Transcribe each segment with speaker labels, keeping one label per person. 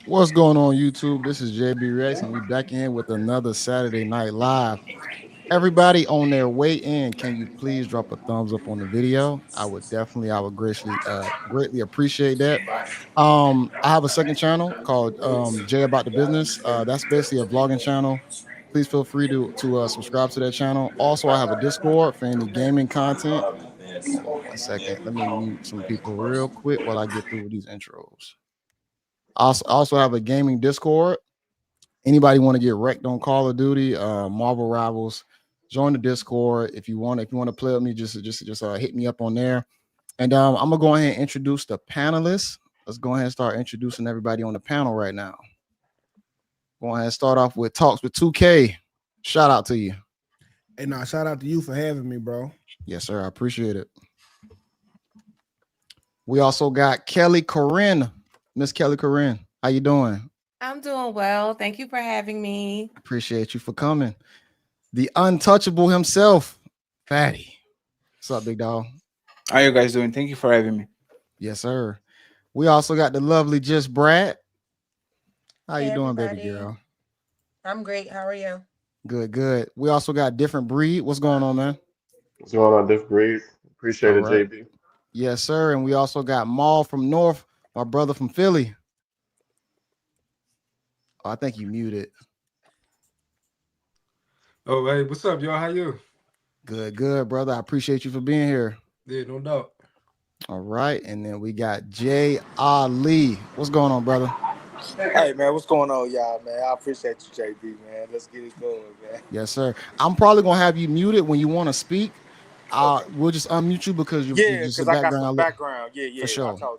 Speaker 1: What's going on, YouTube? This is JayBReacts, and we back in with another Saturday Night Live. Everybody on their way in, can you please drop a thumbs up on the video? I would greatly appreciate that. I have a second channel called Jay About the Business. That's basically a vlogging channel. Please feel free to subscribe to that channel. Also, I have a Discord for any gaming content. One second, let me mute some people real quick while I get through with these intros. I also have a gaming Discord. Anybody want to get wrecked on Call of Duty, Marvel Rivals, join the Discord. If you want to play with me, just hit me up on there. And I'm gonna go ahead and introduce the panelists. Let's go ahead and start introducing everybody on the panel right now. Go ahead and start off with Talks with 2K. Shout out to you.
Speaker 2: Hey, nah, shout out to you for having me, bro.
Speaker 1: Yes, sir. I appreciate it. We also got Kelly Corinne. Miss Kelly Corinne, how you doing?
Speaker 3: I'm doing well. Thank you for having me.
Speaker 1: Appreciate you for coming. The untouchable himself, Fatty. What's up, big dog?
Speaker 4: How you guys doing? Thank you for having me.
Speaker 1: Yes, sir. We also got the lovely JayBReacts. How you doing, baby girl?
Speaker 5: I'm great. How are you?
Speaker 1: Good, good. We also got Different Breed. What's going on, man?
Speaker 6: What's going on, Different Breed? Appreciate it,
Speaker 1: right.
Speaker 6: JB.
Speaker 1: Yes, sir. And we also got Maul from North, my brother from Philly. Oh, I think you muted.
Speaker 7: Oh, hey, what's up, y'all? How you?
Speaker 1: Good, good, brother. I appreciate you for being here.
Speaker 7: Yeah, no doubt.
Speaker 1: All right. And then we got Jay Ali. What's going on, brother?
Speaker 8: Hey, man, what's going on, y'all, man? I appreciate you, JB, man. Let's get it going, man.
Speaker 1: Yes, sir. I'm probably going to have you muted when you want to speak. We'll just unmute you because you're just
Speaker 8: because I got some background. Yeah.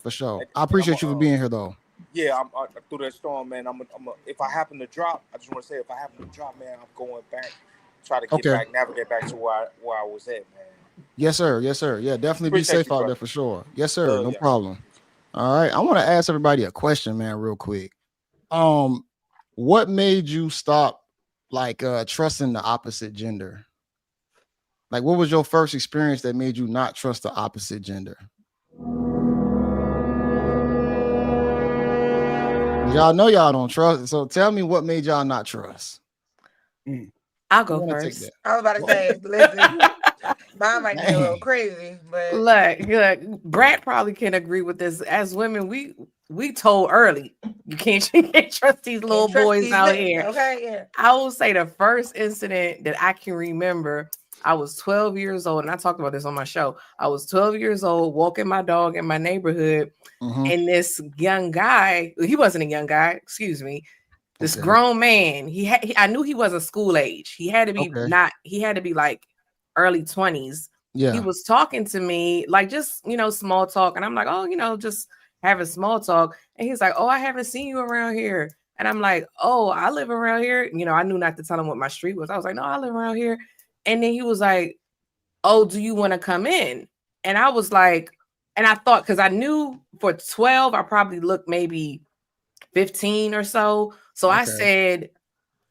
Speaker 1: For sure. I appreciate you for being here, though.
Speaker 8: Yeah, I'm through that storm, man. If I happen to drop, I just want to say, if I happen to drop, man, I'm going back, try to get back, navigate back to where I was at, man.
Speaker 1: Yes, sir. Yes, sir. Yeah, definitely appreciate be safe out there for sure. Yes, sir. No problem. All right. I want to ask everybody a question, man, real quick. What made you stop trusting the opposite gender? Like, what was your first experience that made you not trust the opposite gender? Y'all know y'all don't trust. So tell me what made y'all not trust.
Speaker 3: I'll go first.
Speaker 5: I was about to say, listen, mine might be a little crazy, but
Speaker 3: look, Brat probably can agree with this. As women, we told early you can't trust these little boys out here.
Speaker 5: Okay, yeah.
Speaker 3: I will say the first incident that I can remember, I was 12 years old, and I talked about this on my show. I was 12 years old, walking my dog in my neighborhood, and this young guy, he wasn't a young guy, excuse me, this grown man, I knew he wasn't school age. He had to be he had to be like early 20s. Yeah. He was talking to me, like just, small talk. And I'm like, oh, just having small talk. And he's like, oh, I haven't seen you around here. And I'm like, oh, I live around here. I knew not to tell him what my street was. I was like, no, I live around here. And then he was like, oh, do you want to come in? And I was like, and I thought, because I knew for 12, I probably looked maybe 15 or so. So I said,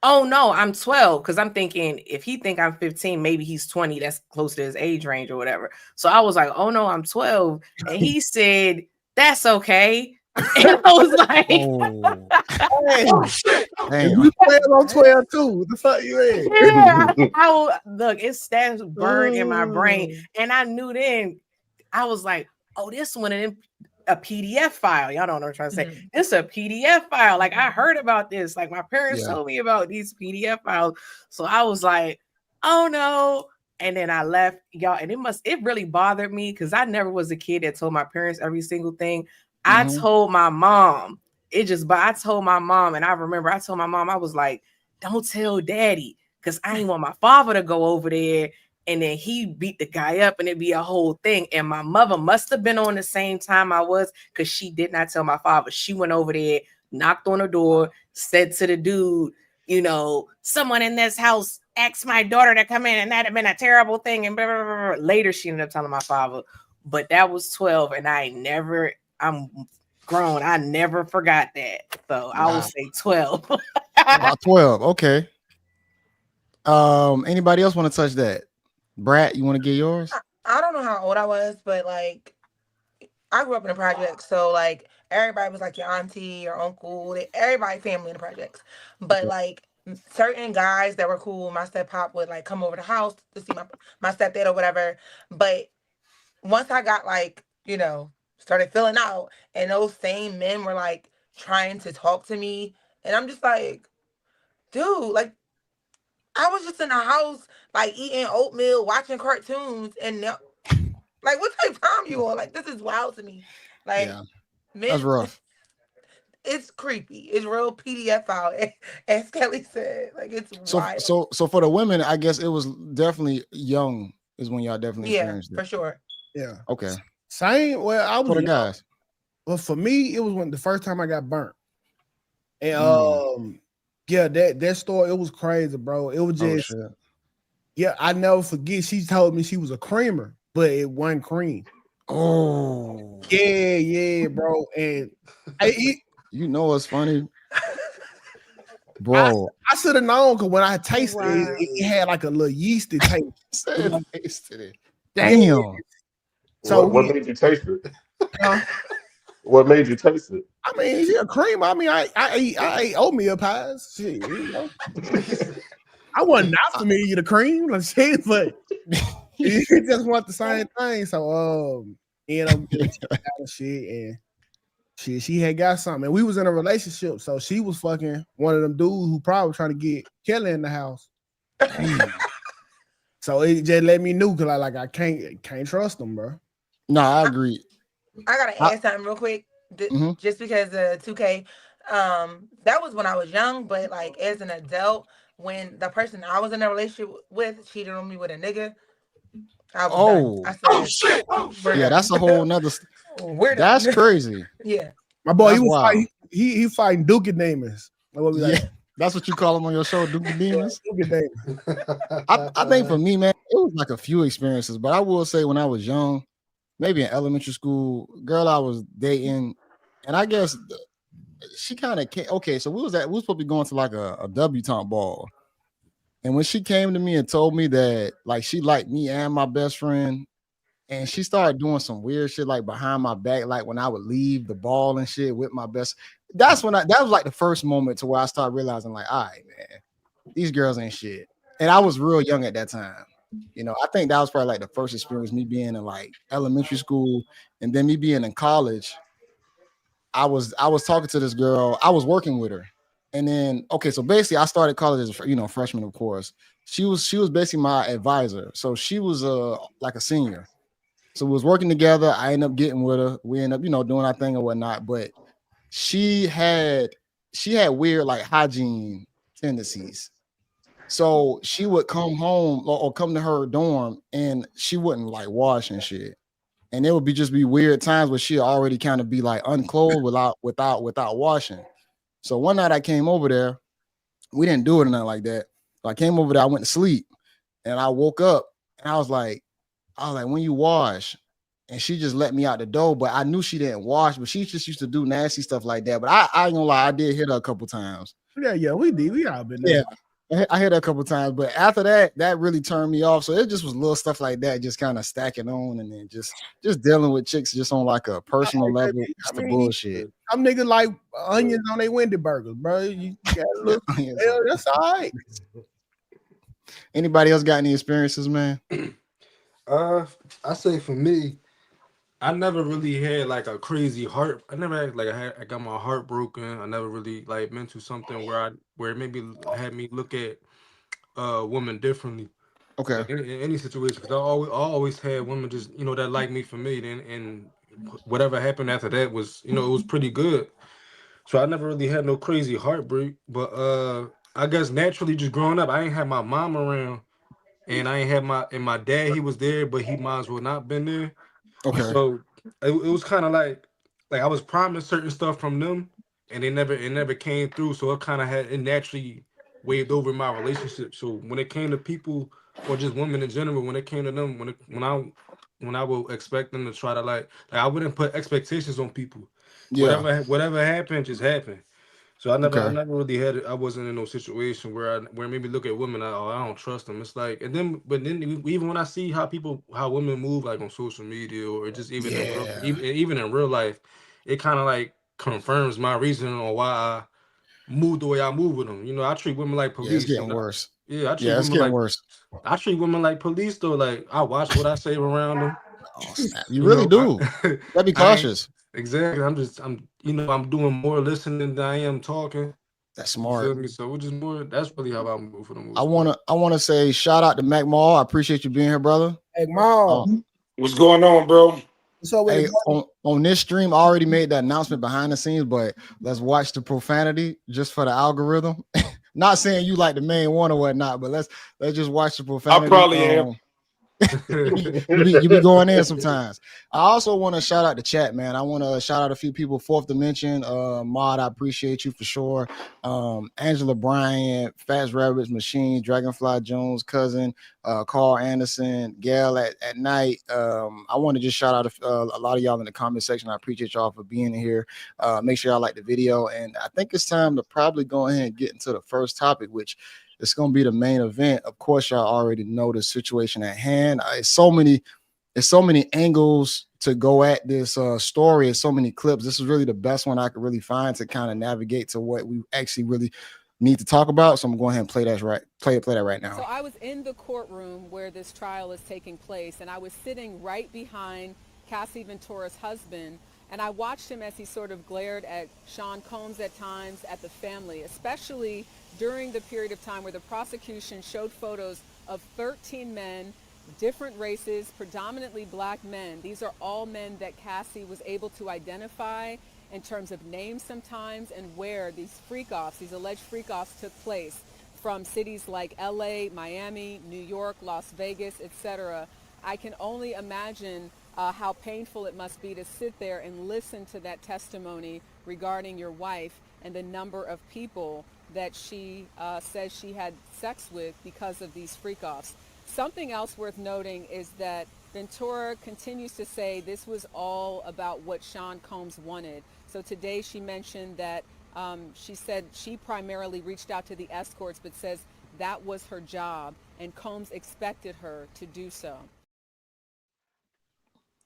Speaker 3: oh, no, I'm 12. Because I'm thinking, if he think I'm 15, maybe he's 20. That's close to his age range or whatever. So I was like, oh, no, I'm 12. And he said, that's okay. And I was like,
Speaker 2: you playing on 12 too. What the fuck you in?
Speaker 3: Yeah, look, it stands burned in my brain. And I knew then, I was like, oh, this one of them, a PDF file. Y'all don't know what I'm trying to say. It's a PDF file. Like, I heard about this. Like, my parents told me about these PDF files. So I was like, oh no. And then I left, y'all. And it really bothered me because I never was a kid that told my parents every single thing. I told my mom. I told my mom, and I remember I told my mom, I was like, don't tell daddy, because I didn't want my father to go over there and then he beat the guy up and it'd be a whole thing. And my mother must have been on the same time I was, because she did not tell my father. She went over there, knocked on the door, said to the dude, someone in this house asked my daughter to come in and that'd have been a terrible thing. And blah, blah, blah, blah. Later, she ended up telling my father. But that was 12, and I'm grown. I never forgot that. So I would say 12.
Speaker 1: About 12. Okay. Anybody else want to touch that? Brat, you want to get yours?
Speaker 5: I don't know how old I was, but like I grew up in a project, so like everybody was like your auntie, your uncle, everybody family in the projects. But like certain guys that were cool, my step pop would like come over the house to see my stepdad or whatever. But once I got like, started filling out, and those same men were like trying to talk to me, and I'm just like, dude, like I was just in the house like eating oatmeal, watching cartoons, and now, like what type of time you on? Like this is wild to me. Like men,
Speaker 1: that's rough.
Speaker 5: It's creepy. It's real PDF file, as Kelly said. Like it's wild.
Speaker 1: So for the women, I guess it was definitely young is when y'all definitely experienced it.
Speaker 5: For sure.
Speaker 2: Yeah.
Speaker 1: Okay.
Speaker 2: Same. Well, I was
Speaker 1: for the guys.
Speaker 2: Well, for me, it was when the first time I got burnt. And yeah, that story, it was crazy, bro. It was just I never forget. She told me she was a creamer, but it wasn't cream.
Speaker 1: Oh.
Speaker 2: Yeah, bro. And
Speaker 1: you know what's funny? Bro.
Speaker 2: I should have known because when I tasted it had like a little yeasty taste.
Speaker 1: Tasted it. Damn.
Speaker 6: So what made you taste it? What made you taste it?
Speaker 2: I mean, yeah, cream. I mean, I ate oatmeal pies. Shit, I wasn't not familiar with the cream, like shit, but it just want the same thing. So shit, and she had got something. And we was in a relationship, so she was fucking one of them dudes who probably trying to get Kelly in the house. So it just let me know because I can't trust them, bro.
Speaker 1: No, I agree.
Speaker 5: I gotta add something real quick, just because of 2K. That was when I was young, but like as an adult, when the person I was in a relationship with cheated on me with a nigga, I was done. I said,
Speaker 1: oh shit! Yeah, that's a whole nother. That's crazy.
Speaker 5: Yeah,
Speaker 2: my boy, he fighting Dookie Demons.
Speaker 1: That's what you call him on your show, Dookie Demons. I think for me, man, it was like a few experiences, but I will say when I was young, maybe in elementary school, girl I was dating, and I guess she kind of came. Okay, so we was supposed to be going to like a debutante ball, and when she came to me and told me that like she liked me and my best friend, and she started doing some weird shit like behind my back, like when I would leave the ball and shit with my best. That was like the first moment to where I started realizing like, all right, man, these girls ain't shit. And I was real young at that time. I think that was probably like the first experience, me being in like elementary school, and then me being in college. I was talking to this girl. I was working with her, and then so basically I started college as a freshman, of course. She was basically my advisor, so she was like a senior. So we was working together. I ended up getting with her. We ended up doing our thing or whatnot. But she had weird like hygiene tendencies. So she would come home or come to her dorm and she wouldn't like wash and shit. And it would just be weird times where she'd already kind of be like unclothed without washing. So one night I came over there. We didn't do it or nothing like that. So I came over there, I went to sleep, and I woke up and I was like, when you wash? And she just let me out the door, but I knew she didn't wash, but she just used to do nasty stuff like that. But I ain't gonna lie, I did hit her a couple times.
Speaker 2: Yeah, we did. We all been there.
Speaker 1: Yeah, I hit her a couple times, but after that really turned me off. So it just was little stuff like that, just kind of stacking on, and then just dealing with chicks just on like a personal level. Just the bullshit.
Speaker 2: Some niggas like onions on their Wendy burgers, bro. You gotta look. That's all right.
Speaker 1: Anybody else got any experiences, man?
Speaker 7: I say for me, I never really had like a crazy heart. I never had like I got my heart broken. I never really like been to something where it maybe had me look at women differently.
Speaker 1: Okay.
Speaker 7: Like in any situation, because I always had women just that like me for me. And whatever happened after that was it was pretty good. So I never really had no crazy heartbreak. But I guess naturally just growing up, I ain't had my mom around. And I ain't had my dad, he was there, but he might as well not been there.
Speaker 1: Okay.
Speaker 7: So it was kind of like I was promised certain stuff from them, and it never came through. So it naturally waved over my relationship. So when it came to people or just women in general, when it came to them, when I would expect them to try to like I wouldn't put expectations on people. Yeah. Whatever happened, just happened. So I never really had it. I wasn't in no situation where maybe look at women, I don't trust them. It's like, but then even when I see how women move like on social media or just even in real life, it kind of like confirms my reason on why I move the way I move with them. You know, I treat women like police.
Speaker 1: Yeah, it's getting worse.
Speaker 7: Yeah,
Speaker 1: it's getting worse.
Speaker 7: I treat women like police though. Like I watch what I say around them.
Speaker 1: Oh, snap. You really do. Gotta be cautious.
Speaker 7: Exactly. I'm doing more listening than I am talking.
Speaker 1: That's smart.
Speaker 7: You feel me? So which is more. That's really how I move for the movie.
Speaker 1: I wanna say shout out to Mac Mall. I appreciate you being here, brother.
Speaker 2: Hey Mall,
Speaker 8: what's going on, bro?
Speaker 2: So
Speaker 1: hey, on this stream, I already made that announcement behind the scenes, but let's watch the profanity just for the algorithm. Not saying you like the main one or whatnot, but let's just watch the profanity.
Speaker 8: I probably am.
Speaker 1: you be going in sometimes. I also want to shout out the chat, man. I want to shout out a few people. Fourth Dimension, Mod, I appreciate you for sure. Angela Bryant, Fast Rabbits Machine, Dragonfly Jones, cousin, Carl Anderson, Gail at night. I want to just shout out a lot of y'all in the comment section. I appreciate y'all for being here. Make sure y'all like the video, and I think it's time to probably go ahead and get into the first topic, which it's going to be the main event. Of course, y'all already know the situation at hand. It's so many angles to go at this story. It's so many clips. This is really the best one I could really find to kind of navigate to what we actually really need to talk about. So I'm going to go ahead and play that right now.
Speaker 9: So I was in the courtroom where this trial is taking place, and I was sitting right behind Cassie Ventura's husband, and I watched him as he sort of glared at Sean Combs at times, at the family, especially during the period of time where the prosecution showed photos of 13 men, different races, predominantly black men. These are all men that Cassie was able to identify in terms of names sometimes and where these freak-offs, these alleged freak-offs took place from cities like LA, Miami, New York, Las Vegas, etc. I can only imagine how painful it must be to sit there and listen to that testimony regarding your wife and the number of people that she says she had sex with because of these freak-offs. Something else worth noting is that Ventura continues to say this was all about what Sean Combs wanted. So today she mentioned that she said she primarily reached out to the escorts, but says that was her job and Combs expected her to do so.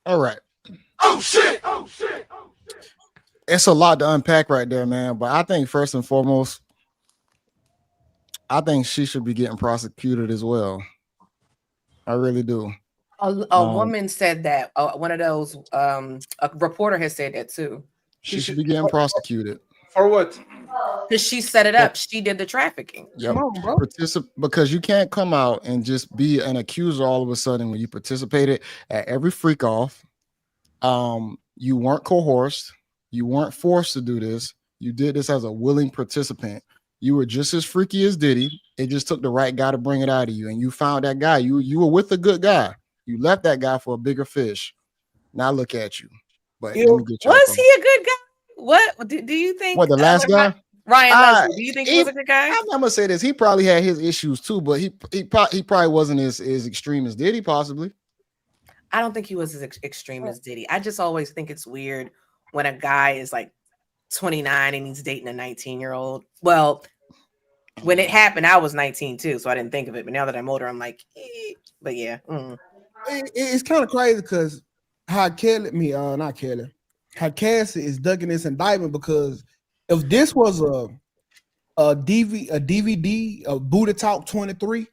Speaker 1: All right. Oh shit. It's a lot to unpack right there, man. But I think first and foremost, I think she should be getting prosecuted as well. I really do.
Speaker 3: A woman said that. One of those, a reporter has said that too.
Speaker 1: She should be getting prosecuted.
Speaker 8: For what?
Speaker 3: Because she set it up. She did the trafficking.
Speaker 1: Yep. Come on, bro. Because you can't come out and just be an accuser all of a sudden when you participated at every freak off. You weren't coerced. You weren't forced to do this. You did this as a willing participant. You were just as freaky as Diddy. It just took the right guy to bring it out of you. And you found that guy. You were with a good guy. You left that guy for a bigger fish. Now look at you. But
Speaker 3: was he a good guy? What do you think?
Speaker 1: What, the last guy?
Speaker 3: Ryan Leslie, do you think he was a good guy?
Speaker 1: I'm gonna say this. He probably had his issues too, but he probably wasn't as extreme as Diddy, possibly.
Speaker 3: I don't think he was as extreme as Diddy. I just always think it's weird when a guy is like 29 and he's dating a 19-year-old. Well, when it happened, I was 19 too, so I didn't think of it. But now that I'm older, I'm like, but yeah.
Speaker 2: It's kind of crazy because how Cassie is ducking this indictment, because if this was a DVD, a Booty Talk 23,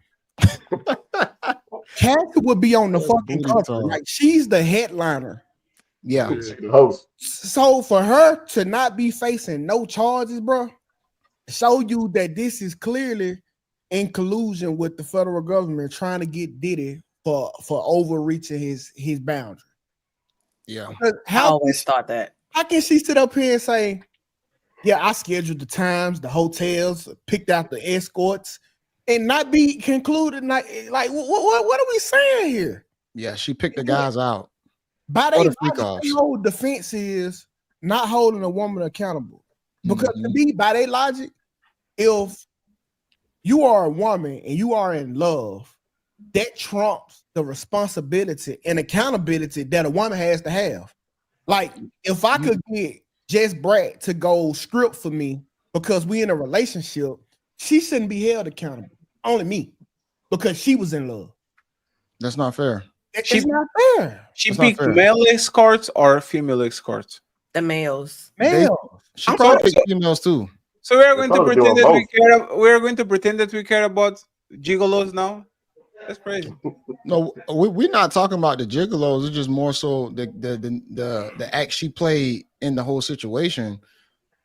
Speaker 2: Cassie would be on the fucking cover. Like, she's the headliner.
Speaker 1: Yeah.
Speaker 6: The host.
Speaker 2: So for her to not be facing no charges, bro, show you that this is clearly in collusion with the federal government trying to get Diddy for overreaching his boundary.
Speaker 1: Yeah.
Speaker 3: I always thought that.
Speaker 2: How can she sit up here and say, yeah, I scheduled the times, the hotels, picked out the escorts, and not be concluded? Like what are we saying here?
Speaker 1: Yeah, she picked the guys out.
Speaker 2: By the whole defense is not holding a woman accountable. Because to me, by their logic, if you are a woman and you are in love, that trumps the responsibility and accountability that a woman has to have. Like, if I could get JayBReacts to go script for me because we in a relationship, she shouldn't be held accountable. Only me, because she was in love.
Speaker 1: That's not fair.
Speaker 2: It's not fair.
Speaker 8: She picked male escorts or female escorts?
Speaker 3: The males.
Speaker 1: She probably picked females too.
Speaker 4: So we are going to pretend that we care. We are going to pretend that we care about gigolos now. That's crazy.
Speaker 1: No, we're not talking about the gigolos. It's just more so the act she played in the whole situation,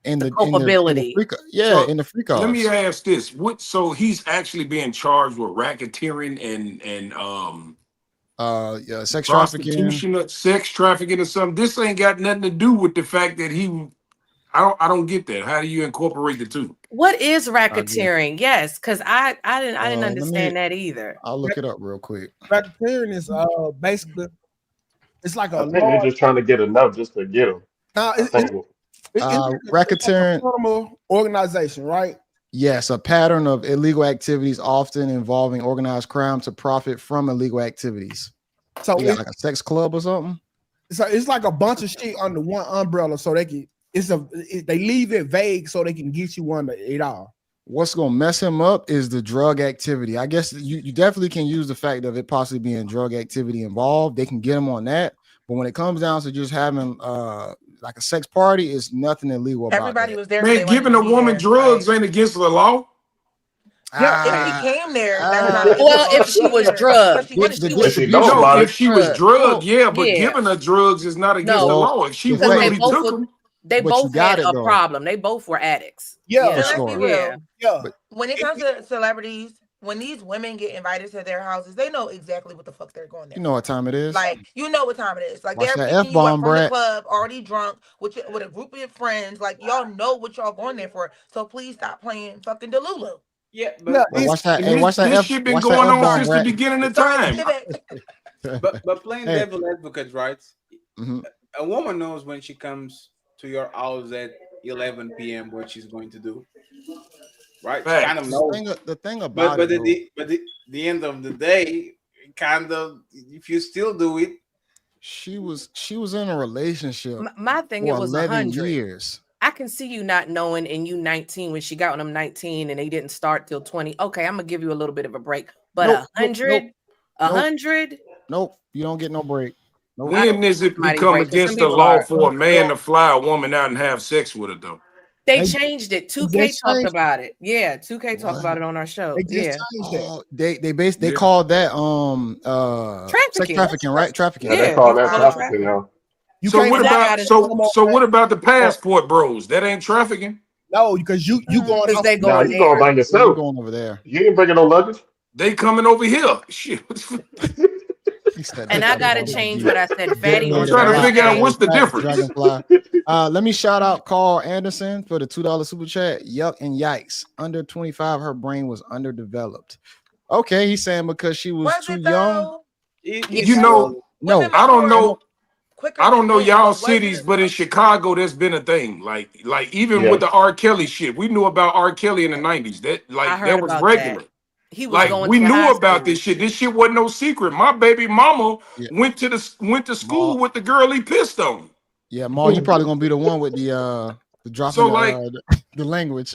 Speaker 1: and the
Speaker 3: culpability.
Speaker 1: In the freak offs.
Speaker 10: Let me ask this: so he's actually being charged with racketeering and
Speaker 1: sex trafficking,
Speaker 10: sex trafficking or something. This ain't got nothing to do with the fact that he. I don't get that. How do you incorporate the two?
Speaker 3: What is racketeering? Yes, because I didn't understand that either.
Speaker 1: I'll look it up real quick.
Speaker 2: Racketeering is basically it's like
Speaker 6: I think they're just trying to get enough just to get them.
Speaker 2: Now it's
Speaker 1: racketeering
Speaker 2: criminal organization, right?
Speaker 1: Yes, a pattern of illegal activities often involving organized crime to profit from illegal activities. So like a sex club or something.
Speaker 2: So it's like a bunch of shit under one umbrella, so they can. They leave it vague so they can get you under it all.
Speaker 1: What's gonna mess him up is the drug activity. I guess you definitely can use the fact of it possibly being drug activity involved. They can get him on that, but when it comes down to just having like a sex party, is nothing illegal about
Speaker 5: Everybody
Speaker 1: that.
Speaker 5: was there.
Speaker 10: Man, giving a woman drugs ain't against the law.
Speaker 5: Yeah, if she came there, that's not
Speaker 3: if she was drugged.
Speaker 10: If she was drugged, but giving her drugs is not against the law. If she willingly took them.
Speaker 3: They both had a problem. They both were addicts.
Speaker 2: Yeah.
Speaker 5: When it comes to celebrities, when these women get invited to their houses, they know exactly what the fuck they're going there.
Speaker 1: You know what time it is.
Speaker 5: Like, you know what time it is. Like,
Speaker 1: Watch
Speaker 5: they're
Speaker 1: that
Speaker 5: picking you up
Speaker 1: F-bomb,
Speaker 5: from the
Speaker 1: Brad.
Speaker 5: club, already drunk, with a group of your friends. Like, y'all know what y'all going there for. So please stop playing fucking Delulu.
Speaker 4: Yeah, but
Speaker 1: watch that. Hey, watch that.
Speaker 10: This shit been going on since the beginning of time.
Speaker 4: But playing devil advocate, right? A woman knows when she comes to your house at 11 p.m. what she's going to do, right? Kind of knows.
Speaker 1: The thing about
Speaker 4: but the end of the day, kind of, if you still do it.
Speaker 1: She was in a relationship.
Speaker 3: My thing,
Speaker 1: for
Speaker 3: it was
Speaker 1: 11 years.
Speaker 3: I can see you not knowing, and you 19 when she got when I'm 19 and they didn't start till 20. Okay, I'm gonna give you a little bit of a break, but 100.
Speaker 1: Nope, you don't get no break. Nope.
Speaker 10: When does it become against the law for a man to fly a woman out and have sex with her though?
Speaker 3: They changed it. 2K talked about it. Yeah, 2K talked about it on our show.
Speaker 1: They called that sex trafficking, right? Trafficking.
Speaker 6: Yeah, they call that trafficking now.
Speaker 10: So what about the passport bros? That ain't trafficking.
Speaker 2: No, because you going.
Speaker 6: You going by yourself.
Speaker 1: You going over there.
Speaker 6: You ain't bringing no luggage.
Speaker 10: They coming over here. Shit.
Speaker 3: And I gotta change what I said. Fatty.
Speaker 10: I'm trying to figure out what's the difference.
Speaker 1: Let me shout out Carl Anderson for the $2 super chat. Yuck and yikes. Under 25, her brain was underdeveloped. Okay, he's saying because she was too young.
Speaker 10: No, I don't know. I don't know y'all cities, but in Chicago, there's been a thing. Like even with the R. Kelly shit, we knew about R. Kelly in the 90s. That was regular.
Speaker 3: That. He was going
Speaker 10: we
Speaker 3: to
Speaker 10: knew
Speaker 3: high
Speaker 10: about
Speaker 3: school.
Speaker 10: this shit. This shit wasn't no secret. My baby mama went to school with the girl he pissed on.
Speaker 1: Yeah, Ma, you probably gonna be the one with the dropping the language.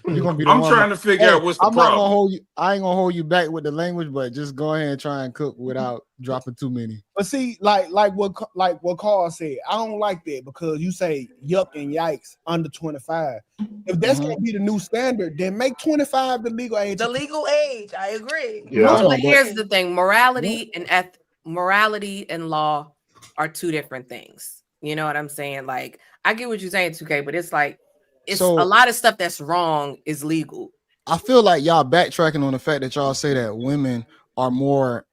Speaker 1: You're gonna be.
Speaker 10: I'm trying to figure out what's the problem.
Speaker 1: Not gonna hold you. I ain't gonna hold you back with the language, but just go ahead and try and cook without dropping too many.
Speaker 2: But see, like what Carl said, I don't like that because you say yuck and yikes under 25. If that's gonna be the new standard, then make 25 the legal age.
Speaker 5: The legal age, I agree.
Speaker 3: Yeah. But here's the thing: morality and law are two different things. You know what I'm saying? Like, I get what you're saying, 2K, but it's like. It's a lot of stuff that's wrong is legal.
Speaker 1: I feel like y'all backtracking on the fact that y'all say that women are more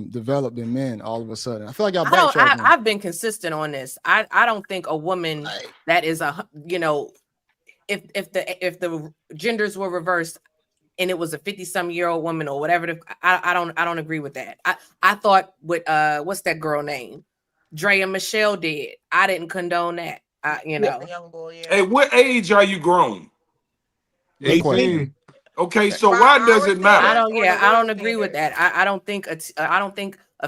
Speaker 1: developed than men all of a sudden. I feel like y'all backtracking.
Speaker 3: I've been consistent on this. I don't think a woman that is if the genders were reversed and it was a 50-some-year-old woman or whatever, I don't agree with that. I thought with what's that girl name? Drea Michelle did. I didn't condone that.
Speaker 5: Young boy, yeah.
Speaker 10: Hey, what age are you grown?
Speaker 7: 18.
Speaker 10: Okay, so why does it matter?
Speaker 3: I don't agree with that. I don't think a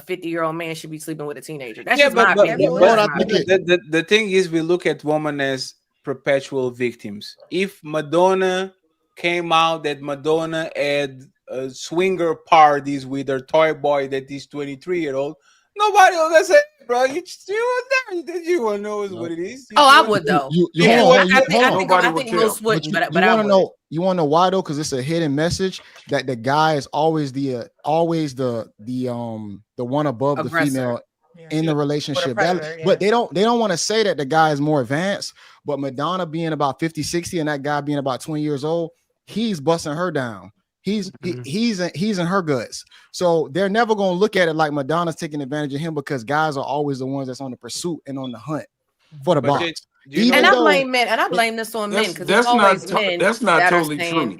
Speaker 3: 50-year-old man should be sleeping with a teenager. That's just
Speaker 4: but
Speaker 3: my opinion.
Speaker 4: The thing is, we look at women as perpetual victims. If Madonna came out that Madonna had swinger parties with her toy boy that is 23-year-old, Nobody was gonna say, bro. You were there. You want to know what it is?
Speaker 3: I would though.
Speaker 1: I
Speaker 3: think most wouldn't, but
Speaker 1: you
Speaker 3: I
Speaker 1: want to
Speaker 3: would.
Speaker 1: know? You want to know why though? Because it's a hidden message that the guy is always the one above the female in the relationship. But they don't want to say that the guy is more advanced. But Madonna being about 50, 60, and that guy being about 20 years old, he's busting her down. He's in her guts. So they're never gonna look at it like Madonna's taking advantage of him, because guys are always the ones that's on the pursuit and on the hunt for the box.
Speaker 3: And I blame men, and I blame this on men, because it's always men.
Speaker 10: That's not
Speaker 3: that
Speaker 10: totally
Speaker 3: saying,
Speaker 10: true.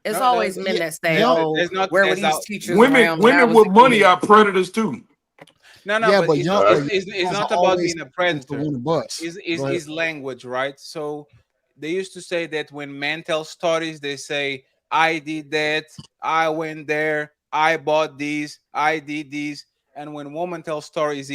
Speaker 3: It's always men that say, "Oh, where were these teachers?"
Speaker 10: Women with money are predators too.
Speaker 4: No, but it's not about being a predator. It's language, right? So they used to say that when men tell stories, they say, I did that, I went there, I bought these, I did these. And when women tell stories,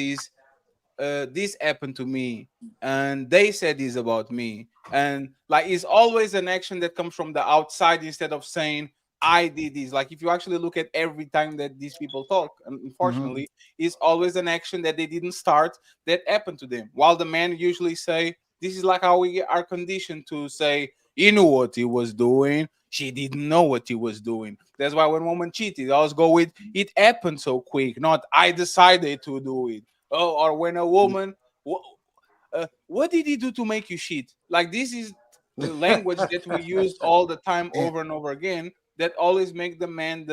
Speaker 4: this happened to me, and they said this about me. And like, it's always an action that comes from the outside instead of saying, I did this. Like, if you actually look at every time that these people talk, unfortunately, it's always an action that they didn't start that happened to them. While the men usually say, this is like how we are conditioned to say, he knew what he was doing. She didn't know what he was doing. That's why when women cheat, they always go with, it happened so quick, not I decided to do it. Oh, or when a woman, what did he do to make you cheat? Like, this is the language that we use all the time over and over again, that always make the man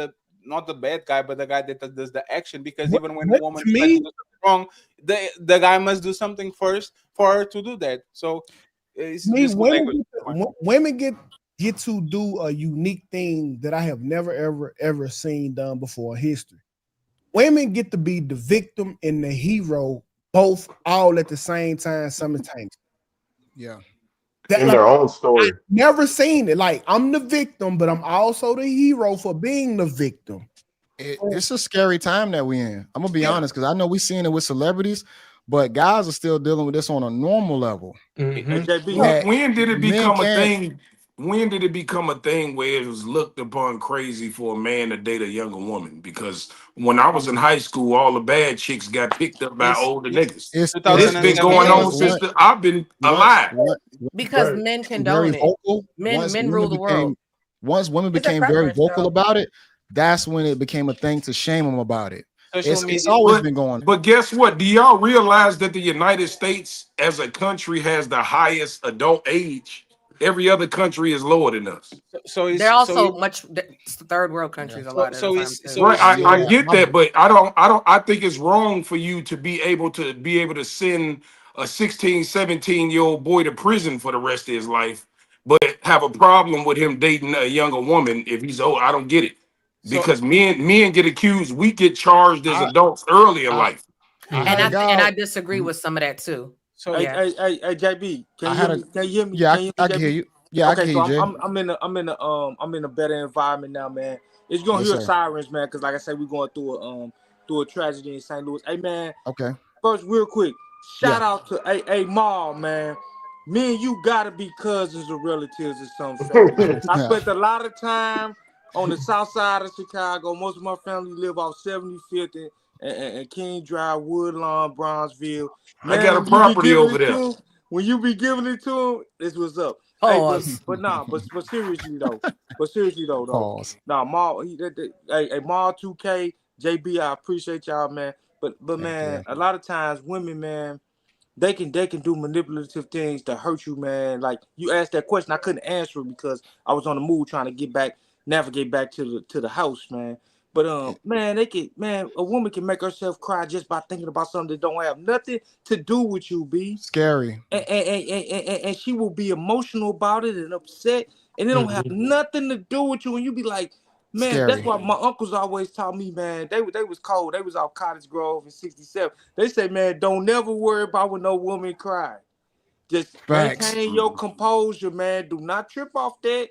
Speaker 4: not the bad guy, but the guy that does the action. Because even when a woman tries to do something wrong, the guy must do something first for her to do that. So
Speaker 2: women get to do a unique thing that I have never ever seen done before in history. Women get to be the victim and the hero both all at the same time, simultaneously.
Speaker 1: Yeah.
Speaker 6: In their own story.
Speaker 2: I've never seen it. Like, I'm the victim, but I'm also the hero for being the victim.
Speaker 1: It's a scary time that we're in. I'm gonna be honest, because I know we're seeing it with celebrities, but guys are still dealing with this on a normal level.
Speaker 10: When did it become a thing? When did it become a thing where it was looked upon crazy for a man to date a younger woman? Because when I was in high school, all the bad chicks got picked up by older niggas. It's been going on since I've been alive.
Speaker 3: Because men condone it. Men rule the world.
Speaker 1: Once women became very vocal about it, that's when it became a thing to shame them about it. It's always been going on.
Speaker 10: But guess what? Do y'all realize that the United States as a country has the highest adult age? Every other country is lower than us.
Speaker 3: So they're also much third world countries a lot of the time.
Speaker 10: Right, I get that, but I think it's wrong for you to be able to send a 16, 17-year-old boy to prison for the rest of his life, but have a problem with him dating a younger woman if he's old. I don't get it. Because men get accused, we get charged as adults early in life.
Speaker 3: And I disagree with some of that too.
Speaker 11: So hey, JB, can you hear me?
Speaker 1: Yeah, I can hear you. Yeah,
Speaker 11: okay,
Speaker 1: I can hear you, Jay.
Speaker 11: I'm in a better environment now, man. It's gonna hear sirens, man, because like I said, we're going through a tragedy in St. Louis. Hey, man.
Speaker 1: Okay.
Speaker 11: First, real quick, shout out to A Ma, man. Me and you gotta be cousins or relatives or something. I spent a lot of time on the south side of Chicago. Most of my family live off 75th and King Drive, Woodlawn, Bronzeville. Man,
Speaker 10: I got a property over there.
Speaker 11: When you be giving it to him, this was up.
Speaker 3: Oh,
Speaker 11: hey, but seriously though, nah, Ma, Ma 2K, JB, I appreciate y'all, man. But man, a lot of times women, man, they can do manipulative things to hurt you, man. Like, you asked that question, I couldn't answer it because I was on the move trying to navigate back to the house, man. But man, a woman can make herself cry just by thinking about something that don't have nothing to do with you, B.
Speaker 1: Scary.
Speaker 11: And she will be emotional about it and upset, and it don't have nothing to do with you. And you be like, man, scary. That's why my uncles always taught me, man. They was cold. They was out Cottage Grove in '67. They say, man, don't never worry about when no woman cry. Just maintain your composure, man. Do not trip off that.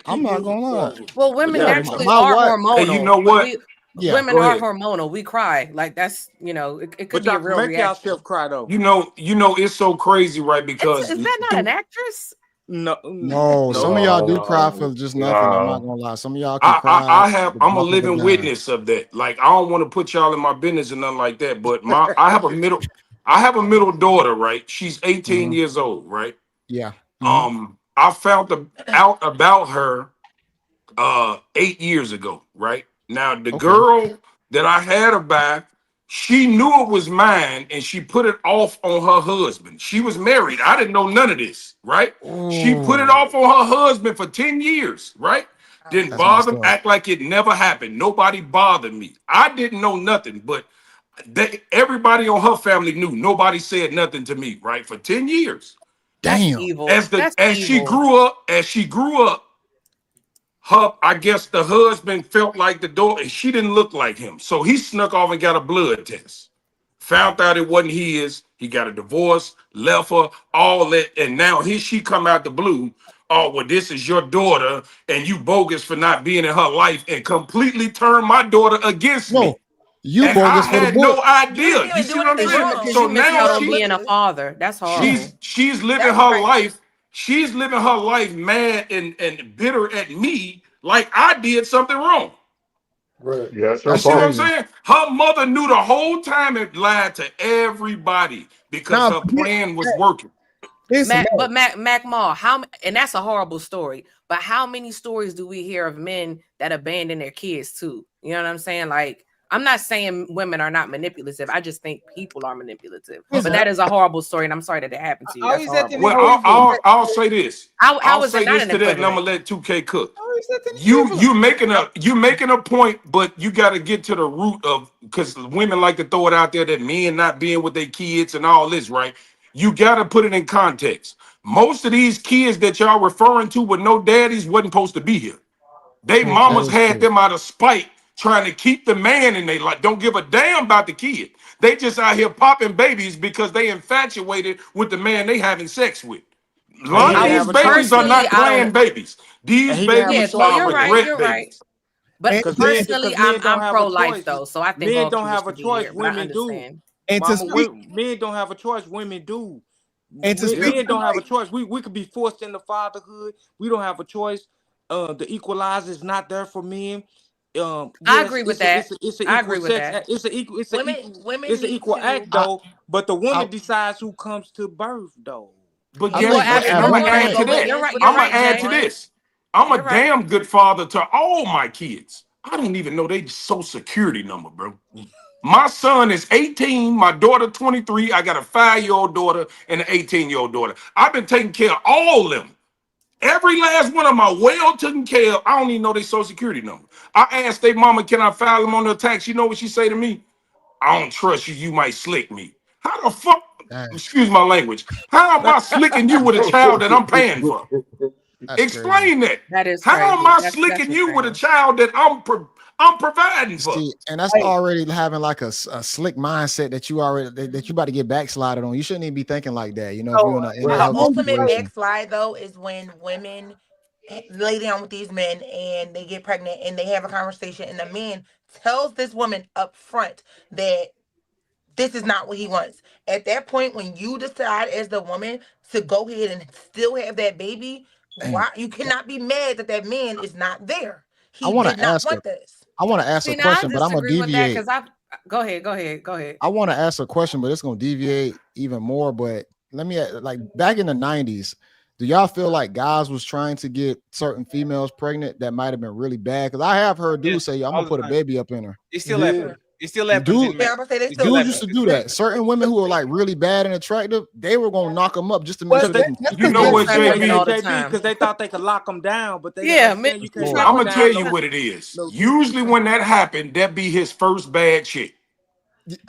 Speaker 1: I'm not gonna lie.
Speaker 3: Well, women actually are hormonal.
Speaker 10: Hey, you know what?
Speaker 3: Women are hormonal. We cry. Like, that's, it could be a real reaction.
Speaker 11: Cry though.
Speaker 10: You know, it's so crazy, right? Because
Speaker 3: is that not an actress?
Speaker 1: No, some of y'all do cry for just nothing. I'm not gonna lie. Some of y'all can cry.
Speaker 10: I'm a living witness of that. Like, I don't want to put y'all in my business and nothing like that. But I have a middle daughter, right? She's 18 years old, right?
Speaker 1: Yeah.
Speaker 10: I found out about her 8 years ago, right? Now the girl that I had her by, she knew it was mine and she put it off on her husband. She was married. I didn't know none of this, right? She put it off on her husband for 10 years, right? Didn't bother him, act like it never happened. Nobody bothered me. I didn't know nothing, but everybody on her family knew. Nobody said nothing to me, right? For 10 years.
Speaker 1: Damn.
Speaker 3: Evil.
Speaker 10: As she grew up, I guess the husband felt like the daughter, she didn't look like him. So he snuck off and got a blood test. Found out it wasn't his. He got a divorce, left her, all that. And now here she come out the blue. Oh, well, this is your daughter, and you bogus for not being in her life, and completely turned my daughter against me.
Speaker 1: You
Speaker 10: and
Speaker 1: bogus
Speaker 10: I
Speaker 1: for the
Speaker 10: had
Speaker 1: boy.
Speaker 10: no idea. You see what I'm saying? So now
Speaker 3: being a father. That's horrible.
Speaker 10: She's living her life. She's living her life mad and bitter at me like I did something wrong.
Speaker 6: Right. Yeah,
Speaker 10: You see what I'm saying? Her mother knew the whole time and lied to everybody because her plan was working.
Speaker 3: Mac Mall, and that's a horrible story. But how many stories do we hear of men that abandon their kids too? You know what I'm saying? Like, I'm not saying women are not manipulative. I just think people are manipulative. But that is a horrible story, and I'm sorry that it happened to you. That's horrible.
Speaker 10: Well, I'll say this. I'll say this to that, and I'm gonna let 2K cook. You making a point, but you got to get to the root of, because women like to throw it out there that men not being with their kids and all this, right? You got to put it in context. Most of these kids that y'all referring to with no daddies wasn't supposed to be here. They mamas had them out of spite, trying to keep the man in their life. Don't give a damn about the kid. They just out here popping babies because they infatuated with the man they having sex with. A lot of these babies are not planned babies. These babies are regret babies.
Speaker 3: But personally, I'm pro-life though, so I think
Speaker 11: men don't have a choice. Women do. Men don't have a choice. Women do. Men don't have a choice. We could be forced into fatherhood. We don't have a choice. The equalizer is not there for men.
Speaker 3: I agree with that. I agree with that.
Speaker 11: It's an equal act though, but the woman decides who comes to birth though.
Speaker 10: But I'm gonna add to that. I'm gonna add to this. I'm a damn good father to all my kids. I don't even know they social security number, bro. My son is 18, my daughter 23. I got a 5-year-old daughter and an 18-year-old daughter. I've been taking care of all of them. Every last one of them are well taken care of. I don't even know their social security number. I asked their mama, can I file them on their tax? You know what she say to me? I don't trust you. You might slick me. How the fuck? Excuse my language. How am I slicking you with a child that I'm paying for? Explain that.
Speaker 3: That is
Speaker 10: how
Speaker 3: crazy.
Speaker 10: am I slicking you with a child that I'm providing for?
Speaker 1: See, and that's already having like a slick mindset that you about to get backslided on. You shouldn't even be thinking like that. You know, if you're in a
Speaker 5: ultimate backslide though is when women lay down with these men and they get pregnant and they have a conversation and the man tells this woman up front that this is not what he wants. At that point, when you decide as the woman to go ahead and still have that baby, why you cannot be mad that man is not there. He did not want this.
Speaker 1: I want to ask a question, but I'm gonna deviate.
Speaker 3: Go ahead.
Speaker 1: I want to ask a question, but it's gonna deviate even more. But let me, like, back in the 90s, do y'all feel like guys was trying to get certain females pregnant that might have been really bad? Because I have heard dudes say, "I'm gonna put a baby up in her."
Speaker 4: It's still happens. It still happens.
Speaker 1: Dudes used to do that. Certain women who were like really bad and attractive, they were gonna knock them up just to make sure they can.
Speaker 10: You know what, JB?
Speaker 11: Because they thought they could lock them down, but they
Speaker 10: I'm gonna tell you what it is. Usually, when that happened, that be his first bad chick.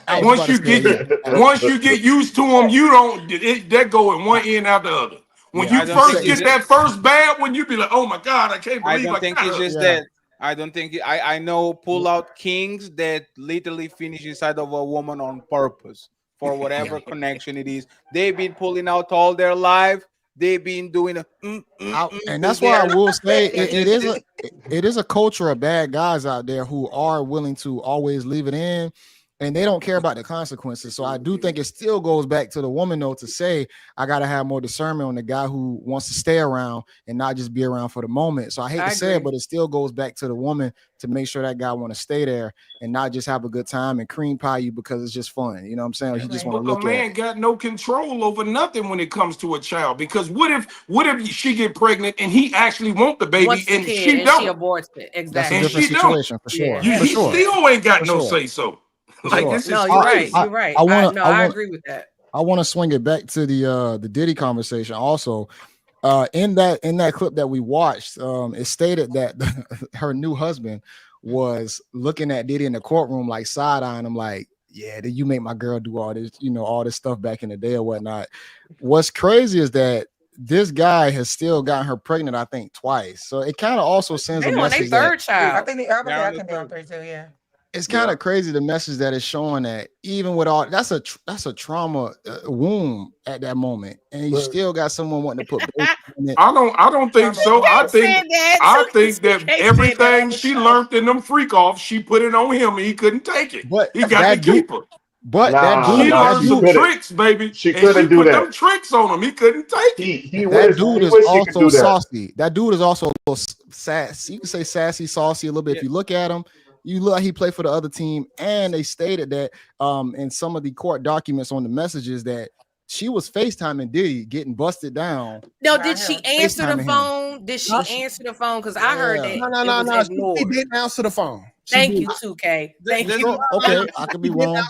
Speaker 10: Once you get used to them, you don't. That go in one end out the other. When you first get that first bad one, you be like, "Oh my God, I can't believe I
Speaker 4: don't think it's just that. I don't think I know pull-out kings that literally finish inside of a woman on purpose for whatever connection it is. They've been pulling out all their life. They've been doing
Speaker 1: and that's why I will say it is a culture of bad guys out there who are willing to always leave it in. and they don't care about the consequences. So I do think it still goes back to the woman though to say I gotta have more discernment on the guy who wants to stay around and not just be around for the moment. So I hate to say it, but it still goes back to the woman to make sure that guy want to stay there and not just have a good time and cream pie you because it's just fun. You know what I'm saying? Or he just want to look at it.
Speaker 10: A man got no control over nothing when it comes to a child, because what if she get pregnant and he actually want the baby and she don't?
Speaker 3: She aborts it. Exactly.
Speaker 1: That's a different situation for sure.
Speaker 10: He still ain't got no say so. Like this is
Speaker 3: you're right. You're right. I agree with that.
Speaker 1: I want to swing it back to the Diddy conversation. Also, in that clip that we watched, it stated that her new husband was looking at Diddy in the courtroom, like side-eyeing him, like, yeah, did you make my girl do all this, all this stuff back in the day or whatnot? What's crazy is that this guy has still gotten her pregnant, I think, twice. So it kind of also sends a message.
Speaker 3: They third child.
Speaker 5: I think I can be on 3 too. Yeah.
Speaker 1: It's kind of crazy, the message that is showing that even with all that's a trauma wound at that moment, and you still got someone wanting to put. In it.
Speaker 10: I don't think so. I think that everything she learned in them freak offs, she put it on him, and he couldn't take it. But he got to keep her.
Speaker 1: But
Speaker 10: she learned some tricks, baby.
Speaker 6: She couldn't do that.
Speaker 10: Them tricks on him. He couldn't take it.
Speaker 1: That dude is also saucy. That dude is also a little sassy. You can say sassy, saucy a little bit. If you look at him. You look like he played for the other team, and they stated that in some of the court documents on the messages that she was FaceTiming Diddy getting busted down.
Speaker 3: No, did she answer the phone? Did she answer the phone? Because I heard that.
Speaker 2: No. She didn't answer the phone.
Speaker 3: Thank you, 2K. Thank you.
Speaker 1: Okay, I could be wrong.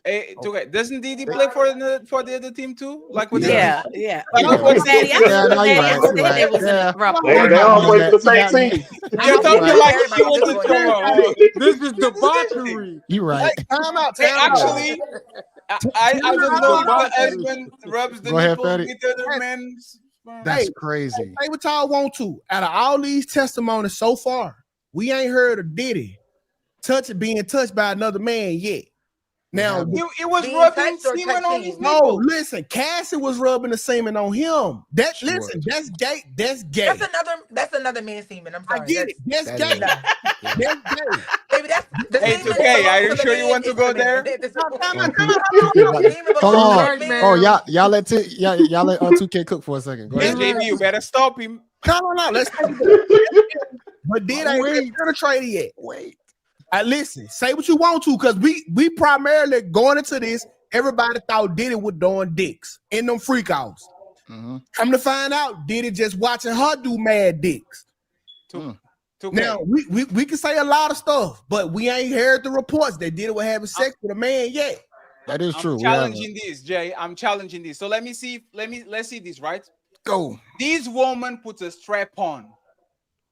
Speaker 4: Hey, doesn't Diddy play for the other team too? Like with
Speaker 3: yeah.
Speaker 6: They always the same team.
Speaker 4: You're talking like she was
Speaker 11: This is debauchery.
Speaker 1: You're right.
Speaker 2: Time out.
Speaker 4: Actually, I don't know if the husband rubs the nipple with the other men's.
Speaker 1: That's crazy.
Speaker 2: Say what y'all want to. Out of all these testimonies so far, we ain't heard of Diddy being touched by another man yet. Now
Speaker 4: it was rubbing semen on his nipple.
Speaker 2: No, listen, Cassie was rubbing the semen on him. Listen, that's gay. That's gay.
Speaker 5: That's another man's semen. I'm sorry.
Speaker 2: I get it. That's gay. That's gay.
Speaker 5: Baby, that's
Speaker 4: it's okay. Are you sure you want to go there?
Speaker 1: Come on. Oh, y'all let 2K cook for a second. Go ahead.
Speaker 4: JB, you better stop him.
Speaker 2: No. Let's but Did ain't penetrated yet.
Speaker 1: Wait.
Speaker 2: Listen, say what you want to, because we primarily going into this, everybody thought Diddy was doing dicks in them freak offs.
Speaker 1: Mm-hmm.
Speaker 2: Come to find out, Diddy just watching her do mad dicks. Now, we can say a lot of stuff, but we ain't heard the reports that Diddy was having sex with a man yet.
Speaker 1: That is true.
Speaker 4: I'm challenging this, Jay. I'm challenging this. So let's see this, right?
Speaker 1: Go.
Speaker 4: This woman puts a strap on.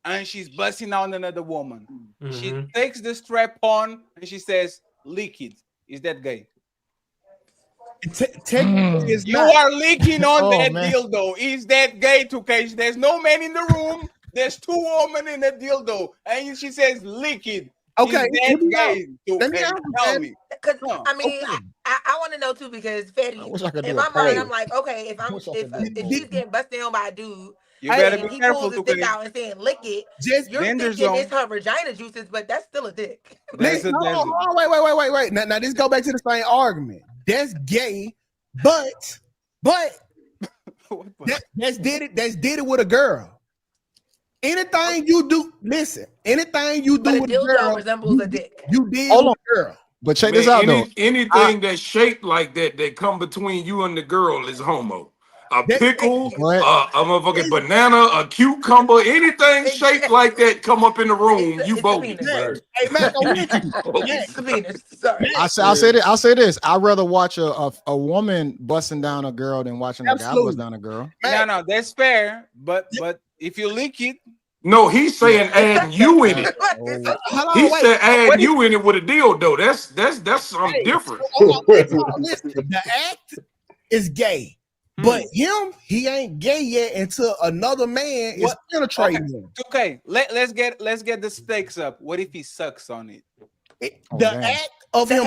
Speaker 4: And she's busting out another woman. Mm-hmm. She takes the strap on and she says, "Lick it." Is that gay? You are leaking on that dildo. Is that gay? 2K? There's no man in the room. There's 2 women in the dildo, and she says, "Lick it."
Speaker 2: Okay,
Speaker 4: is that gay? 2K? Tell me.
Speaker 5: Because I mean, I want to know too, because Fetty, in my mind, I'm like, okay, if she's getting busted on by a dude.
Speaker 4: You better be careful
Speaker 5: to dick out and saying lick it. You're thinking it's her vagina juices, but that's still a dick.
Speaker 2: Wait. Now this go back to the same argument. That's gay, but that's did it with a girl. Anything you do, listen. Anything you do with a girl
Speaker 5: resembles a dick.
Speaker 2: You did with a girl.
Speaker 1: But check this out though.
Speaker 10: Anything that's shaped like that come between you and the girl is homo. A pickle, a motherfucking banana, a cucumber, anything shaped like that come up in the room, you bogus.
Speaker 2: Hey man,
Speaker 1: I'll say this. I'd rather watch a woman busting down a girl than watching a guy bust down a girl.
Speaker 4: No, that's fair. But if you lick it.
Speaker 10: No, he's saying add you in it. He said add you in it with a dildo. That's something different.
Speaker 2: Listen, the act is gay. But he ain't gay yet until another man is penetrating him.
Speaker 4: Okay, let's get the stakes up. What if he sucks on it?
Speaker 2: The act of him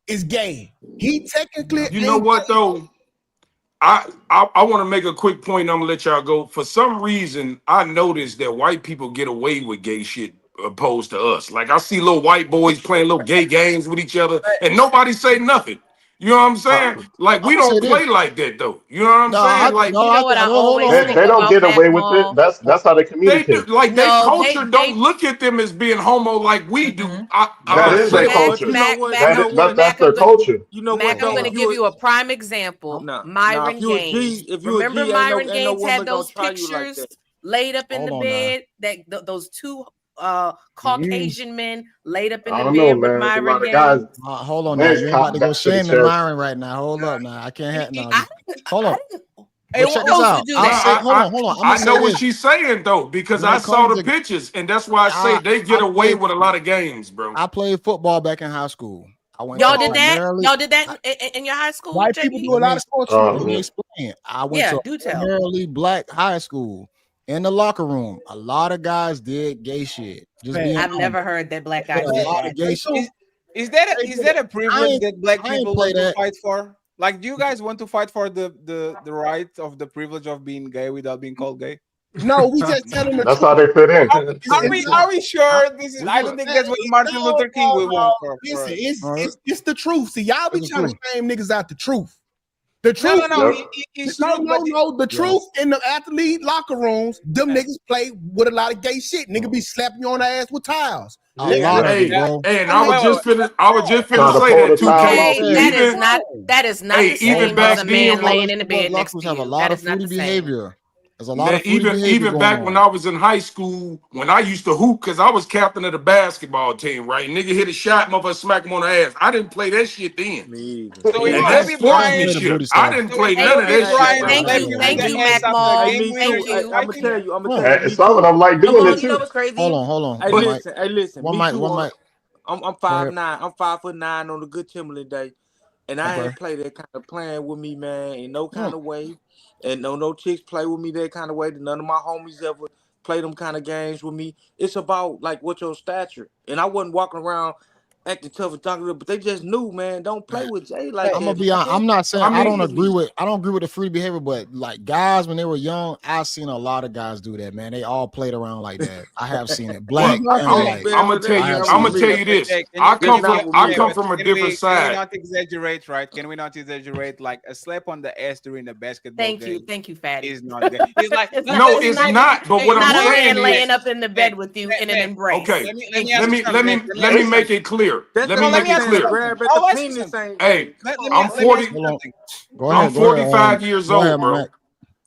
Speaker 2: is gay. He technically.
Speaker 10: You know what though? I want to make a quick point. I'm gonna let y'all go. For some reason, I noticed that white people get away with gay shit opposed to us. Like I see little white boys playing little gay games with each other, and nobody say nothing. You know what I'm saying? Like we don't play like that though. You know what I'm saying? Like
Speaker 3: you know what I always think
Speaker 6: they don't
Speaker 3: about
Speaker 6: get away
Speaker 3: Mac
Speaker 6: with it.
Speaker 3: Mall?
Speaker 6: That's how they
Speaker 10: they do,
Speaker 6: communicate.
Speaker 10: like their
Speaker 3: No,
Speaker 10: culture don't look at them as being homo like we do. I'm
Speaker 6: That
Speaker 10: not
Speaker 6: is their
Speaker 10: saying
Speaker 6: culture.
Speaker 3: Mac,
Speaker 6: That's their culture.
Speaker 11: You know
Speaker 3: Mac,
Speaker 11: what?
Speaker 3: I'm going to give you a prime example. Myron
Speaker 11: if you a
Speaker 3: Gaines.
Speaker 11: G, if you a
Speaker 3: Remember
Speaker 11: G,
Speaker 3: Myron
Speaker 11: ain't no
Speaker 3: Gaines had
Speaker 11: woman gonna
Speaker 3: those
Speaker 11: try you like
Speaker 3: pictures
Speaker 11: that.
Speaker 3: laid up in the
Speaker 1: Hold on now.
Speaker 3: bed, those two Caucasian men laid up in
Speaker 6: I
Speaker 3: the
Speaker 6: don't know,
Speaker 3: bed with
Speaker 6: man. There's a
Speaker 3: Myron
Speaker 6: lot of guys.
Speaker 3: Gaines.
Speaker 1: Hold on now.
Speaker 6: Men
Speaker 1: You ain't about
Speaker 6: cop
Speaker 1: to go
Speaker 6: back to the
Speaker 1: shaming
Speaker 6: chest.
Speaker 1: Myron right now. Hold up now. I can't have no. Hold on.
Speaker 3: Hey,
Speaker 1: But check
Speaker 3: who
Speaker 1: this
Speaker 3: else
Speaker 1: out.
Speaker 3: to do
Speaker 1: I'll
Speaker 3: that?
Speaker 1: say, hold on. I'm
Speaker 10: I
Speaker 1: gonna
Speaker 10: know
Speaker 1: say
Speaker 10: what
Speaker 1: this.
Speaker 10: she's saying though, because
Speaker 1: When
Speaker 10: I
Speaker 1: it
Speaker 10: saw
Speaker 1: comes
Speaker 10: the
Speaker 1: to,
Speaker 10: pictures, and that's why I say they get away with a lot of games, bro.
Speaker 1: I played football back in high school. I went
Speaker 3: Y'all
Speaker 1: to
Speaker 3: did that?
Speaker 1: primarily.
Speaker 3: Y'all did that in your high school?
Speaker 2: White people
Speaker 3: JB?
Speaker 2: do a lot of sports too.
Speaker 1: Let me explain. I went
Speaker 3: Yeah,
Speaker 1: to
Speaker 3: do
Speaker 1: a
Speaker 3: tell.
Speaker 1: primarily black high school. In the locker room, a lot of guys did gay shit. Just being
Speaker 3: I've
Speaker 1: honest.
Speaker 3: never heard that black
Speaker 1: Did
Speaker 3: guys
Speaker 1: a
Speaker 3: did
Speaker 1: lot
Speaker 3: that.
Speaker 1: of gay shit.
Speaker 4: Is that a privilege that black
Speaker 1: I ain't
Speaker 4: people
Speaker 1: play
Speaker 4: want to
Speaker 1: that.
Speaker 4: fight for? Like, do you guys want to fight for the right of the privilege of being gay without being called gay?
Speaker 2: No, we just telling the
Speaker 6: That's
Speaker 2: truth.
Speaker 6: how they fit in.
Speaker 4: Are we sure this is? I don't think that's what Martin Luther King would want for.
Speaker 2: Listen, it's the truth. See, y'all be trying to shame niggas out the truth. The
Speaker 4: No,
Speaker 2: truth.
Speaker 4: no, it's true.
Speaker 2: No. The truth in the athlete locker rooms, them niggas play with a lot of gay shit. Nigga be slapping you on the ass with towels.
Speaker 1: A lot of it, bro.
Speaker 10: And I was just finna say
Speaker 6: pull
Speaker 10: that
Speaker 6: the
Speaker 10: too,
Speaker 6: towel
Speaker 10: K.
Speaker 6: off you.
Speaker 3: That is not the
Speaker 10: even
Speaker 3: same
Speaker 10: back
Speaker 3: as a man
Speaker 10: then,
Speaker 3: laying in the bed next
Speaker 1: Lockers
Speaker 3: to
Speaker 1: have a
Speaker 3: you.
Speaker 1: lot
Speaker 3: That
Speaker 1: of
Speaker 3: is not
Speaker 1: fruity
Speaker 3: the same.
Speaker 1: behavior. There's a lot
Speaker 10: Man,
Speaker 1: of fruity behavior
Speaker 10: even
Speaker 1: going
Speaker 10: back
Speaker 1: on.
Speaker 10: when I was in high school, when I used to hoop, because I was captain of the basketball team, right? Nigga hit a shot, motherfucker smack him on the ass. I didn't play that shit then.
Speaker 4: So
Speaker 10: And
Speaker 4: if
Speaker 10: that's
Speaker 4: Kobe
Speaker 10: sportsmanship. I didn't play none of that shit, bro.
Speaker 3: Thank you, Mac Mall. Thank you.
Speaker 11: I'm gonna tell you.
Speaker 6: Some of them like doing it
Speaker 5: You know
Speaker 6: too.
Speaker 5: what's crazy?
Speaker 1: Hold on.
Speaker 11: Hey, listen.
Speaker 1: One
Speaker 11: Me
Speaker 1: mic,
Speaker 11: too.
Speaker 1: one mic.
Speaker 11: I'm 5'9". I'm 5'9" on a good Timberland day, and I ain't play that kind of playing with me, man, in no kind of way. And no chicks play with me that kind of way. None of my homies ever play them kind of games with me. It's about like what your stature. And I wasn't walking around acting tough and talking, but they just knew, man, don't play with Jay like
Speaker 1: I'm
Speaker 11: that.
Speaker 1: gonna be honest. I'm not saying I don't agree
Speaker 11: with.
Speaker 1: with the free behavior, but like guys when they were young, I've seen a lot of guys do that, man. They all played around like that. I have seen it. Black and white.
Speaker 10: I'm gonna tell you this. I come from a different
Speaker 4: Can we
Speaker 10: side.
Speaker 4: not exaggerate, right? Can we not exaggerate? Like a slap on the ass during a basketball game.
Speaker 3: Thank you, Fatty.
Speaker 4: Is not good. It's like
Speaker 3: it's
Speaker 10: not. But what I'm
Speaker 3: not a
Speaker 10: saying
Speaker 3: man
Speaker 10: is,
Speaker 3: laying up in the bed with you in an embrace.
Speaker 10: okay. Let me make it clear. Let me make it clear. Hey, I'm 40. I'm 45 years old, bro.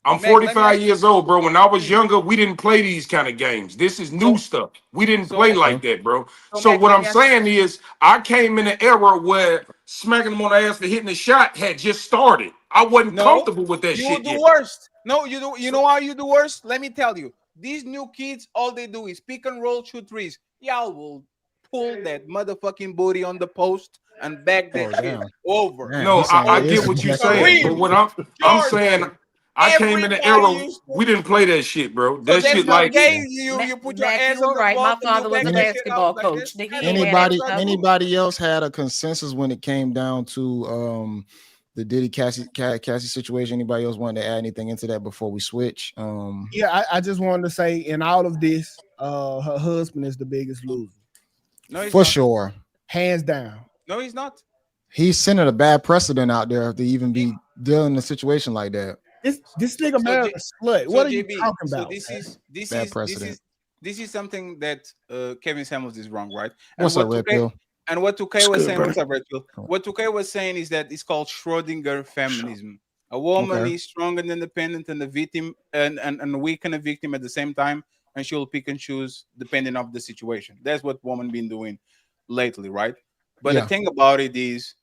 Speaker 10: I'm 45 years old, bro. When I was younger, we didn't play these kind of games. This is new stuff. We didn't play like that, bro. So what I'm saying is, I came in an era where smacking them on the ass for hitting a shot had just started. I wasn't comfortable with that
Speaker 4: you
Speaker 10: shit
Speaker 4: do
Speaker 10: yet.
Speaker 4: worst. No, you do. You know how you do worst? Let me tell you. These new kids, all they do is pick and roll, shoot threes. Y'all will pull that motherfucking booty on the post and back that shit over.
Speaker 10: No, I get what you're saying, but what I'm saying, I came in the era we didn't play that shit, bro. That shit like
Speaker 4: you put your ass on the
Speaker 3: right.
Speaker 4: ball.
Speaker 3: My father was a basketball coach.
Speaker 1: Anybody else had a consensus when it came down to the Diddy Cassie situation? Anybody else wanted to add anything into that before we switch?
Speaker 2: Yeah, I just wanted to say in all of this, her husband is the biggest loser.
Speaker 4: No,
Speaker 1: for sure,
Speaker 2: hands down.
Speaker 4: No, he's not.
Speaker 1: He's sending a bad precedent out there to even be dealing in a situation like that.
Speaker 2: This nigga married a slut. What are you talking about?
Speaker 4: This is something that Kevin Samuels is wrong, right?
Speaker 1: What's up, Red Pill?
Speaker 4: And what 2K was saying, what's up, Red Pill? What 2K was saying is that it's called Schrodinger feminism. A woman is strong and independent and a victim and weak and a victim at the same time, and she'll pick and choose depending on the situation. That's what women been doing lately, right? But the thing about it is,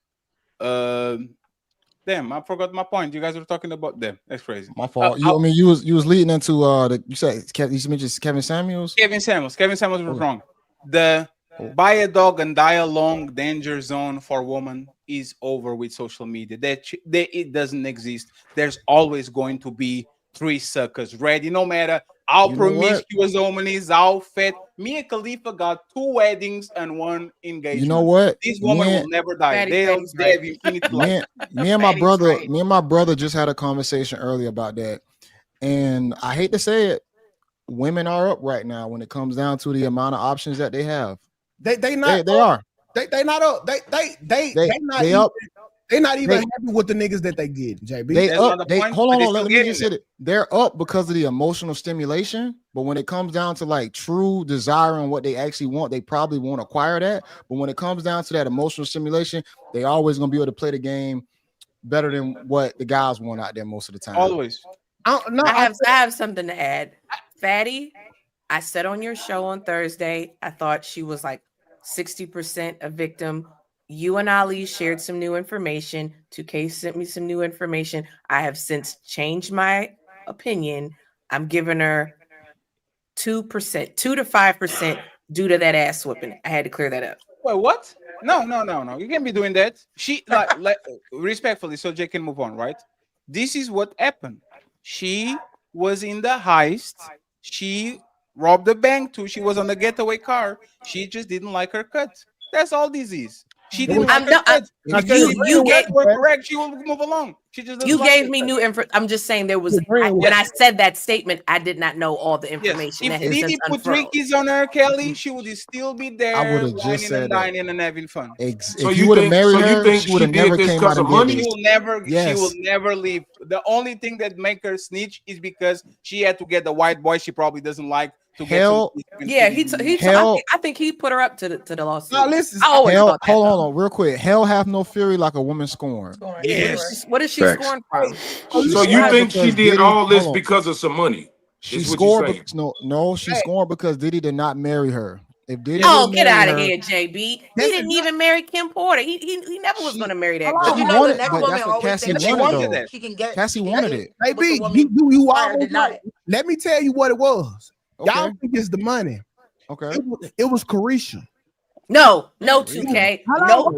Speaker 4: damn, I forgot my point. You guys were talking about them. That's crazy.
Speaker 1: My fault. You was leading into you said you mentioned Kevin Samuels.
Speaker 4: Kevin Samuels was wrong. The buy a dog and die alone danger zone for women is over with social media. It doesn't exist. There's always going to be 3 suckers ready, no matter how promiscuous a woman is, how fat. Mia Khalifa got 2 weddings and 1 engagement.
Speaker 1: You know what?
Speaker 4: This woman will never die. They have infinite life.
Speaker 1: Me and my brother just had a conversation earlier about that, and I hate to say it, women are up right now when it comes down to the amount of options that they have.
Speaker 2: They not.
Speaker 1: They are.
Speaker 2: They not up. They not.
Speaker 1: They up.
Speaker 2: They're not even happy with the niggas that they get, JB.
Speaker 1: They up. Hold on. Let me just say it. They're up because of the emotional stimulation. But when it comes down to like true desire and what they actually want, they probably won't acquire that. But when it comes down to that emotional stimulation, they always gonna be able to play the game better than what the guys want out there most of the time.
Speaker 4: Always.
Speaker 3: I have something to add. Fatty, I said on your show on Thursday, I thought she was like 60% a victim. You and Ali shared some new information. 2K sent me some new information. I have since changed my opinion. I'm giving her 2%, 2 to 5% due to that ass whooping. I had to clear that up.
Speaker 4: Wait, what? No. You can't be doing that. She like respectfully, so Jay can move on, right? This is what happened. She was in the heist. She robbed the bank too. She was on the getaway car. She just didn't like her cut. That's all this is. She didn't like her cut.
Speaker 3: You
Speaker 4: were correct. She will move along. She just
Speaker 3: you gave me new info. I'm just saying there was when I said that statement, I did not know all the information.
Speaker 4: Yes. If Diddy put drinkies on her, Kelly, she would still be there.
Speaker 1: I would have just said
Speaker 4: dining and having fun.
Speaker 1: So you would have married her. She would have never came out of money.
Speaker 4: She will never. Yes. She will never leave. The only thing that make her snitch is because she had to get the white boy she probably doesn't like.
Speaker 1: Hell,
Speaker 3: I think he put her up to the lawsuit.
Speaker 2: No, listen.
Speaker 1: Hold on, real quick. Hell have no fury like a woman scorned.
Speaker 3: Yes. What is she scorned from?
Speaker 10: So you think she did all this because of some money?
Speaker 1: She scored. No, she scored because Diddy did not marry her. If Diddy
Speaker 3: get out of here, JB. He didn't even marry Kim Porter. He never was going to marry that girl.
Speaker 1: She wanted, but that's what Cassie wanted, though.
Speaker 5: She can get.
Speaker 1: Cassie wanted it.
Speaker 2: JB, you already know. Let me tell you what it was.
Speaker 1: Okay.
Speaker 2: Y'all think it's the money.
Speaker 1: Okay.
Speaker 2: It was Carisha.
Speaker 3: No, 2K. No.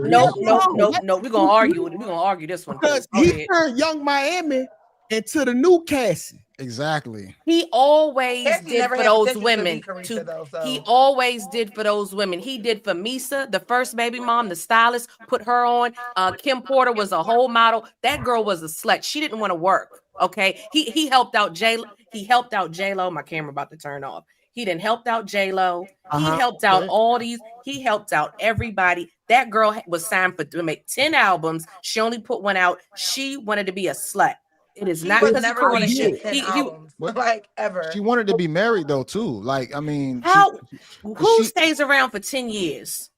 Speaker 3: We're gonna argue. We're gonna argue this one.
Speaker 2: Because he turned Young Miami into the new Cassie.
Speaker 1: Exactly.
Speaker 3: He always did for those women. He always did for those women. He did for Misa, the first baby mom, the stylist, put her on. Kim Porter was a whole model. That girl was a slut. She didn't want to work. Okay. He helped out He helped out J-Lo. My camera about to turn off. He didn't help out J-Lo. He helped out all these. He helped out everybody. That girl was signed to make 10 albums. She only put one out. She wanted to be a slut. It is not because
Speaker 5: never wanted to get 10 albums, like ever.
Speaker 1: She wanted to be married though too. Like I mean,
Speaker 3: who stays around for 10 years?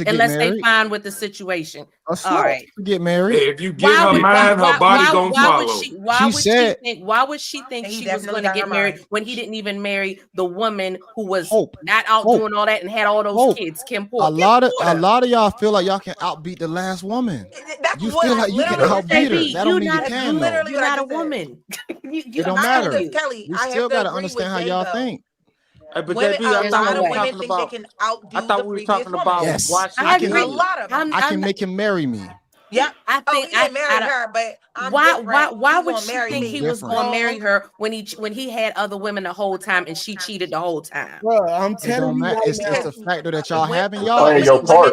Speaker 3: Unless they find with the situation. All right.
Speaker 1: Get married.
Speaker 10: Hey, if you give her mind, her body gonna follow.
Speaker 3: Why would she think she was going to get married when he didn't even marry the woman who was not out doing all that and had all those kids? Kim Porter.
Speaker 1: A lot of y'all feel like y'all can outbeat the last woman. You feel like you can outbeat her. That don't mean you can.
Speaker 3: You're not a woman.
Speaker 1: It don't matter.
Speaker 5: Kelly,
Speaker 1: you still got to understand how y'all think.
Speaker 11: But JB, I thought we were talking about watching.
Speaker 1: I can make him marry me.
Speaker 5: Yeah,
Speaker 3: I think
Speaker 5: I married her, but
Speaker 3: why would she think he was going to marry her when he had other women the whole time and she cheated the whole time?
Speaker 2: Bro, I'm telling you,
Speaker 1: it's the factor that y'all having y'all.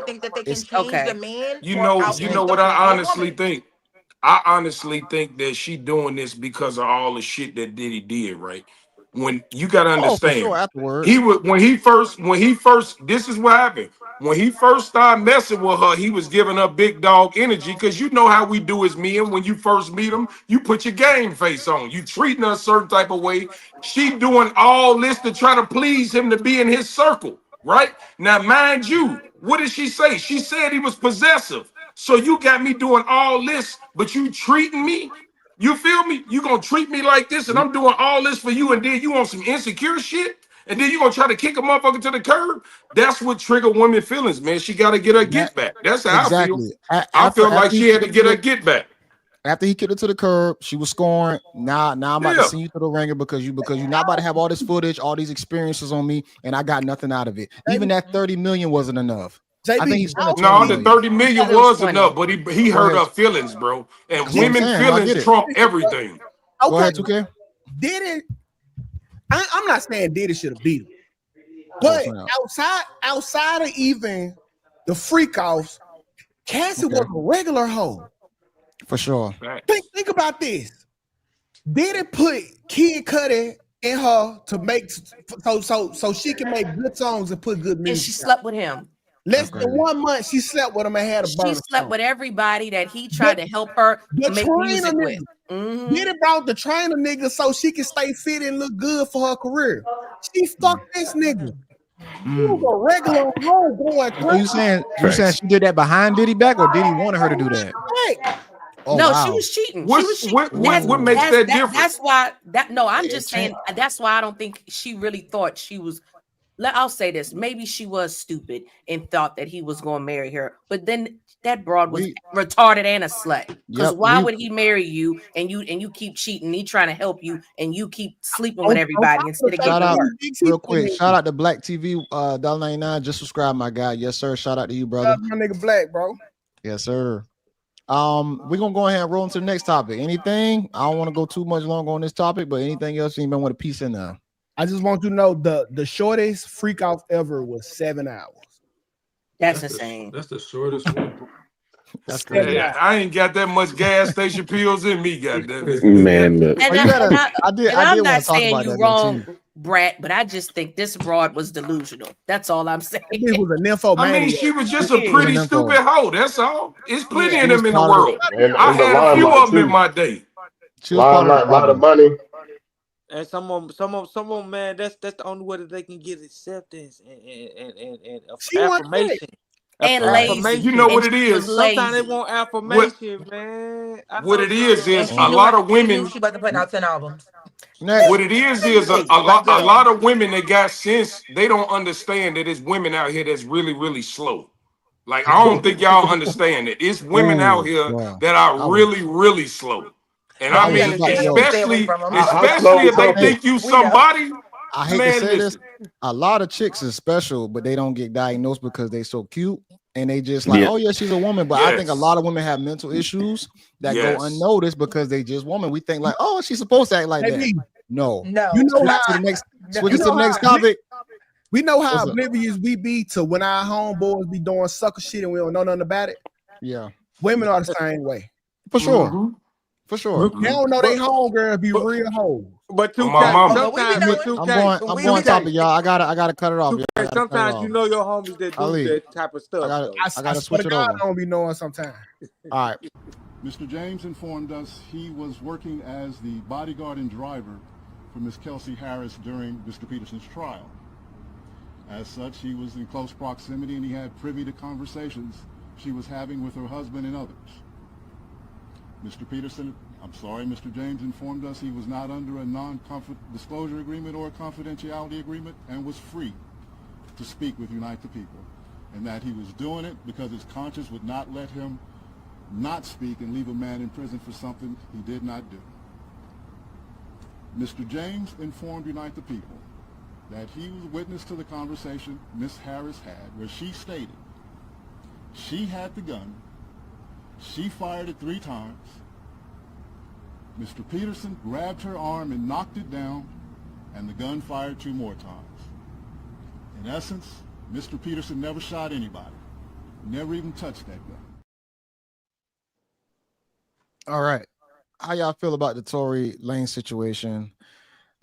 Speaker 5: Think that they can change the man.
Speaker 10: You know what I honestly think. I honestly think that she doing this because of all the shit that Diddy did, right? When you gotta understand, when he first, this is what happened. When he first started messing with her, he was giving her big dog energy because you know how we do as men. When you first meet him, you put your game face on. You treating her a certain type of way. She doing all this to try to please him to be in his circle, right? Now, mind you, what did she say? She said he was possessive. So you got me doing all this, but you treating me. You feel me? You gonna treat me like this, and I'm doing all this for you, and then you want some insecure shit, and then you gonna try to kick a motherfucker to the curb? That's what trigger women feelings, man. She gotta get her get back. That's how I feel. I feel like she had to get her get back.
Speaker 1: After he kicked her to the curb, she was scoring. Now I'm about to send you to the ringer because you're not about to have all this footage, all these experiences on me, and I got nothing out of it. Even that 30 million wasn't enough.
Speaker 10: I think he's the 30 million was enough, but he hurt her feelings, bro. And women feelings trump everything.
Speaker 2: Okay,
Speaker 1: go ahead, 2K.
Speaker 2: Diddy, I'm not saying Diddy should have beat him, but outside of even the freak offs, Cassie was a regular hoe.
Speaker 1: For sure.
Speaker 2: Think about this. Diddy put Kid Cudi in her to make so she can make good songs and put good music.
Speaker 3: And she slept with him.
Speaker 2: Less than 1 month, she slept with him and had a burner.
Speaker 3: She slept with everybody that he tried to help her make music with.
Speaker 2: Diddy brought the trainer nigga so she can stay fit and look good for her career. She fucked this nigga. She was a regular hoe going crazy.
Speaker 1: You saying she did that behind Diddy back, or Diddy wanted her to do that?
Speaker 3: Oh, no, wow. She was cheating.
Speaker 10: What makes that different?
Speaker 3: That's why I'm just saying that's why I don't think she really thought she was. I'll say this: maybe she was stupid and thought that he was going to marry her, but then that broad was retarded and a slut. Because why would he marry you and you keep cheating? He trying to help you and you keep sleeping with everybody instead of getting work.
Speaker 1: Real quick, shout out to Black TV $1.99. Just subscribe, my guy. Yes, sir. Shout out to you, brother.
Speaker 2: My nigga Black, bro.
Speaker 1: Yes, sir. We're gonna go ahead and roll into the next topic. Anything? I don't want to go too much longer on this topic, but anything else anybody want a piece in there?
Speaker 2: I just want you to know the shortest freak off ever was 7 hours.
Speaker 3: That's insane.
Speaker 7: That's the shortest one.
Speaker 1: That's crazy.
Speaker 10: Yeah, I ain't got that much gas station pills in me, goddamn it.
Speaker 6: Man,
Speaker 3: I'm not saying you wrong, Brat, but I just think this broad was delusional. That's all I'm saying.
Speaker 2: It was a nympho.
Speaker 10: I mean, she was just a pretty stupid hoe. That's all. It's plenty of them in the world. I had a few of them in my day.
Speaker 6: A lot of money.
Speaker 11: And some of them, man, that's the only way that they can get acceptance and affirmation.
Speaker 3: And lazy.
Speaker 10: You know what it is?
Speaker 11: Sometimes they want affirmation, man.
Speaker 10: What it is a lot of women.
Speaker 5: She about to put out 10 albums.
Speaker 10: What it is a lot of women that got sense. They don't understand that it's women out here that's really, really slow. Like, I don't think y'all understand it. It's women out here that are really, really slow. And I mean, especially if they think you somebody.
Speaker 1: I hate to say this. A lot of chicks is special, but they don't get diagnosed because they so cute. And they just like, oh yeah, she's a woman. But I think a lot of women have mental issues that go unnoticed because they just woman. We think like, oh, she's supposed to act like that. No.
Speaker 2: You know how
Speaker 1: switch to the next topic.
Speaker 2: We know how oblivious we be to when our homeboys be doing sucker shit and we don't know nothing about it.
Speaker 1: Yeah.
Speaker 2: Women are the same way.
Speaker 1: For sure. For sure.
Speaker 2: They don't know they homegirls be real hoes.
Speaker 11: But
Speaker 1: I'm going topic, y'all. I gotta cut it off.
Speaker 11: Sometimes you know your homies that do that type of stuff.
Speaker 1: I gotta switch it over.
Speaker 2: I don't be knowing sometimes.
Speaker 1: All right.
Speaker 12: Mr. James informed us he was working as the bodyguard and driver for Miss Kelsey Harris during Mr. Peterson's trial. As such, he was in close proximity and he had privy to conversations she was having with her husband and others. Mr. James informed us he was not under a non-disclosure agreement or a confidentiality agreement and was free to speak with Unite the People, and that he was doing it because his conscience would not let him not speak and leave a man in prison for something he did not do. Mr. James informed Unite the People that he was witness to the conversation Miss Harris had where she stated she had the gun. She fired it 3 times. Mr. Peterson grabbed her arm and knocked it down, and the gun fired 2 more times. In essence, Mr. Peterson never shot anybody, never even touched that gun.
Speaker 1: All right. How y'all feel about the Torey Lanez situation?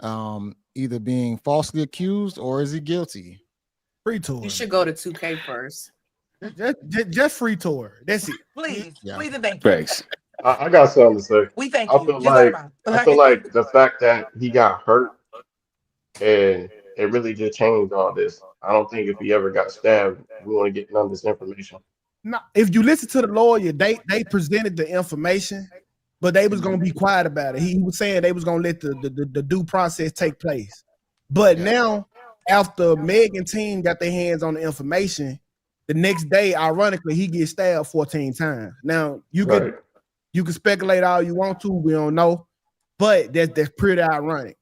Speaker 1: Either being falsely accused or is he guilty?
Speaker 2: Free Torey.
Speaker 3: You should go to 2K first.
Speaker 2: Just free Torey. That's it.
Speaker 5: Please and thank you.
Speaker 6: Thanks. I got something to say.
Speaker 5: We thank
Speaker 6: I
Speaker 5: you.
Speaker 6: feel like the fact that he got hurt and it really just changed all this. I don't think if he ever got stabbed, we want to get none of this information.
Speaker 2: No, if you listen to the lawyer, they presented the information, but they was gonna be quiet about it. He was saying they was gonna let the due process take place. But now, after Meg and team got their hands on the information, the next day, ironically, he gets stabbed 14 times. Now you can speculate all you want to, we don't know, but that's pretty ironic.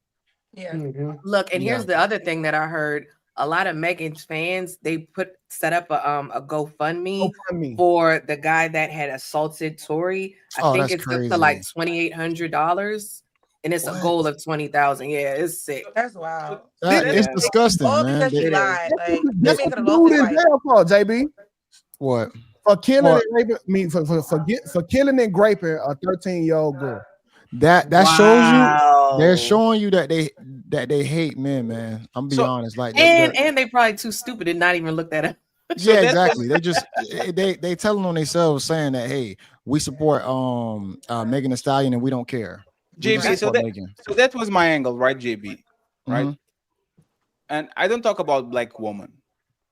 Speaker 5: Yeah.
Speaker 3: Look, and here's the other thing that I heard. A lot of Megan's fans, they set up a GoFundMe for the guy that had assaulted Torey. I think it's up to like $2,800, and it's a goal of 20,000. Yeah, it's sick.
Speaker 5: That's wild.
Speaker 1: It's disgusting, man.
Speaker 5: Because lied. Like,
Speaker 2: that's what dude in jail for, JB.
Speaker 1: What?
Speaker 2: For killing and raping, for killing and raping a 13-year-old girl.
Speaker 1: That shows you. They're showing you that that they hate men, man. I'm be honest. Like
Speaker 3: and they probably too stupid to not even look that up.
Speaker 1: Yeah, exactly. They just they telling on themselves saying that, hey, we support Megan Thee Stallion and we don't care.
Speaker 4: JB, so that was my angle, right, JB? Right. And I don't talk about black woman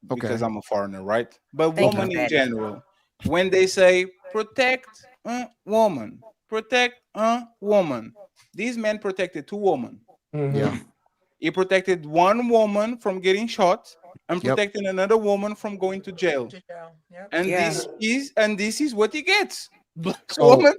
Speaker 4: because I'm a foreigner, right? But woman in general, when they say protect a woman, protect a woman, these men protected two women.
Speaker 1: Yeah.
Speaker 4: He protected one woman from getting shot and protecting another woman from going to jail. And this is what he gets. Black woman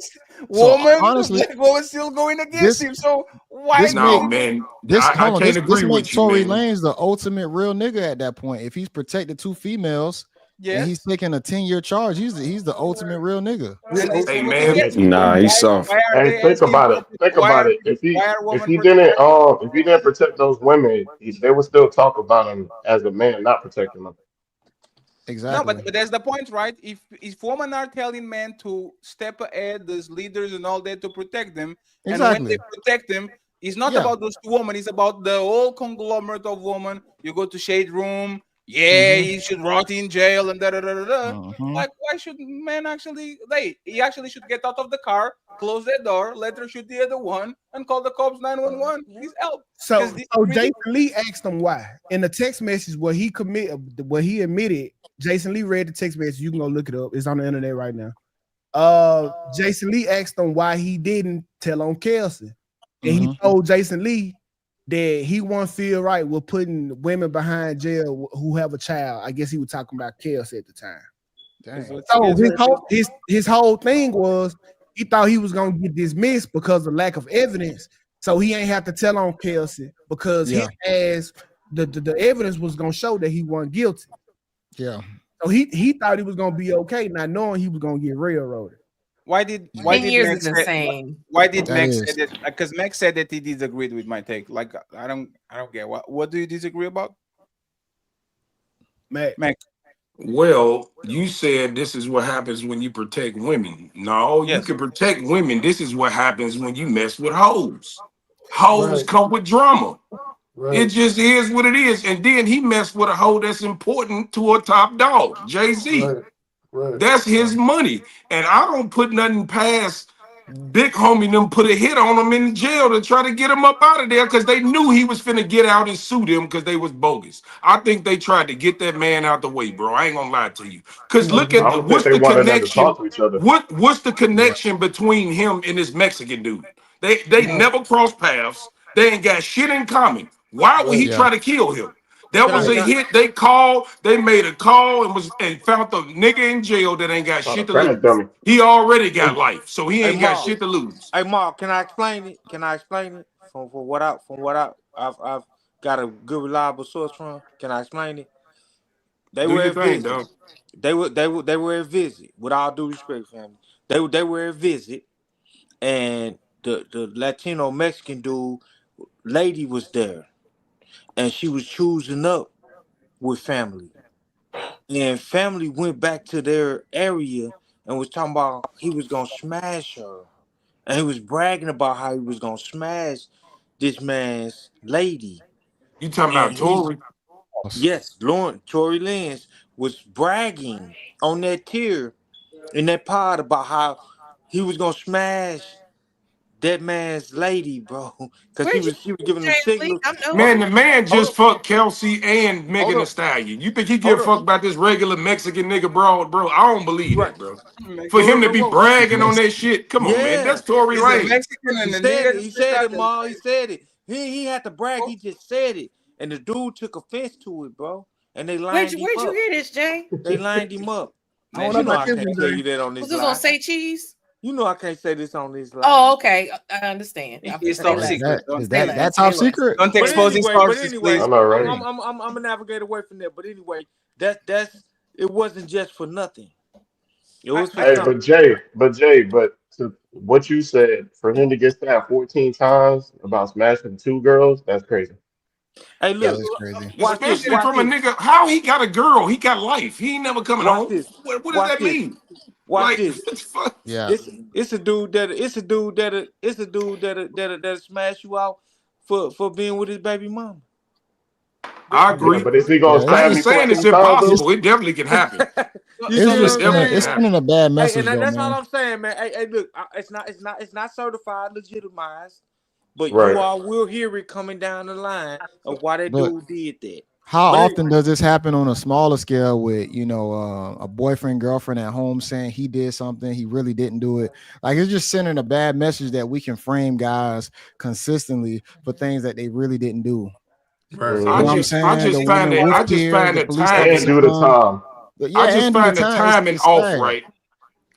Speaker 4: still going against him. So why?
Speaker 10: Man, I can't agree with you,
Speaker 1: Tory
Speaker 10: man.
Speaker 1: Lanez the ultimate real nigga at that point. If he's protected two females, and he's taking a 10-year charge, he's the ultimate real nigga.
Speaker 10: Hey man,
Speaker 13: nah, he's soft.
Speaker 6: Hey, think about it. Think about it. If he didn't protect those women, they would still talk about him as a man not protecting them.
Speaker 1: Exactly.
Speaker 4: No, but that's the point, right? If women are telling men to step ahead, there's leaders and all that to protect them, and when they protect them, it's not about those two women. It's about the whole conglomerate of women. You go to shade room. Yeah, he should rot in jail and da da da da da. Like, why should men actually? He actually should get out of the car, close that door, let her shoot the other one, and call the cops 911. Please help.
Speaker 2: So Jason Lee asked him why in the text message where he admitted. Jason Lee read the text message. You can go look it up. It's on the internet right now. Jason Lee asked him why he didn't tell on Kelsey, and he told Jason Lee that he won't feel right with putting women behind jail who have a child. I guess he was talking about Kelsey at the time.
Speaker 1: Dang.
Speaker 2: So his whole thing was he thought he was gonna get dismissed because of lack of evidence. So he ain't have to tell on Kelsey because his ass the evidence was gonna show that he wasn't guilty.
Speaker 1: Yeah.
Speaker 2: So he thought he was gonna be okay, not knowing he was gonna get railroaded.
Speaker 4: Why did Max say that? Because Max said that he disagreed with my take. Like I don't get what do you disagree about? Max.
Speaker 10: Well, you said this is what happens when you protect women. No, you can protect women. This is what happens when you mess with hoes. Hoes come with drama. It just is what it is. And then he messed with a hoe that's important to a top dog, Jay-Z. That's his money. And I don't put nothing past Big Homie them put a hit on him in jail to try to get him up out of there because they knew he was finna get out and sue them because they was bogus. I think they tried to get that man out the way, bro. I ain't gonna lie to you. Because look at what's the connection? What's the connection between him and this Mexican dude? They never crossed paths. They ain't got shit in common. Why would he try to kill him? That was a hit. They made a call and found the nigga in jail that ain't got shit to lose. He already got life, so he ain't got shit to lose.
Speaker 11: Hey Mark, can I explain it? From what I've got a good reliable source from? Can I explain it? They were at visit. They were at visit. With all due respect, family, they were at visit, and the Latino Mexican dude lady was there, and she was choosing up with family, and family went back to their area and was talking about he was gonna smash her, and he was bragging about how he was gonna smash this man's lady.
Speaker 10: You talking about Torey?
Speaker 11: Yes, Tory Lanez was bragging on that tier in that pod about how he was gonna smash that man's lady, bro, because he was giving them signals.
Speaker 10: Man, the man just fucked Kelsey and Megan Thee Stallion. You think he give a fuck about this regular Mexican nigga broad, bro? I don't believe that, bro. For him to be bragging on that shit, come on, man. That's Tory Lanez.
Speaker 11: He said it, Ma. He said it. He had to brag. He just said it, and the dude took offense to it, bro. And they lined him up.
Speaker 3: Where'd you hear this, Jay?
Speaker 11: They lined him up. Man, you know I can't tell you that on this.
Speaker 3: Was this on Say Cheese?
Speaker 11: You know I can't say this on this live.
Speaker 3: Oh, okay. I understand.
Speaker 4: It's top secret.
Speaker 1: Is that top secret?
Speaker 4: Don't expose his sources, please.
Speaker 11: I'm gonna navigate away from that. But anyway, that's it wasn't just for nothing. It was for something.
Speaker 6: But to what you said, for him to get stabbed 14 times about smashing two girls, that's crazy.
Speaker 11: Hey, look,
Speaker 10: especially from a nigga. How he got a girl? He got life. He ain't never coming home. What does that mean?
Speaker 11: Watch this.
Speaker 1: Yeah,
Speaker 11: it's a dude that smash you out for being with his baby mama.
Speaker 10: I agree.
Speaker 6: Yeah, but is he gonna
Speaker 10: I
Speaker 6: stab
Speaker 10: ain't
Speaker 6: me
Speaker 10: saying it's
Speaker 6: 14 times?
Speaker 10: impossible. It definitely can happen.
Speaker 11: You see what I'm
Speaker 1: it's
Speaker 11: saying?
Speaker 1: sending a bad
Speaker 11: Hey,
Speaker 1: message,
Speaker 11: and
Speaker 1: though,
Speaker 11: that's all
Speaker 1: man.
Speaker 11: I'm saying, man. Hey, look, it's not certified, legitimized, but
Speaker 6: Right.
Speaker 11: you all will hear it coming down the line of why that
Speaker 1: But
Speaker 11: dude did that.
Speaker 1: how
Speaker 11: But
Speaker 1: often does this happen on a smaller scale with, a boyfriend, girlfriend at home saying he did something, he really didn't do it? Like, it's just sending a bad message that we can frame guys consistently for things that they really didn't do.
Speaker 10: Right.
Speaker 1: You know what I'm saying?
Speaker 10: I
Speaker 1: The
Speaker 10: just find
Speaker 1: women
Speaker 10: it.
Speaker 1: with
Speaker 10: I just
Speaker 1: tears,
Speaker 10: find
Speaker 1: the
Speaker 10: the
Speaker 1: police
Speaker 6: And
Speaker 10: timing.
Speaker 1: officer
Speaker 6: do the
Speaker 1: come.
Speaker 6: time.
Speaker 1: But yeah,
Speaker 10: I just
Speaker 1: and do the
Speaker 10: find the
Speaker 1: time.
Speaker 10: timing
Speaker 1: It's
Speaker 10: off,
Speaker 1: sad.
Speaker 10: right?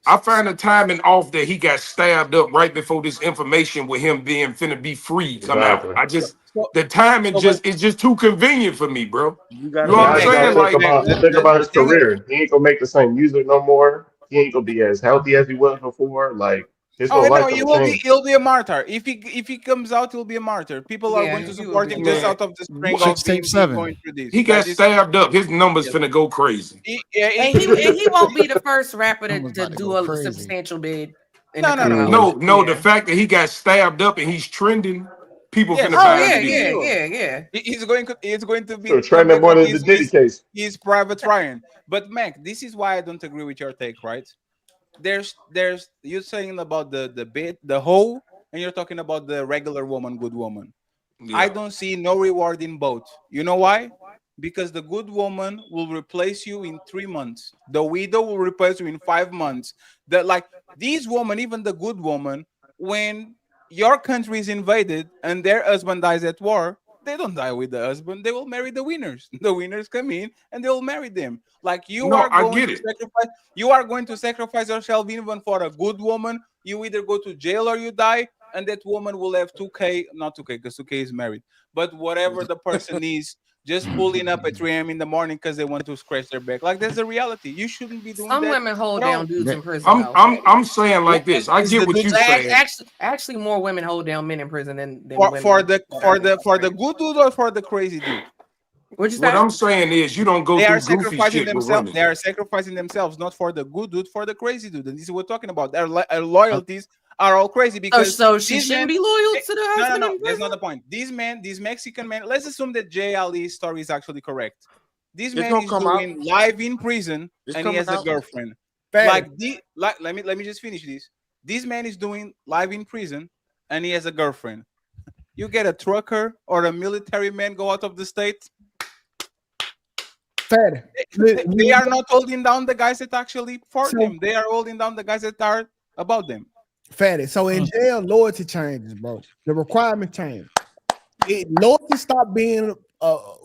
Speaker 10: I find the timing off that he got stabbed up right before this information with him being finna be free come out.
Speaker 6: Exactly.
Speaker 10: The timing is just too convenient for me, bro.
Speaker 11: you
Speaker 10: You know
Speaker 11: gotta
Speaker 10: what I'm
Speaker 6: Now you gotta
Speaker 10: saying?
Speaker 6: think
Speaker 10: Like,
Speaker 6: about his
Speaker 4: The thing is,
Speaker 6: career. He ain't gonna make the same music no more. He ain't gonna be as healthy as he was before. Like his whole
Speaker 4: oh no,
Speaker 6: life gonna change.
Speaker 4: he'll be a martyr. If he comes out, he'll be a martyr. People are going
Speaker 3: Yeah,
Speaker 4: to
Speaker 3: he will
Speaker 4: support
Speaker 3: be
Speaker 4: him
Speaker 3: a
Speaker 4: just
Speaker 11: man.
Speaker 4: out of the string of
Speaker 1: Chicks Tape
Speaker 4: him
Speaker 1: 7.
Speaker 4: going through this.
Speaker 10: he got stabbed up. His numbers
Speaker 4: Yes.
Speaker 10: finna go crazy.
Speaker 3: And he won't be the first rapper
Speaker 1: I was
Speaker 3: to
Speaker 1: about to
Speaker 3: do
Speaker 1: go
Speaker 3: a
Speaker 1: crazy.
Speaker 3: substantial bid in
Speaker 4: No,
Speaker 3: the
Speaker 4: no, no,
Speaker 3: criminal.
Speaker 4: no.
Speaker 10: No, the
Speaker 3: Yeah.
Speaker 10: fact that he got stabbed up and he's trending, people
Speaker 4: Yes,
Speaker 10: finna
Speaker 3: Oh
Speaker 10: buy
Speaker 3: yeah,
Speaker 10: into this.
Speaker 3: yeah.
Speaker 4: He's going to be
Speaker 6: So trending more than the Diddy case.
Speaker 4: his private Ryan. But Mac, this is why I don't agree with your take, right? There's you're saying about the bit, the hoe, and you're talking about the regular woman, good woman. I
Speaker 10: Yeah.
Speaker 4: don't see no reward in both. You know why? Because the good woman will replace you in 3 months. The widow will replace you in 5 months. That like these women, even the good woman, when your country is invaded and their husband dies at war, they don't die with the husband. They will marry the winners. The winners come in and they will marry them. Like you
Speaker 10: No,
Speaker 4: are
Speaker 10: I
Speaker 4: going
Speaker 10: get
Speaker 4: to
Speaker 10: it.
Speaker 4: sacrifice. You are going to sacrifice yourself even for a good woman. You either go to jail or you die, and that woman will have 2K, not 2K, because 2K is married, but whatever the person needs, just pulling up at 3 a.m. in the morning because they want to scratch their back. Like, there's a reality. You shouldn't be doing
Speaker 3: Some
Speaker 4: that
Speaker 3: women hold
Speaker 4: at all.
Speaker 3: down dudes in prison
Speaker 10: I'm
Speaker 3: though.
Speaker 10: I'm I'm saying like this. I
Speaker 4: Is
Speaker 10: get
Speaker 4: the
Speaker 10: what
Speaker 4: dude
Speaker 10: you saying.
Speaker 3: Actually, more women hold down men in prison than
Speaker 4: for
Speaker 3: women.
Speaker 4: the good dude or for the crazy dude?
Speaker 3: What'd you
Speaker 10: What
Speaker 3: say?
Speaker 10: I'm saying is you don't go
Speaker 4: They are
Speaker 10: through goofy
Speaker 4: sacrificing
Speaker 10: shit with
Speaker 4: themselves.
Speaker 10: women.
Speaker 4: They are sacrificing themselves, not for the good dude, for the crazy dude. And this is what we're talking about. Their loyalties are all crazy because
Speaker 3: So she
Speaker 4: these
Speaker 3: shouldn't
Speaker 4: men.
Speaker 3: be loyal to the
Speaker 4: No, no,
Speaker 3: husband
Speaker 4: no.
Speaker 3: in
Speaker 4: That's
Speaker 3: prison.
Speaker 4: not the point. These men, these Mexican men. Let's assume that Jay Ali's story is actually correct. This
Speaker 11: It's
Speaker 4: man
Speaker 11: gonna
Speaker 4: is
Speaker 11: come out.
Speaker 4: doing live in prison,
Speaker 11: It's
Speaker 4: and he
Speaker 11: coming
Speaker 4: has a
Speaker 11: out.
Speaker 4: girlfriend.
Speaker 2: Fatty.
Speaker 4: Let me just finish this. This man is doing live in prison, and he has a girlfriend. You get a trucker or a military man go out of the state.
Speaker 2: Fatty.
Speaker 4: They are not holding down the guys that actually for
Speaker 2: So-
Speaker 4: them. They are holding down the guys that are about them.
Speaker 2: Fatty. So in jail, loyalty changes, bro. The requirement change. Loyalty stop being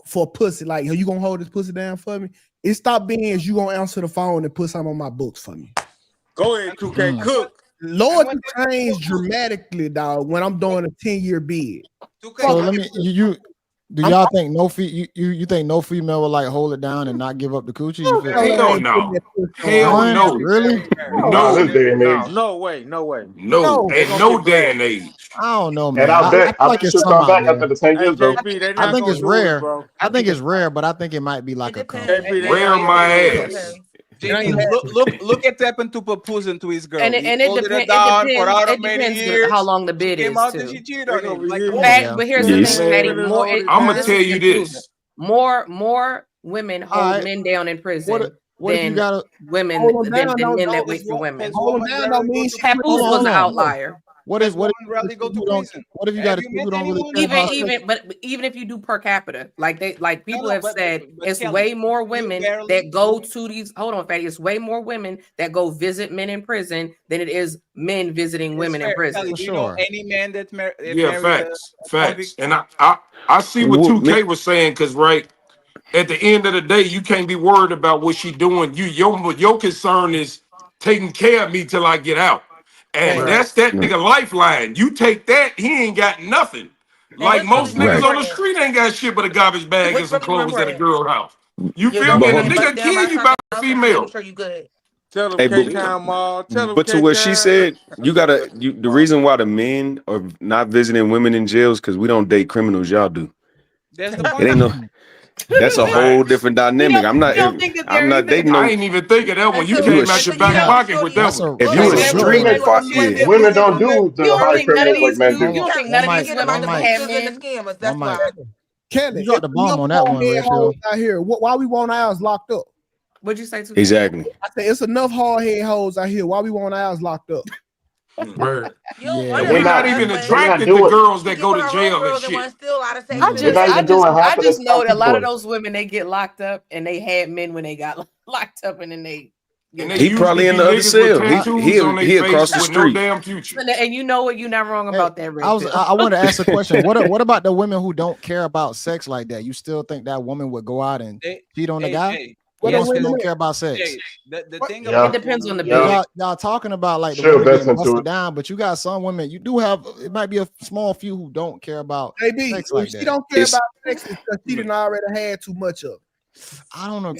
Speaker 2: for pussy. Like, you gonna hold this pussy down for me? It stopped being as you gonna answer the phone and put some on my books for me.
Speaker 11: Go ahead, 2K Cook.
Speaker 2: Loyalty changed dramatically, dog, when I'm doing a 10-year bid.
Speaker 1: So let me do y'all think you think no female will like hold it down and not give up the coochie? You feel
Speaker 10: Hell no. Hell
Speaker 1: None?
Speaker 10: no.
Speaker 1: Really?
Speaker 6: Nah, this day and age.
Speaker 11: No way.
Speaker 10: No.
Speaker 11: They
Speaker 10: At
Speaker 11: gonna
Speaker 10: no
Speaker 11: get
Speaker 10: day and
Speaker 11: blasted.
Speaker 10: age.
Speaker 1: I don't know,
Speaker 6: And
Speaker 1: man.
Speaker 6: I
Speaker 1: I
Speaker 6: bet
Speaker 1: feel like it's
Speaker 6: she'll
Speaker 1: some
Speaker 6: come
Speaker 1: out
Speaker 6: back
Speaker 1: there.
Speaker 6: after the 10
Speaker 11: Hey,
Speaker 6: years though.
Speaker 11: JB, they
Speaker 1: I
Speaker 11: not
Speaker 1: think
Speaker 11: gonna
Speaker 1: it's
Speaker 11: do
Speaker 1: rare.
Speaker 11: it, bro.
Speaker 1: I think it's rare, but I think it might be like a couple.
Speaker 11: JB, they
Speaker 10: Rare
Speaker 11: not
Speaker 10: my
Speaker 11: gonna do it.
Speaker 10: ass.
Speaker 4: JB, look at happened to Papoose to his girl.
Speaker 3: And
Speaker 4: He
Speaker 3: it
Speaker 4: holding
Speaker 3: depends.
Speaker 4: it down for
Speaker 3: It
Speaker 4: how
Speaker 3: depends.
Speaker 4: many
Speaker 3: It depends
Speaker 4: years.
Speaker 3: how long the
Speaker 4: She
Speaker 3: bid
Speaker 4: came
Speaker 3: is
Speaker 4: out and
Speaker 3: too.
Speaker 4: she cheated
Speaker 11: They
Speaker 4: on
Speaker 11: gonna
Speaker 4: him.
Speaker 11: be
Speaker 4: Like,
Speaker 11: hitting
Speaker 4: come
Speaker 11: it.
Speaker 4: on.
Speaker 3: But here's the
Speaker 10: Yes.
Speaker 3: thing, Patty. More.
Speaker 10: I'm gonna
Speaker 3: This
Speaker 10: tell
Speaker 3: has
Speaker 10: you
Speaker 3: been
Speaker 10: this.
Speaker 3: proven. More women hold
Speaker 1: Alright.
Speaker 3: men down in prison
Speaker 1: What if you
Speaker 3: than
Speaker 1: got
Speaker 3: women
Speaker 2: Hold them down,
Speaker 3: than men that
Speaker 2: don't-
Speaker 3: wait for women.
Speaker 2: Hold them down don't mean
Speaker 3: Papoose was an outlier.
Speaker 1: What if
Speaker 4: women rarely go to prison?
Speaker 1: what if you
Speaker 4: Have
Speaker 1: got a
Speaker 4: you
Speaker 1: chick
Speaker 4: met
Speaker 1: who don't really
Speaker 4: anyone?
Speaker 1: care about sex?
Speaker 3: Even if you do per capita, like people
Speaker 4: no,
Speaker 3: have
Speaker 4: but
Speaker 3: said, it's
Speaker 4: Kelly,
Speaker 3: way more
Speaker 4: you
Speaker 3: women
Speaker 4: barely
Speaker 3: that go
Speaker 4: do-
Speaker 3: to these. Hold on, Fatty. It's way more women that go visit men in prison than it is men visiting
Speaker 4: It's
Speaker 3: women in
Speaker 4: fair.
Speaker 3: prison.
Speaker 4: Kelly, do you know any man that
Speaker 10: Yeah,
Speaker 4: married a
Speaker 10: facts. And I see what 2K was saying, because right at the end of the day, you can't be worried about what she doing. Your concern is taking care of me till I get out. And that's that nigga lifeline. You take that, he ain't got nothing. Like most niggas on the street ain't got shit but a garbage bag and some clothes at a girl house. You feel me? And the nigga kill you by a female.
Speaker 5: Sure you good.
Speaker 11: Tell them
Speaker 13: Hey,
Speaker 11: K-Town Mall. Tell them
Speaker 13: but to what she
Speaker 11: K-Town.
Speaker 13: said, the reason why the men are not visiting women in jails because we don't date criminals. Y'all do.
Speaker 4: That's the
Speaker 13: It
Speaker 4: point.
Speaker 13: ain't no. That's a whole different dynamic. I'm not dating.
Speaker 10: I ain't even think of that one. You came out your back pocket with that one.
Speaker 13: If you a street,
Speaker 6: women don't do the high criminals like men do.
Speaker 5: You don't think none of these women are the boosters and the scammers. That's why.
Speaker 2: Kelly,
Speaker 1: you dropped the bomb on that one, Rachel.
Speaker 2: out here. Why we want ours locked up?
Speaker 3: What'd you say? To
Speaker 13: exactly.
Speaker 2: I say it's enough hard head hoes out here. Why we want ours locked up?
Speaker 10: We're
Speaker 6: We're
Speaker 10: not even attracted to girls that go to jail and shit.
Speaker 3: I just know that a lot of those women, they get locked up and they had men when they got locked up and then they.
Speaker 13: He probably in the other cell. He across the street.
Speaker 10: No damn future.
Speaker 3: And you know what? You're not wrong about that, Ray.
Speaker 1: I want to ask a question. What about the women who don't care about sex like that? You still think that woman would go out and cheat on the guy? Yes, they don't care about sex.
Speaker 4: The thing
Speaker 3: it depends on the
Speaker 1: y'all talking about like the women getting busted down, but you got some women. You do have it might be a small few who don't care about sex like that.
Speaker 2: She don't care about sex because she didn't already had too much of it.
Speaker 1: I don't know.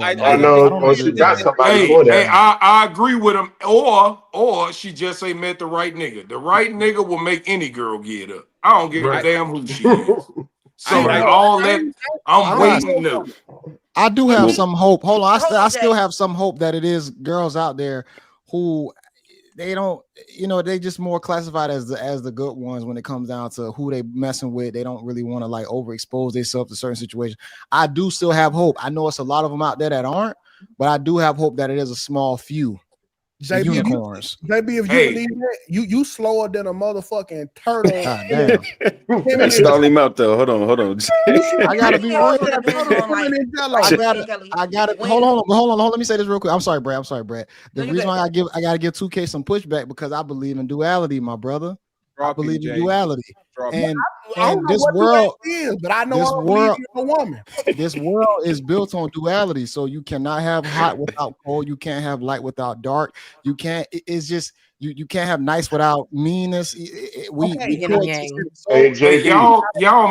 Speaker 6: I know. She got somebody for that.
Speaker 10: I agree with him. Or she just ain't met the right nigga. The right nigga will make any girl get up. I don't give a damn who she is. So like all that, I'm waiting to.
Speaker 1: I do have some hope. Hold on, I still have some hope that it is girls out there who they don't, they just more classified as the good ones when it comes down to who they messing with. They don't really want to like overexpose themselves to certain situations. I do still have hope. I know it's a lot of them out there that aren't, but I do have hope that it is a small few. Unicorns.
Speaker 2: JB, if you believe that, you slower than a motherfucking turtle.
Speaker 1: God damn.
Speaker 13: I stall him out though. Hold on.
Speaker 1: I gotta be real. I gotta hold on. Let me say this real quick. I'm sorry, Brad. The reason why I gotta give 2K some pushback because I believe in duality, my brother. I believe in duality. And this world
Speaker 2: is, but I know I believe in a woman.
Speaker 1: This world is built on duality. So you cannot have hot without cold. You can't have light without dark. You can't. It's just you can't have nice without meanness.
Speaker 10: Y'all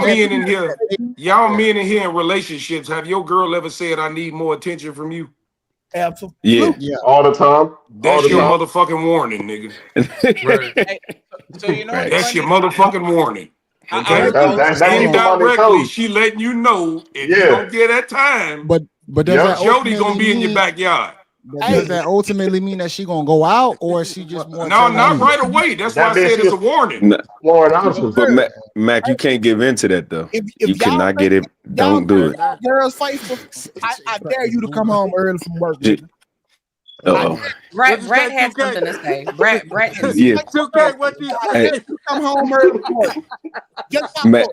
Speaker 10: men in here. Y'all men in here in relationships. Have your girl ever said, "I need more attention from you"?
Speaker 2: Absolutely.
Speaker 6: Yeah. All the time.
Speaker 10: That's your motherfucking warning, nigga. Right.
Speaker 4: So you know
Speaker 10: that's your motherfucking warning. Okay.
Speaker 6: That's
Speaker 10: indirectly, she letting you know if you don't get that time.
Speaker 1: But does that
Speaker 10: Jody gonna be in your backyard?
Speaker 1: Does that ultimately mean that she gonna go out, or is she just more?
Speaker 10: No, not right away. That's why I said it's a warning.
Speaker 13: But Mac, you can't give in to that though. You cannot get it. Don't do it.
Speaker 2: Girls fight for. I dare you to come home early from work.
Speaker 3: Brett had something to say. Brett
Speaker 13: yeah.
Speaker 11: What you say?
Speaker 2: Come home early from work.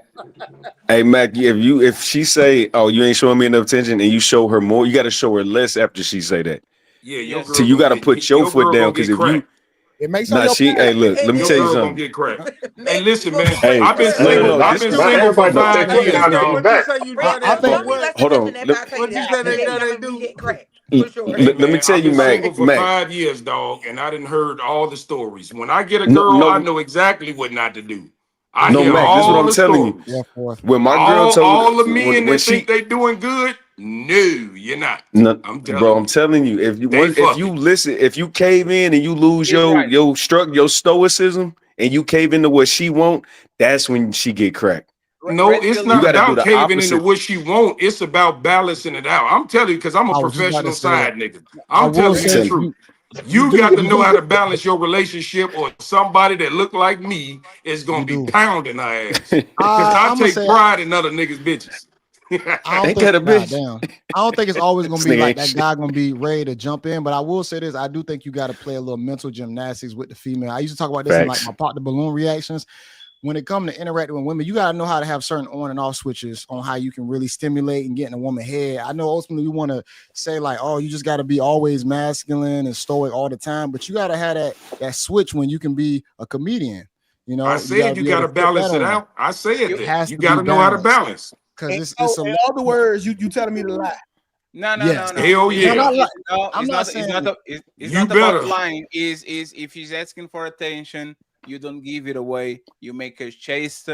Speaker 13: Hey Mac, if she say, "Oh, you ain't showing me enough attention," and you show her more, you got to show her less after she say that.
Speaker 10: Yeah,
Speaker 13: so you got to put your foot down because if you.
Speaker 2: It makes
Speaker 13: hey, look, let me tell you something.
Speaker 10: Get hey, listen, man. Hey, I've been single. I've been single for 5 years, dog.
Speaker 13: Hold on. Let me tell you, Mac.
Speaker 10: For 5 years, dog, and I done heard all the stories. When I get a girl, I know exactly what not to do. I hear
Speaker 13: Mac,
Speaker 10: all
Speaker 13: this is what I'm
Speaker 10: the
Speaker 13: telling
Speaker 10: stories.
Speaker 13: you. When my girl told
Speaker 10: all the men that think they doing good, no, you're not.
Speaker 13: No, I'm telling you, if you listen, if you cave in and you lose your stoicism and you cave into what she want, that's when she get cracked.
Speaker 10: No, it's not about caving into what she want. It's about balancing it out. I'm telling you, because I'm a professional side nigga. I'm telling you the truth. You got to know how to balance your relationship, or somebody that look like me is gonna be pounding her ass. Because I take pride in other niggas' bitches.
Speaker 1: I don't think it's always gonna be like that guy gonna be ready to jump in, but I will say this: I do think you got to play a little mental gymnastics with the female. I used to talk about this in like my pop the balloon reactions. When it comes to interacting with women, you got to know how to have certain on and off switches on how you can really stimulate and get in a woman's head. I know ultimately we want to say like, oh, you just got to be always masculine and stoic all the time, but you got to have that switch when you can be a comedian. You know,
Speaker 10: I said you got to balance it out. I said that you got to know how to balance.
Speaker 2: Because it's in other words, you telling me to lie.
Speaker 4: No.
Speaker 10: Hell yeah.
Speaker 4: It's not about lying. Is if he's asking for attention you don't give it away. You make her chase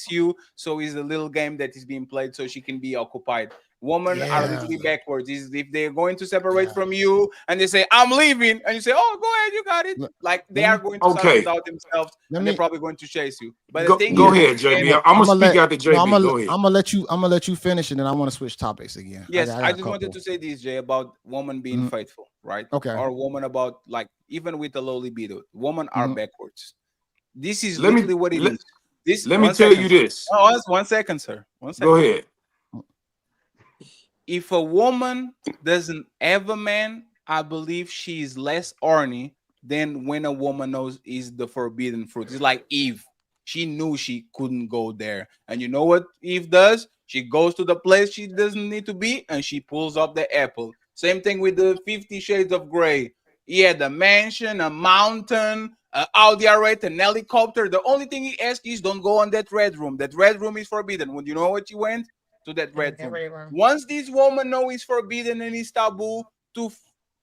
Speaker 4: you. So it's a little game that is being played so she can be occupied. Women are literally backwards. Is if they're going to separate from you and they say, I'm leaving, and you say, oh, go ahead, you got it. Like they are going to start to doubt themselves and they're probably going to chase you. But the thing
Speaker 10: go
Speaker 4: is,
Speaker 10: ahead, JB. I'm gonna speak out to JB. Go ahead.
Speaker 1: I'm gonna let you finish and then I want to switch topics again.
Speaker 4: Yes, I just wanted to say this, Jay, about women being faithful, right?
Speaker 1: Okay.
Speaker 4: Or woman about like even with the low libido, women are backwards. This is literally what it is. This
Speaker 10: let me tell you this.
Speaker 4: Oh, 1 second, sir. 1 second.
Speaker 10: Go ahead.
Speaker 4: If a woman doesn't have a man, I believe she is less horny than when a woman knows is the forbidden fruit. It's like Eve. She knew she couldn't go there. And you know what Eve does? She goes to the place she doesn't need to be and she pulls up the apple. Same thing with the 50 Shades of Grey. He had a mansion, a mountain, an Audi R8, an helicopter. The only thing he asked is don't go on that red room. That red room is forbidden. When you know what you went? To that red room. Once these women know it's forbidden and it's taboo to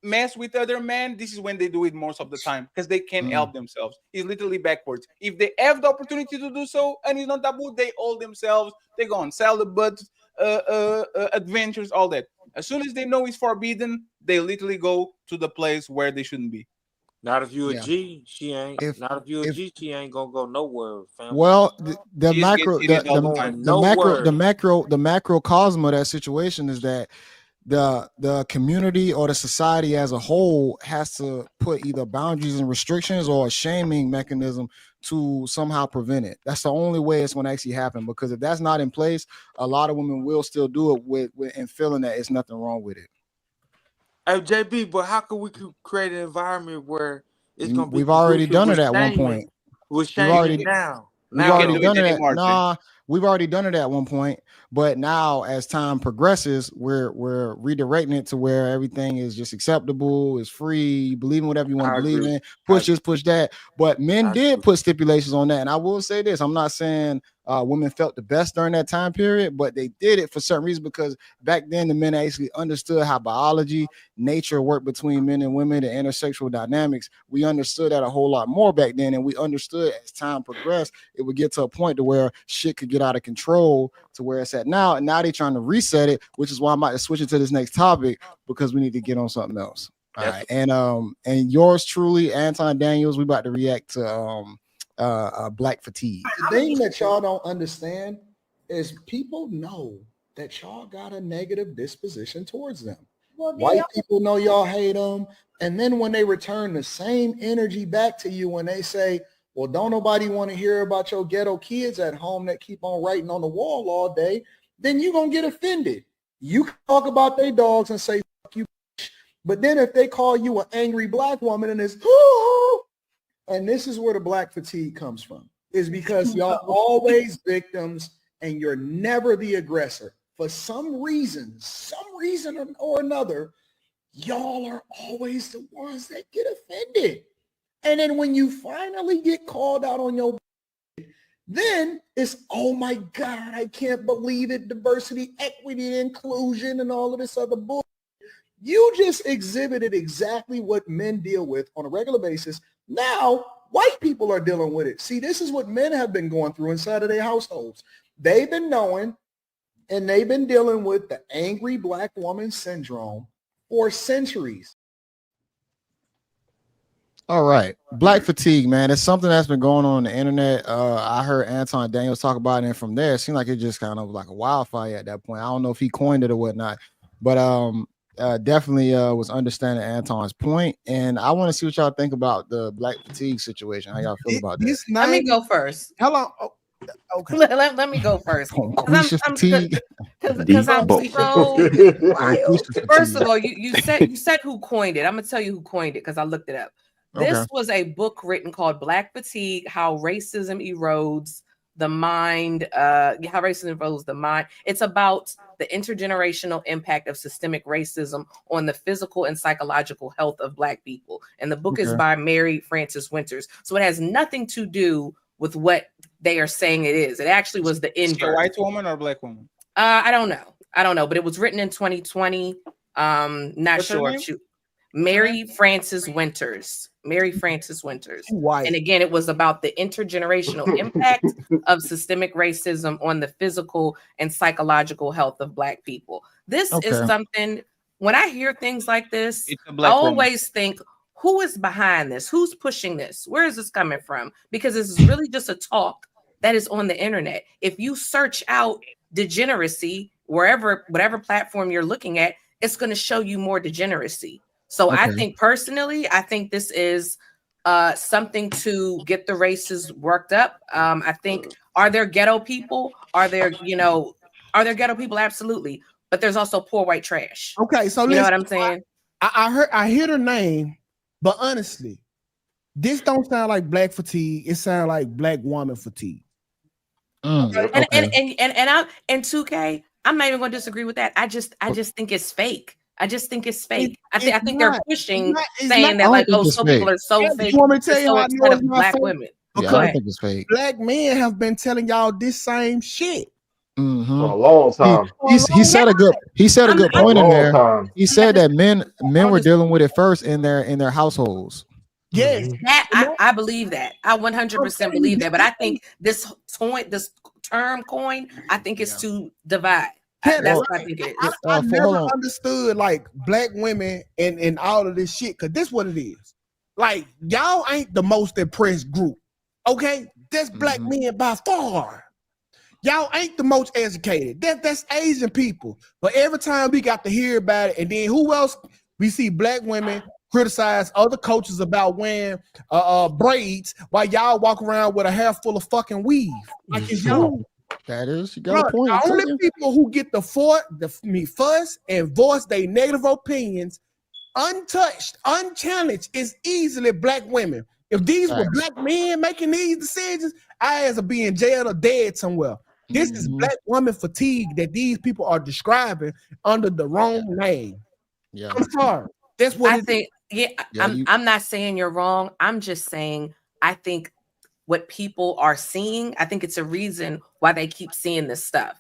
Speaker 4: mess with other men, this is when they do it most of the time because they can't help themselves. It's literally backwards. If they have the opportunity to do so and it's not taboo, they hold themselves. They go on celibate adventures, all that. As soon as they know it's forbidden, they literally go to the place where they shouldn't be.
Speaker 11: Not if you a G, she ain't. Not if you a G, she ain't gonna go nowhere. Family.
Speaker 1: Well, the macrocosm of that situation is that the community or the society as a whole has to put either boundaries and restrictions or a shaming mechanism to somehow prevent it. That's the only way it's going to actually happen, because if that's not in place, a lot of women will still do it with and feeling that it's nothing wrong with it.
Speaker 11: Hey, JB, but how can we create an environment where it's going to be?
Speaker 1: We've already done it at one point.
Speaker 11: We're shaming now.
Speaker 1: We've already done it. We've already done it at one point, but now as time progresses, we're redirecting it to where everything is just acceptable, is free, you believe in whatever you want to believe in, push this, push that. But men did put stipulations on that, and I will say this: I'm not saying women felt the best during that time period, but they did it for certain reasons, because back then the men actually understood how biology, nature worked between men and women, the intersexual dynamics. We understood that a whole lot more back then, and we understood as time progressed, it would get to a point to where shit could get out of control to where it's at now. And now they're trying to reset it, which is why I'm about to switch it to this next topic, because we need to get on something else. All right. And yours truly, Anton Daniels, we about to react to Black Fatigue.
Speaker 2: The thing that y'all don't understand is people know that y'all got a negative disposition towards them. White people know y'all hate them, and then when they return the same energy back to you when they say, well, don't nobody want to hear about your ghetto kids at home that keep on writing on the wall all day, then you're going to get offended. You can talk about their dogs and say, fuck you, but then if they call you an angry Black woman and it's, ooh, and this is where the Black fatigue comes from, is because y'all always victims and you're never the aggressor. For some reason or another, y'all are always the ones that get offended. And then when you finally get called out on your, then it's, oh my God, I can't believe it. Diversity, equity, inclusion, and all of this other bullshit. You just exhibited exactly what men deal with on a regular basis. Now, white people are dealing with it. See, this is what men have been going through inside of their households. They've been knowing, and they've been dealing with the angry Black woman syndrome for centuries.
Speaker 1: All right. Black fatigue, man. It's something that's been going on the internet. I heard Anton Daniels talk about it, and from there, it seemed like it just kind of like a wildfire at that point. I don't know if he coined it or whatnot, but definitely was understanding Anton's point. And I want to see what y'all think about the Black fatigue situation. How y'all feel about that?
Speaker 3: Let me go first.
Speaker 2: Hello. Okay.
Speaker 3: Let me go first. Because I'm so First of all, you said who coined it. I'm gonna tell you who coined it because I looked it up. This was a book written called Black Fatigue: How Racism Erodes the Mind. How racism erodes the mind. It's about the intergenerational impact of systemic racism on the physical and psychological health of Black people. And the book is by Mary Frances Winters. So it has nothing to do with what they are saying it is. It actually was the inverse.
Speaker 4: A white woman or a Black woman?
Speaker 3: I don't know, but it was written in 2020. Not sure. Mary Frances Winters. And again, it was about the intergenerational impact of systemic racism on the physical and psychological health of Black people. This is something, when I hear things like this, I always think, who is behind this? Who's pushing this? Where is this coming from? Because this is really just a talk that is on the internet. If you search out degeneracy, whatever platform you're looking at, it's going to show you more degeneracy. So I think personally, I think this is something to get the races worked up. I think, are there ghetto people? Are there ghetto people? Absolutely. But there's also poor white trash.
Speaker 2: Okay, so
Speaker 3: you know what I'm saying?
Speaker 2: I hear the name, but honestly, this don't sound like Black fatigue. It sounds like Black woman fatigue.
Speaker 3: And 2K, I'm not even going to disagree with that. I just think it's fake. I think they're pushing, saying that some people are so fake.
Speaker 2: You want me to tell you how I know it's not
Speaker 3: Black
Speaker 2: fake?
Speaker 3: women.
Speaker 1: Yeah, I think it's fake.
Speaker 2: Black men have been telling y'all this same shit
Speaker 6: for a long time.
Speaker 1: He said a good point in there. He said that men were dealing with it first in their households.
Speaker 2: Yes,
Speaker 3: I believe that. I 100% believe that. But I think this term coin, I think it's to divide. That's what I think it is.
Speaker 2: I never understood like Black women and all of this shit, because this what it is. Like, y'all ain't the most oppressed group. Okay? That's Black men by far. Y'all ain't the most educated. That's Asian people. But every time we got to hear about it, and then who else? We see Black women criticize other coaches about wearing braids while y'all walk around with a hair full of fucking weave. Like it's y'all.
Speaker 1: That is, you got a point.
Speaker 2: The only people who get the fuss and voice their negative opinions untouched, unchallenged is easily Black women. If these were Black men making these decisions, I as be in jail or dead somewhere. This is Black woman fatigue that these people are describing under the wrong name.
Speaker 1: Yeah,
Speaker 2: I'm sorry. That's what
Speaker 3: I think. I'm not saying you're wrong. I'm just saying I think what people are seeing, I think it's a reason why they keep seeing this stuff.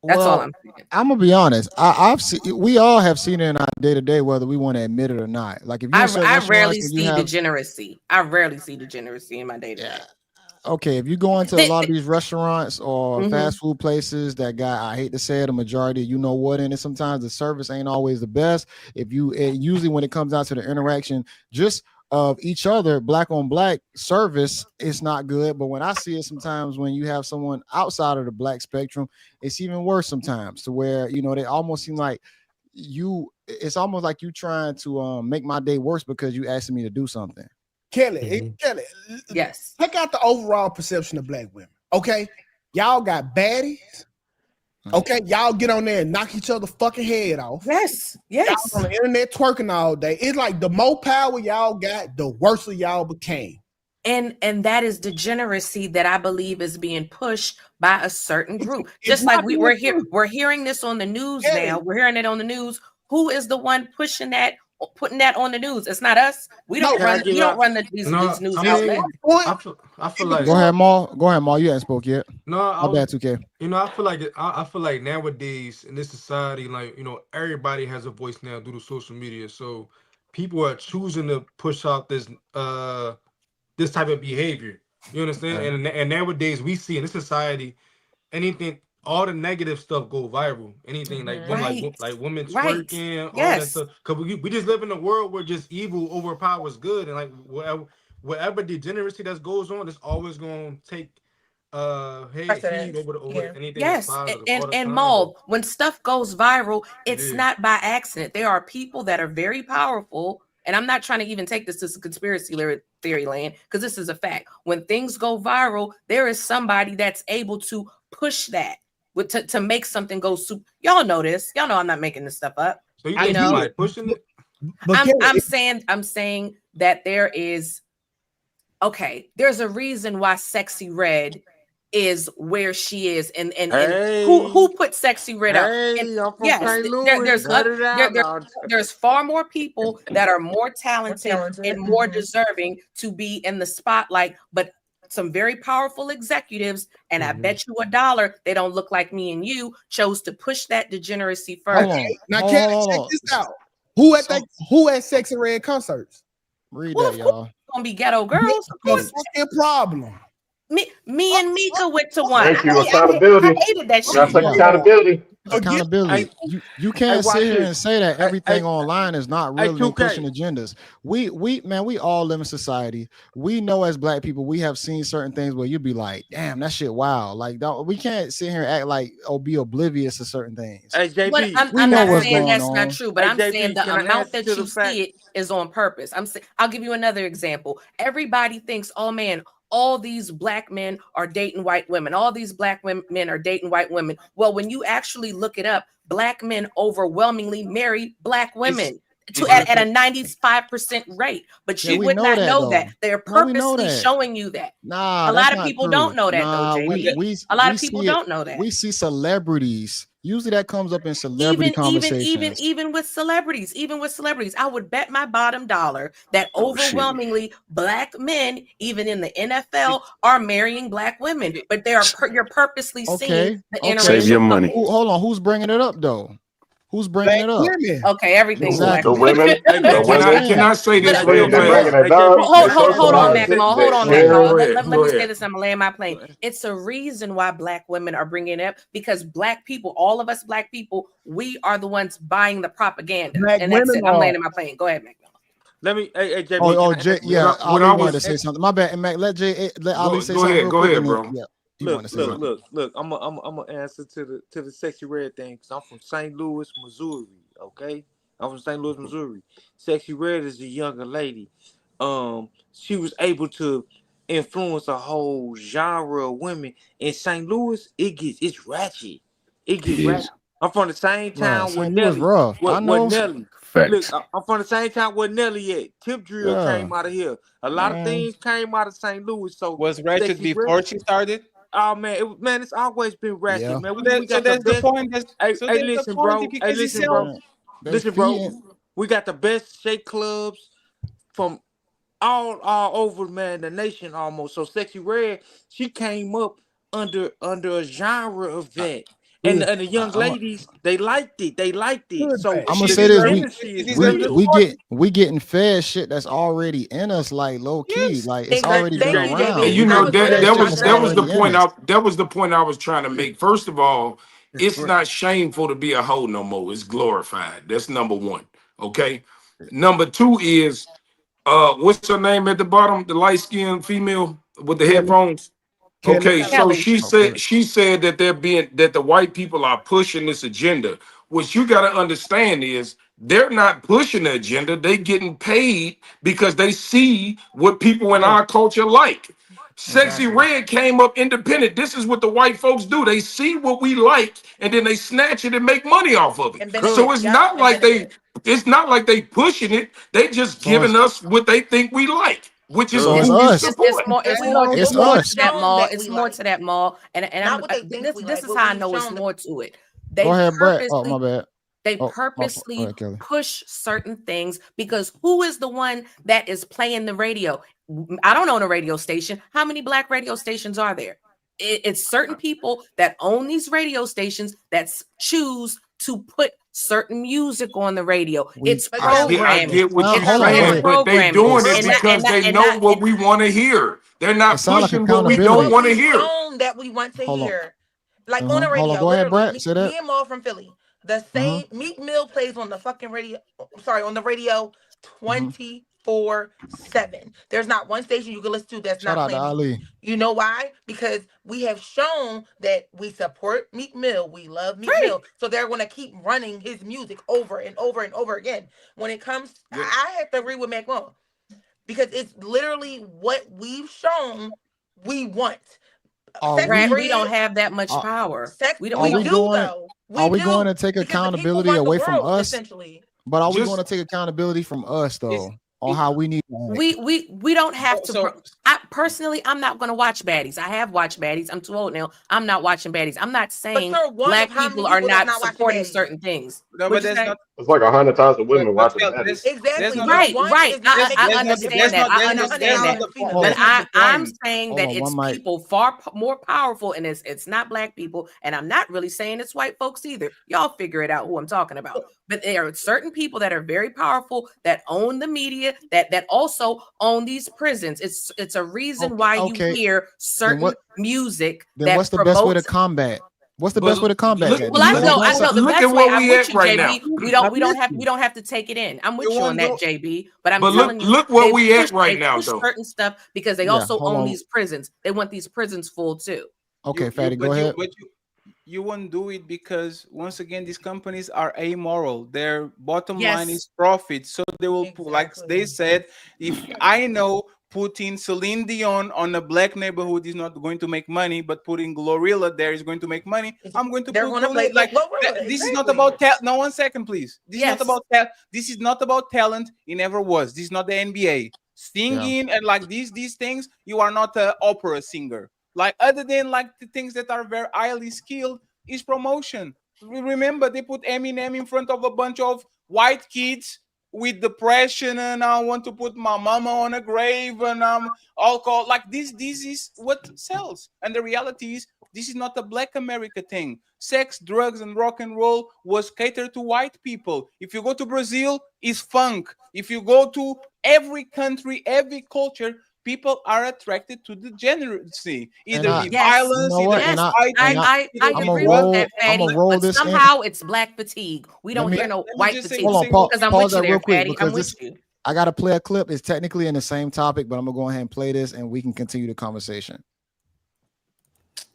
Speaker 3: That's all I'm saying.
Speaker 1: I'm gonna be honest. We all have seen it in our day to day, whether we want to admit it or not. Like if you
Speaker 3: I rarely see degeneracy. I rarely see degeneracy in my day to day.
Speaker 1: Okay, if you go into a lot of these restaurants or fast food places that got, I hate to say it, a majority of you know what in it, sometimes the service ain't always the best. Usually when it comes down to the interaction just of each other, Black on Black service, it's not good. But when I see it sometimes when you have someone outside of the Black spectrum, it's even worse sometimes, to where, they almost seem like it's almost like you trying to make my day worse because you asking me to do something.
Speaker 2: Kelly,
Speaker 3: yes.
Speaker 2: Check out the overall perception of Black women. Okay, y'all got baddies. Okay, y'all get on there and knock each other fucking head off.
Speaker 3: Yes.
Speaker 2: Y'all on the internet twerking all day. It's like the more power y'all got, the worse of y'all became.
Speaker 3: And that is degeneracy that I believe is being pushed by a certain group. Just like we're hearing this on the news now. We're hearing it on the news. Who is the one pushing that, putting that on the news? It's not us. We don't run these news outlets.
Speaker 7: I feel like.
Speaker 1: Go ahead, Maul. You haven't spoke yet.
Speaker 7: No,
Speaker 1: my bad, 2K.
Speaker 7: I feel like nowadays in this society, like everybody has a voice now due to social media. So people are choosing to push out this type of behavior. You understand? Right. And nowadays we see in this society, all the negative stuff go viral. Anything like women twerking, all that stuff. Because we just live in a world where just evil overpowers good, and like whatever degeneracy that goes on, it's always going to take heat over anything.
Speaker 3: Yes, and Maul, when stuff goes viral, it's not by accident. There are people that are very powerful. And I'm not trying to even take this to conspiracy theory land, because this is a fact. When things go viral, there is somebody that's able to push that to make something go super. Y'all know this. Y'all know I'm not making this stuff up.
Speaker 7: So you know, like pushing it.
Speaker 3: I'm saying that there is. Okay, there's a reason why Sexy Red is where she is, and who put Sexy Red up? There's far more people that are more talented and more deserving to be in the spotlight, but some very powerful executives, and I bet you $1 they don't look like me and you, chose to push that degeneracy further.
Speaker 2: Now, Kelly, check this out. Who at Sexy Red concerts?
Speaker 1: Read that, y'all.
Speaker 3: Gonna be ghetto girls. Of course,
Speaker 2: fucking problem.
Speaker 3: Me and Mika went to one.
Speaker 6: Thank you. Accountability.
Speaker 3: I hated that
Speaker 6: You gotta
Speaker 3: shit.
Speaker 6: take accountability.
Speaker 1: Accountability. You can't sit here and say that everything online is not really pushing agendas. We all live in society. We know as black people, we have seen certain things where you'd be like, damn, that shit wild. Like, we can't sit here and act like be oblivious to certain things.
Speaker 3: I'm not saying that's not true, but I'm saying the amount that you see it is on purpose. I'll give you another example. Everybody thinks, oh man, all these black men are dating white women. All these black men are dating white women. Well, when you actually look it up, black men overwhelmingly marry black women at a 95% rate. But you would not know that. They're purposely showing you that.
Speaker 1: Nah,
Speaker 3: a lot of people don't know that though, JB. A lot of people don't know that.
Speaker 1: We see celebrities. Usually that comes up in celebrity conversations.
Speaker 3: Even with celebrities, I would bet my bottom dollar that overwhelmingly black men, even in the NFL, are marrying black women. But you're purposely seeing the interracial.
Speaker 13: Save your money.
Speaker 1: Hold on, who's bringing it up though? Who's bringing it up?
Speaker 3: Okay, everything's
Speaker 1: exactly.
Speaker 3: black women.
Speaker 10: Can I say this real fast?
Speaker 3: Hold on, Macklemore. Hold on, Macklemore. Let me say this. I'm gonna land my plane. It's a reason why black women are bringing it up, because black people, all of us black people, we are the ones buying the propaganda. And that's it. I'm landing my plane. Go ahead, Macklemore.
Speaker 11: Let me. Jay,
Speaker 1: Ali wanted to say something. My bad, Mac. Let Ali say something.
Speaker 10: Go ahead, bro.
Speaker 11: Yeah. Look. I'm gonna answer to the Sexy Red thing, because I'm from St. Louis, Missouri. Okay, I'm from St. Louis, Missouri. Sexy Red is a younger lady. She was able to influence a whole genre of women in St. Louis. It's ratchet. It gets ratchet. I'm from the same town with Nelly. Nelly. Look, I'm from the same town where Nelly at. Tip Drill came out of here. A lot of things came out of St. Louis. So
Speaker 4: was ratchet before she started?
Speaker 11: Oh man, it's always been ratchet, man.
Speaker 4: We got the point.
Speaker 11: Listen, bro. We got the best shake clubs from all over, man, the nation almost. So Sexy Red, she came up under a genre of that. And the young ladies, they liked it. So
Speaker 1: I'm gonna say this: we getting fed shit that's already in us, like low key, like it's already been around.
Speaker 10: And you know that was the point. That was the point I was trying to make. First of all, it's not shameful to be a hoe no more. It's glorified. That's number one. Okay. Number two is what's her name at the bottom? The light skinned female with the headphones. Okay, so she said that that the white people are pushing this agenda. What you got to understand is they're not pushing the agenda. They getting paid because they see what people in our culture like. Sexy Red came up independent. This is what the white folks do. They see what we like and then they snatch it and make money off of it. So it's not like they pushing it. They just giving us what they think we like. Which is
Speaker 3: it's more to that mall. And this is how I know it's more to it.
Speaker 1: Go ahead, Brett. Oh, my bad.
Speaker 3: They purposely push certain things because who is the one that is playing the radio? I don't own a radio station. How many black radio stations are there? It's certain people that own these radio stations that choose to put certain music on the radio. It's programming.
Speaker 10: I get what you're saying, but they doing it because they know what we want to hear. They're not pushing what we don't want to hear.
Speaker 5: That we want to hear. Like on the radio.
Speaker 1: Go ahead, Brett. Say that.
Speaker 5: Me and Maul from Philly. The same Meek Mill plays on the fucking radio. Sorry, on the radio 24/7. There's not one station you can listen to that's not playing.
Speaker 1: Ali.
Speaker 5: You know why? Because we have shown that we support Meek Mill. We love Meek Mill. So they're going to keep running his music over and over and over again. When it comes, I have to agree with Macklemore because it's literally what we've shown we want.
Speaker 3: We don't have that much power.
Speaker 5: We do though.
Speaker 1: Are we going to take accountability away from us? But are we going to take accountability from us though on how we need?
Speaker 3: We don't have to. I personally, I'm not going to watch baddies. I have watched baddies. I'm too old now. I'm not watching baddies. I'm not saying black people are not supporting certain things.
Speaker 4: No, but
Speaker 6: It's like 100,000 women watching that.
Speaker 5: Exactly.
Speaker 3: Right. I understand that. I understand that. But I'm saying that it's people far more powerful, and it's not black people, and I'm not really saying it's white folks either. Y'all figure it out who I'm talking about. But there are certain people that are very powerful that own the media that also own these prisons. It's a reason why you hear certain music.
Speaker 1: Then what's the best way to combat? What's the best way to combat that?
Speaker 3: Well, I know the best way. I'm with you,
Speaker 10: right
Speaker 3: JB.
Speaker 10: now.
Speaker 3: We don't have to take it in. I'm with you on that, JB. But I'm telling you,
Speaker 10: look where we at right now,
Speaker 3: though. Certain stuff because they also own these prisons. They want these prisons full too.
Speaker 1: Okay, Fatty, go ahead.
Speaker 4: You won't do it because once again, these companies are amoral. Their bottom line is profit. So they will, like they said, if I know putting Celine Dion on a black neighborhood is not going to make money, but putting Glorilla there is going to make money, I'm going to put Glorilla. Like this is not about talent. No, 1 second, please. This is not about talent. This is not about talent. It never was. This is not the NBA. Singing and like these things, you are not an opera singer. Like other than like the things that are very highly skilled is promotion. Remember, they put Eminem in front of a bunch of white kids with depression, and I want to put my mama on a grave, and alcohol. Like this is what sells. And the reality is, this is not a black America thing. Sex, drugs, and rock and roll was catered to white people. If you go to Brazil, it's funk. If you go to every country, every culture, people are attracted to the degeneracy. Either violence,
Speaker 3: I agree with that, Fatty. But somehow it's black fatigue. We don't hear no white fatigue. Because I'm with you there, Fatty. I'm with you.
Speaker 1: I gotta play a clip. It's technically in the same topic, but I'm gonna go ahead and play this, and we can continue the conversation.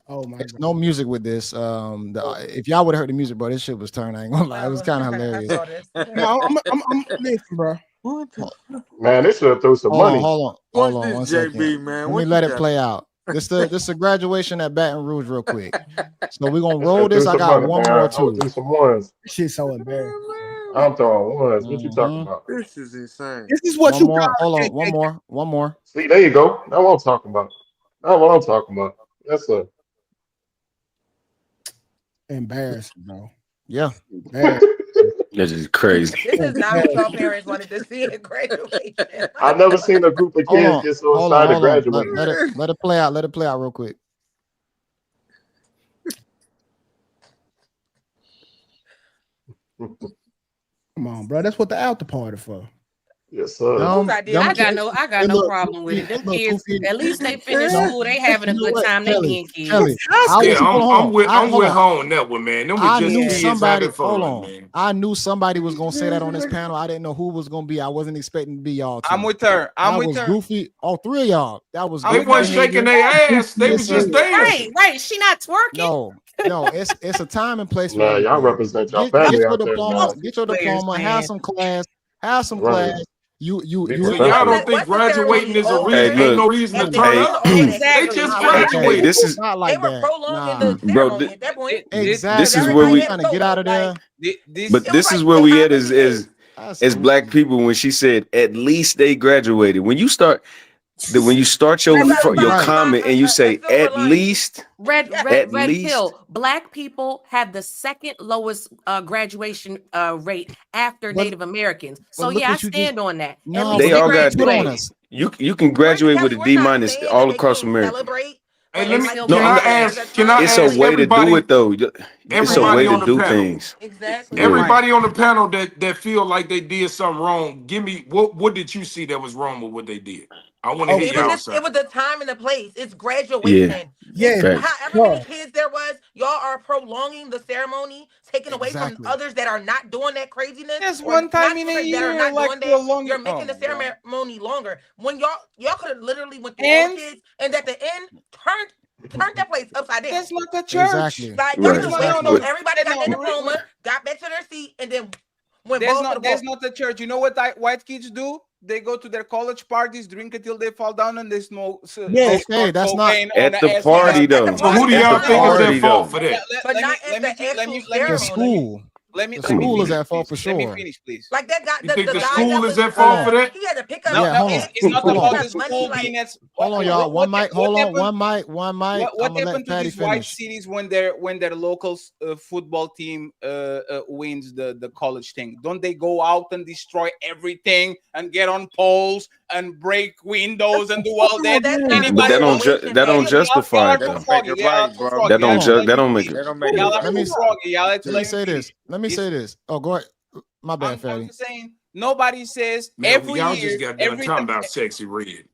Speaker 2: Oh my!
Speaker 1: There's no music with this. If y'all would have heard the music, bro, this shit was turned. I ain't gonna lie, it was kind of hilarious.
Speaker 2: No, I'm listen, bro.
Speaker 6: Man, they should have threw some money.
Speaker 1: Hold on, 1 second.
Speaker 11: JB, man?
Speaker 1: Let me let it play out. This a graduation at Baton Rouge, real quick. So we're gonna roll this. I got one more too.
Speaker 6: Do some ones.
Speaker 2: Shit's so embarrassing.
Speaker 6: I'm throwing ones. What you talking about?
Speaker 11: This is insane.
Speaker 2: This is what you
Speaker 1: more. Hold on, one more.
Speaker 6: See, there you go. That's what I'm talking about. That's what I'm talking about. That's a
Speaker 2: embarrassing, bro.
Speaker 1: Yeah.
Speaker 13: That's just crazy.
Speaker 5: This is not what your parents wanted to see at graduation.
Speaker 6: I've never seen a group of kids get so excited to graduate.
Speaker 1: Let it play out. Let it play out real quick.
Speaker 2: Come on, bro. That's what the after party for.
Speaker 6: Yes, sir.
Speaker 3: I got no problem with it. Them kids, at least they finish school. They having a good time. They being kids.
Speaker 10: I'm with home on that one, man.
Speaker 1: I knew somebody. Hold on. I knew somebody was gonna say that on this panel. I didn't know who was gonna be. I wasn't expecting to be y'all.
Speaker 4: I'm with her. I'm with her.
Speaker 1: Goofy. All three of y'all. That was.
Speaker 10: They wasn't shaking their ass. They was just dancing.
Speaker 3: Right. She not twerking.
Speaker 1: No, it's a time and place.
Speaker 6: Nah, y'all represent y'all family.
Speaker 1: Get your diploma. Have some class. Have some class.
Speaker 10: So y'all don't think graduating is a reason? Ain't no reason to turn up. They just graduated.
Speaker 13: This is
Speaker 1: not like that,
Speaker 5: bro. At that point,
Speaker 1: exactly.
Speaker 13: This is where we
Speaker 1: trying to get out of there.
Speaker 13: But this is where we at as black people. When she said at least they graduated. When you start your comment and you say at least
Speaker 3: red pill. Black people have the second lowest graduation rate after Native Americans. So I stand on that.
Speaker 13: No, they all graduate. You can graduate with a D- all across America.
Speaker 10: Hey, can I ask?
Speaker 13: It's a way to do it though. It's a way to do things.
Speaker 5: Exactly.
Speaker 10: Everybody on the panel that feel like they did something wrong, give me what did you see that was wrong with what they did? I want to hear y'all.
Speaker 5: It was the time and the place. It's graduation. However many kids there was, y'all are prolonging the ceremony, taking away from others that are not doing that craziness.
Speaker 4: That's one time in a year.
Speaker 5: That are not
Speaker 4: like
Speaker 5: doing that. You're making the ceremony longer. When y'all could have literally went through all the kids, and at the end turned that place upside down.
Speaker 4: That's not the church.
Speaker 1: Exactly.
Speaker 5: Like everybody got their diploma, got back to their seat, and then went.
Speaker 4: That's not the church. You know what white kids do? They go to their college parties, drink until they fall down, and they smoke.
Speaker 1: That's not
Speaker 13: at the party though.
Speaker 10: So who do y'all think is at fault for that?
Speaker 5: But not at the actual ceremony.
Speaker 1: School.
Speaker 4: Let me
Speaker 1: the school is
Speaker 4: finish,
Speaker 1: at fault
Speaker 4: please.
Speaker 1: for
Speaker 4: Let me
Speaker 1: sure.
Speaker 4: finish, please.
Speaker 5: Like that guy,
Speaker 10: You
Speaker 5: the
Speaker 10: think the
Speaker 5: guy
Speaker 10: school
Speaker 5: that
Speaker 10: is
Speaker 5: was
Speaker 10: at fault for that?
Speaker 5: he had to pick up.
Speaker 4: No,
Speaker 1: Yeah,
Speaker 4: no,
Speaker 1: hold on.
Speaker 4: it's not
Speaker 1: Hold
Speaker 4: about
Speaker 1: on.
Speaker 4: the school
Speaker 5: Money,
Speaker 4: being
Speaker 5: like,
Speaker 4: at.
Speaker 1: Hold on, y'all. One mic. Hold on.
Speaker 4: Happened?
Speaker 1: One mic. I'm
Speaker 4: What
Speaker 1: gonna let
Speaker 4: happened to
Speaker 1: Patty
Speaker 4: these white
Speaker 1: finish.
Speaker 4: cities when their local football team wins the college thing? Don't they go out and destroy everything and get on poles and break windows and do all that?
Speaker 13: But
Speaker 4: Anybody know?
Speaker 13: that don't
Speaker 4: Y'all
Speaker 13: justify
Speaker 4: are
Speaker 13: it
Speaker 4: too
Speaker 13: though.
Speaker 4: froggy. Y'all are too froggy.
Speaker 13: That don't
Speaker 4: Y'all
Speaker 13: that don't make it.
Speaker 8: They don't make
Speaker 4: Y'all
Speaker 8: it.
Speaker 4: are too froggy. Y'all let
Speaker 1: Let me
Speaker 4: him
Speaker 1: say
Speaker 4: finish.
Speaker 1: this. Let me say this. Oh, go ahead. My bad,
Speaker 4: I'm
Speaker 1: Fatty.
Speaker 4: just saying. Nobody says
Speaker 10: Man,
Speaker 4: every
Speaker 10: y'all
Speaker 4: year.
Speaker 10: just got done
Speaker 4: Every
Speaker 10: talking
Speaker 4: time.
Speaker 10: about Sexy Red.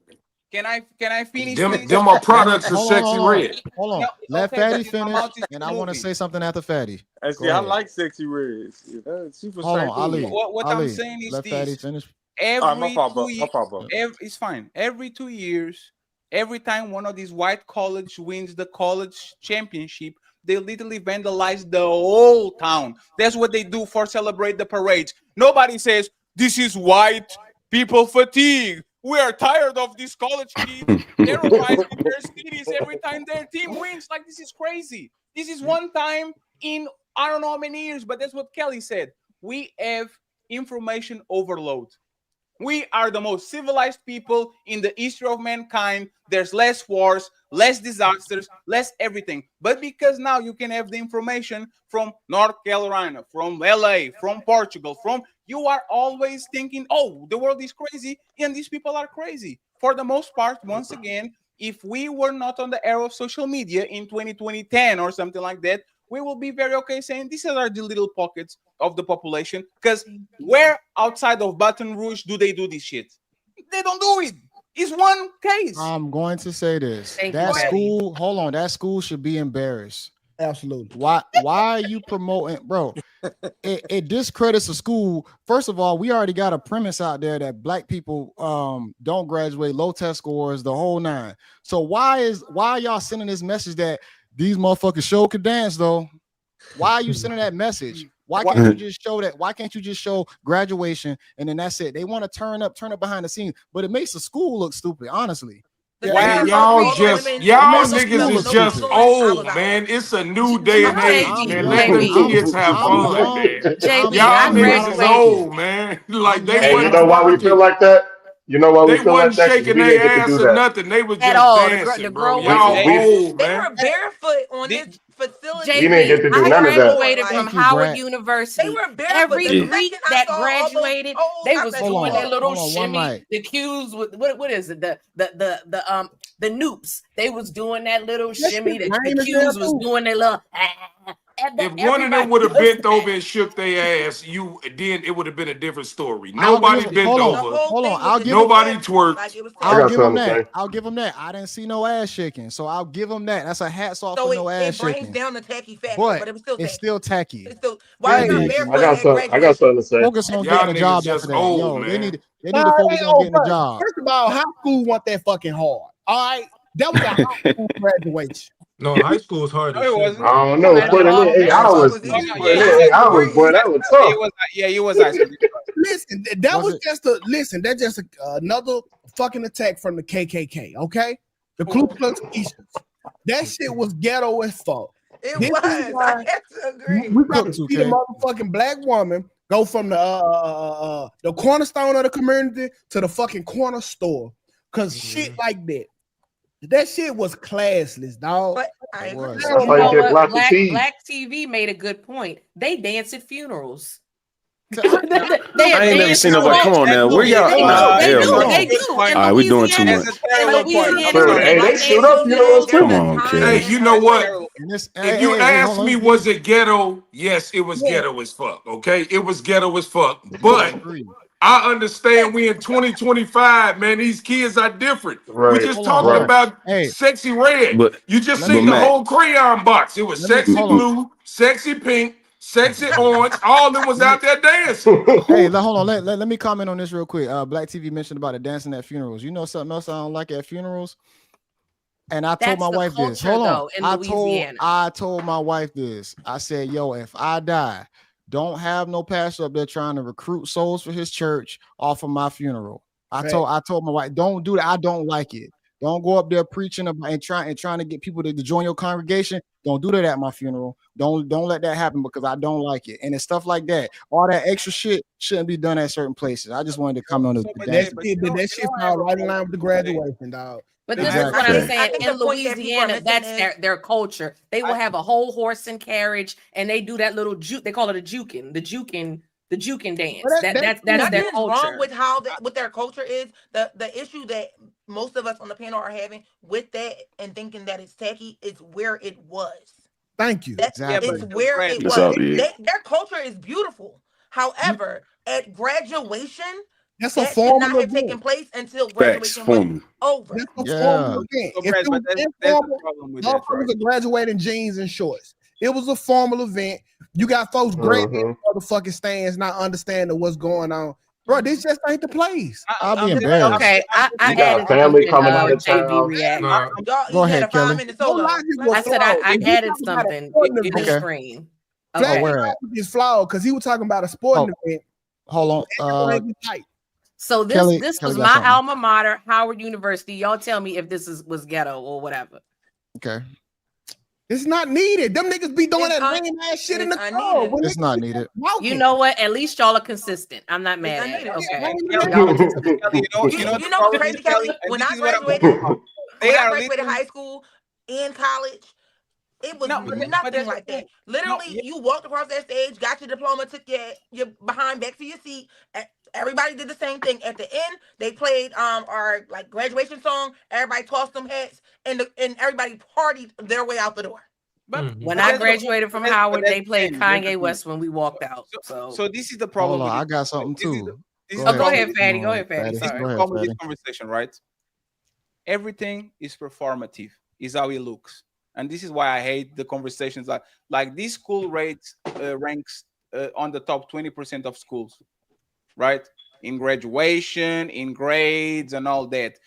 Speaker 4: Can I finish,
Speaker 10: Them
Speaker 4: please?
Speaker 10: are products of
Speaker 1: Hold on,
Speaker 10: Sexy Red.
Speaker 1: hold on.
Speaker 4: No,
Speaker 1: Let
Speaker 4: okay, but
Speaker 1: Fatty
Speaker 4: my
Speaker 1: finish,
Speaker 4: mouth is
Speaker 1: and
Speaker 4: still
Speaker 1: I want to
Speaker 4: moving.
Speaker 1: say something after Fatty.
Speaker 8: And
Speaker 1: Go
Speaker 8: see, I
Speaker 1: ahead.
Speaker 8: like Sexy Reds. She from
Speaker 1: Hold on,
Speaker 8: St.
Speaker 1: Ali.
Speaker 8: Louis.
Speaker 4: What I'm
Speaker 1: Ali,
Speaker 4: saying is
Speaker 1: let Fatty
Speaker 4: this:
Speaker 1: finish.
Speaker 8: All right, my
Speaker 4: every
Speaker 8: fault, bro.
Speaker 4: 2
Speaker 8: My
Speaker 4: years,
Speaker 8: fault, bro.
Speaker 4: it's fine. Every 2 years, every time one of these white college wins the college championship, they literally vandalize the whole town. That's what they do for celebrate the parades. Nobody says this is white people fatigue. We are tired of these college kids terrorizing their cities every time their team wins. Like, this is crazy. This is one time in I don't know how many years, but that's what Kelly said. We have information overload. We are the most civilized people in the history of mankind. There's less wars, less disasters, less everything. But because now you can have the information from North Carolina, from LA, from Portugal, you are always thinking, oh, the world is crazy, and these people are crazy. For the most part, once again, if we were not on the era of social media in 2010 or something like that, we will be very okay saying these are the little pockets of the population. Because where outside of Baton Rouge do they do this shit? They don't do it. It's one case.
Speaker 1: I'm going to say this. That school, hold on, that school should be embarrassed.
Speaker 2: Absolutely.
Speaker 1: Why are you promoting, bro? It discredits a school. First of all, we already got a premise out there that black people don't graduate, low test scores, the whole nine. So why are y'all sending this message that these motherfuckers show could dance though? Why are you sending that message? Why can't you just show that? Why can't you just show graduation and then that's it? They want to turn up behind the scenes, but it makes the school look stupid, honestly.
Speaker 10: Man, y'all niggas is just old, man. It's a new day and age, man. Let them kids have fun, man. Y'all niggas is old, man. Like they
Speaker 6: Hey, you
Speaker 10: wasn't
Speaker 6: know why we feel
Speaker 10: twerking.
Speaker 6: like that? You know why we
Speaker 10: They
Speaker 6: feel like
Speaker 10: wasn't
Speaker 6: that? Because
Speaker 10: shaking
Speaker 6: we didn't get
Speaker 10: their
Speaker 6: to
Speaker 10: ass
Speaker 6: do
Speaker 10: or
Speaker 6: that.
Speaker 10: nothing. They was
Speaker 3: At
Speaker 10: just
Speaker 3: all.
Speaker 10: dancing, bro.
Speaker 3: girl
Speaker 10: Y'all
Speaker 6: We
Speaker 10: old,
Speaker 5: They
Speaker 10: man.
Speaker 5: were barefoot on this facility.
Speaker 6: didn't get to do
Speaker 3: I
Speaker 6: none of that.
Speaker 3: graduated from
Speaker 1: Thank you,
Speaker 3: Howard
Speaker 1: Brat.
Speaker 3: University.
Speaker 5: They were barefoot.
Speaker 3: Every
Speaker 5: The
Speaker 13: Yeah.
Speaker 3: Greek
Speaker 5: second I
Speaker 3: that
Speaker 5: saw all those
Speaker 3: graduated,
Speaker 5: poles,
Speaker 3: they
Speaker 5: I
Speaker 3: was
Speaker 5: said,
Speaker 3: doing their little
Speaker 1: hold on, one
Speaker 3: shimmy.
Speaker 1: mic.
Speaker 3: The cues with what is it? The noops. They was doing that little shimmy. The cues was doing their little.
Speaker 10: If one of them
Speaker 3: Everybody
Speaker 10: would have
Speaker 3: was
Speaker 10: bent over and shook their ass, then it would have been a different story.
Speaker 1: I'll
Speaker 10: Nobody
Speaker 1: give
Speaker 10: bent
Speaker 1: hold
Speaker 10: over.
Speaker 1: on, hold on.
Speaker 10: Nobody twerked.
Speaker 6: I
Speaker 1: I'll
Speaker 6: got
Speaker 1: give them
Speaker 6: something to
Speaker 1: that.
Speaker 6: say.
Speaker 1: I'll give them that. I didn't see no ass shaking, so I'll give them that. That's a hats off
Speaker 5: So
Speaker 1: for no ass
Speaker 5: it brings
Speaker 1: shaking.
Speaker 5: down the tacky factor, but it was still
Speaker 1: It's
Speaker 5: tacky.
Speaker 1: still tacky.
Speaker 5: It's still why
Speaker 1: Still
Speaker 5: are you
Speaker 1: tacky.
Speaker 5: not barefoot at
Speaker 6: I got
Speaker 5: graduation?
Speaker 6: something to say.
Speaker 1: Focus on
Speaker 10: Y'all
Speaker 1: getting a
Speaker 10: niggas
Speaker 1: job after
Speaker 10: just
Speaker 1: that.
Speaker 10: old,
Speaker 1: Yo, they
Speaker 10: man.
Speaker 1: need to focus on getting a job.
Speaker 2: First of all, high school want that fucking hard. All right, that was a high school graduation.
Speaker 7: No, high school is hard
Speaker 4: No,
Speaker 7: as
Speaker 4: it
Speaker 7: shit,
Speaker 4: wasn't.
Speaker 7: bro.
Speaker 6: I don't know.
Speaker 3: at
Speaker 6: Putting in
Speaker 3: all.
Speaker 6: 8 hours.
Speaker 5: Was it
Speaker 6: Putting
Speaker 5: you?
Speaker 6: in
Speaker 5: Yeah,
Speaker 6: 8 hours, boy. That was tough.
Speaker 4: It was ice cream.
Speaker 2: Listen, that was just that's just another fucking attack from the KKK. Okay, the Ku Klux Klans. That shit was ghetto as fuck.
Speaker 5: It
Speaker 2: This
Speaker 5: was.
Speaker 2: is why
Speaker 5: I have to agree.
Speaker 2: we got
Speaker 1: Cook
Speaker 2: to see the
Speaker 1: 2K.
Speaker 2: motherfucking black woman go from the cornerstone of the community to the fucking corner store, cause shit like that shit was classless, dog.
Speaker 5: But I agree.
Speaker 6: That's how you get black fatigue.
Speaker 3: Black TV made a good point. They dance at funerals.
Speaker 13: I ain't never seen nobody. Come on now, where y'all?
Speaker 3: They
Speaker 13: Nah, hell no.
Speaker 3: do.
Speaker 13: All right, we doing too much.
Speaker 3: In Louisiana,
Speaker 6: Sure. Hey, they shoot up funerals too.
Speaker 13: Come on,
Speaker 10: Hey,
Speaker 13: kid.
Speaker 10: you know what? If you ask
Speaker 1: hold on.
Speaker 10: me, was it ghetto? Yes, it was ghetto as fuck. Okay, it was ghetto as fuck. But I understand we in 2025, man. These kids are different. We
Speaker 6: Right.
Speaker 10: just
Speaker 1: Hold on,
Speaker 10: talked
Speaker 1: hold on.
Speaker 10: about
Speaker 1: Hey,
Speaker 10: sexy red.
Speaker 13: But
Speaker 10: You just
Speaker 1: let
Speaker 10: seen
Speaker 1: me
Speaker 10: the
Speaker 13: Mac,
Speaker 10: whole crayon box. It was sexy
Speaker 1: hold on.
Speaker 10: blue, sexy pink, sexy orange. All of them was out there dancing.
Speaker 1: Hey, hold on. Let me comment on this real quick. Black TV mentioned about the dancing at funerals. You know something else I don't like at funerals? And I told
Speaker 3: that's
Speaker 1: my
Speaker 3: the
Speaker 1: wife this.
Speaker 3: culture,
Speaker 1: Hold on.
Speaker 3: though, in Louisiana.
Speaker 1: I told my wife this. I said, yo, if I die, don't have no pastor up there trying to recruit souls for his church off of my funeral. I told my wife, don't do that. I don't like it. Don't go up there preaching about and trying to get people to join your congregation. Don't do that at my funeral. Don't let that happen because I don't like it. And it's stuff like that. All that extra shit shouldn't be done at certain places. I just wanted to comment on this.
Speaker 2: That shit fall right in line with the graduation, dog.
Speaker 3: But this is what I'm saying. In Louisiana, that's their culture. They will have a whole horse and carriage, and they do that little juke. They call it the juking dance. That's their culture.
Speaker 5: Wrong with how what their culture is. The issue that most of us on the panel are having with that and thinking that it's tacky is where it was.
Speaker 2: Thank you.
Speaker 5: Exactly. It's where it was. Their culture is beautiful. However, at graduation,
Speaker 2: that's a formal
Speaker 5: not have taken place until graduation was over.
Speaker 2: That's a formal event. If it was informal, motherfuckers are graduating jeans and shorts. It was a formal event. You got folks great in motherfucking stands not understanding what's going on. Bro, this just ain't the place.
Speaker 1: I'll be embarrassed.
Speaker 3: Okay, I
Speaker 6: got family coming out of town.
Speaker 3: JayBReacts.
Speaker 1: Go ahead, Kelly.
Speaker 3: I said I added something in the screen.
Speaker 1: Where at?
Speaker 2: It's flawed because he was talking about a sporting event.
Speaker 1: Hold on.
Speaker 3: So this was my alma mater, Howard University. Y'all tell me if this was ghetto or whatever.
Speaker 1: Okay.
Speaker 2: It's not needed. Them niggas be doing that lame ass shit in the car.
Speaker 1: It's not needed.
Speaker 3: You know what? At least y'all are consistent. I'm not mad at it. Okay.
Speaker 5: You know what's crazy, Kelly? When I graduated high school and college, it was nothing like that. Literally, you walked across that stage, got your diploma, took your behind back to your seat. Everybody did the same thing. At the end, they played our like graduation song. Everybody tossed them hats, and everybody partied their way out the door.
Speaker 3: But when I graduated from Howard, they played Kanye West when we walked out.
Speaker 4: So this is the problem.
Speaker 1: I got something too.
Speaker 3: Go ahead, Fatty. Go ahead, Fatty.
Speaker 4: Sorry. The problem with this conversation, right? Everything is performative. Is how it looks, and this is why I hate the conversations like this school ranks on the top 20% of schools. Right? In graduation, in grades, and all that.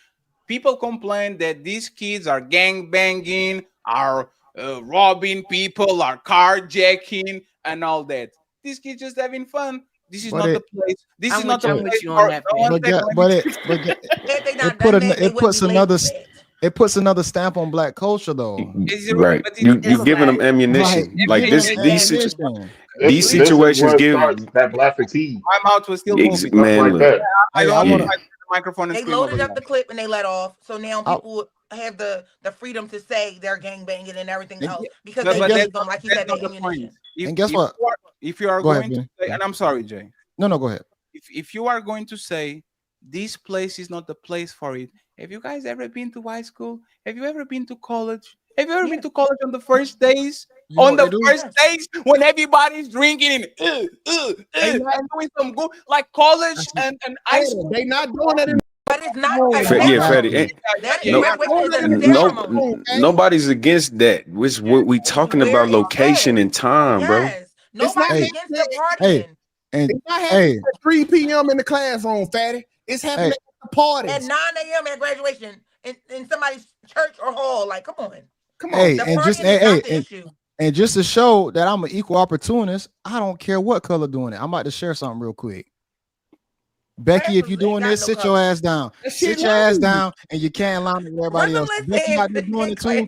Speaker 4: People complain that these kids are gang banging, are robbing people, are carjacking, and all that. These kids just having fun. This is not the place. This is not the place.
Speaker 1: It puts another stamp on black culture, though.
Speaker 13: Right? You giving them ammunition. Like these situations give
Speaker 6: that black fatigue.
Speaker 4: My mouth was still moving.
Speaker 13: Man,
Speaker 4: like I don't want the microphone.
Speaker 5: They loaded up the clip and they let off. So now people have the freedom to say they're gang banging and everything else because they gave them, like you said, the ammunition.
Speaker 1: And guess what?
Speaker 4: If you are going to say, and I'm sorry, Jay.
Speaker 1: No, go ahead.
Speaker 4: If you are going to say this place is not the place for it, have you guys ever been to high school? Have you ever been to college? Have you ever been to college on the first days? First days when everybody's drinking and doing some good, like college and high school.
Speaker 2: They not doing that.
Speaker 5: But it's not.
Speaker 13: Freddie. Nobody's against that. What we talking about location and time, bro.
Speaker 5: Nobody's against the partying.
Speaker 2: It's not happening at 3 p.m. in the classroom, Fatty. It's happening at the parties.
Speaker 5: At 9 a.m. at graduation in somebody's church or hall. Like, come on.
Speaker 1: And just to show that I'm an equal opportunist, I don't care what color doing it. I'm about to share something real quick. Becky, if you're doing this, sit your ass down. Sit your ass down, and you can't line with everybody else. Becky might be doing it too.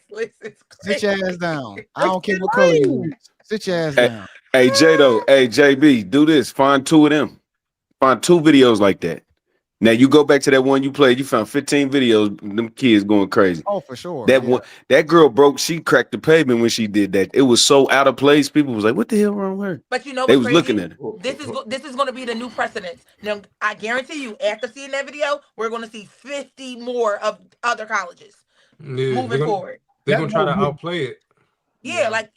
Speaker 1: Sit your ass down. I don't care what color you use. Sit your ass down.
Speaker 13: Hey, JB, do this. Find 2 of them. Find 2 videos like that. Now you go back to that one you played. You found 15 videos. Them kids going crazy.
Speaker 1: Oh, for sure.
Speaker 13: That girl she cracked the pavement when she did that. It was so out of place. People was like, "What the hell wrong with her?"
Speaker 5: But you know,
Speaker 13: they was looking at her.
Speaker 5: This is going to be the new precedent. Now, I guarantee you, after seeing that video, we're going to see 50 more of other colleges moving forward.
Speaker 7: They're going to try to outplay it.
Speaker 5: Yeah, like.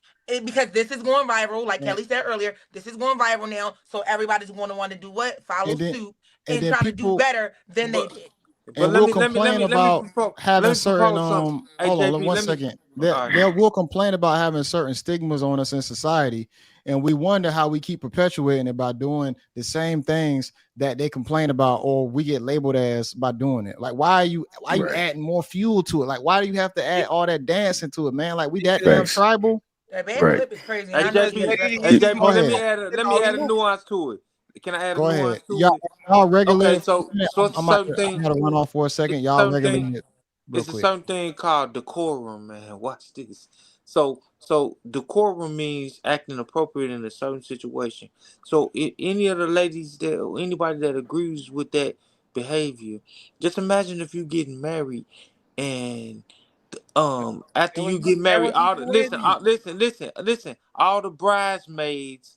Speaker 5: Because this is going viral, like Kelly said earlier, this is going viral now. So everybody's going to want to do what? Follow suit and try to do better than they did.
Speaker 1: And we'll complain about having certain hold on 1 second. We'll complain about having certain stigmas on us in society, and we wonder how we keep perpetuating it by doing the same things that they complain about or we get labeled as by doing it. Like, why are you adding more fuel to it? Like, why do you have to add all that dancing to it, man? Like, we that damn tribal.
Speaker 5: That bad clip is crazy.
Speaker 11: Let me add a nuance to it. Can I add a nuance to it?
Speaker 1: Y'all regulate.
Speaker 11: Okay, so
Speaker 1: I'm going to run off for a second. Y'all regulate it.
Speaker 11: It's a certain thing called decorum, man. Watch this. So decorum means acting appropriate in a certain situation. So if any of the ladies that or anybody that agrees with that behavior, just imagine if you getting married and after you get married, all the listen, all the bridesmaids,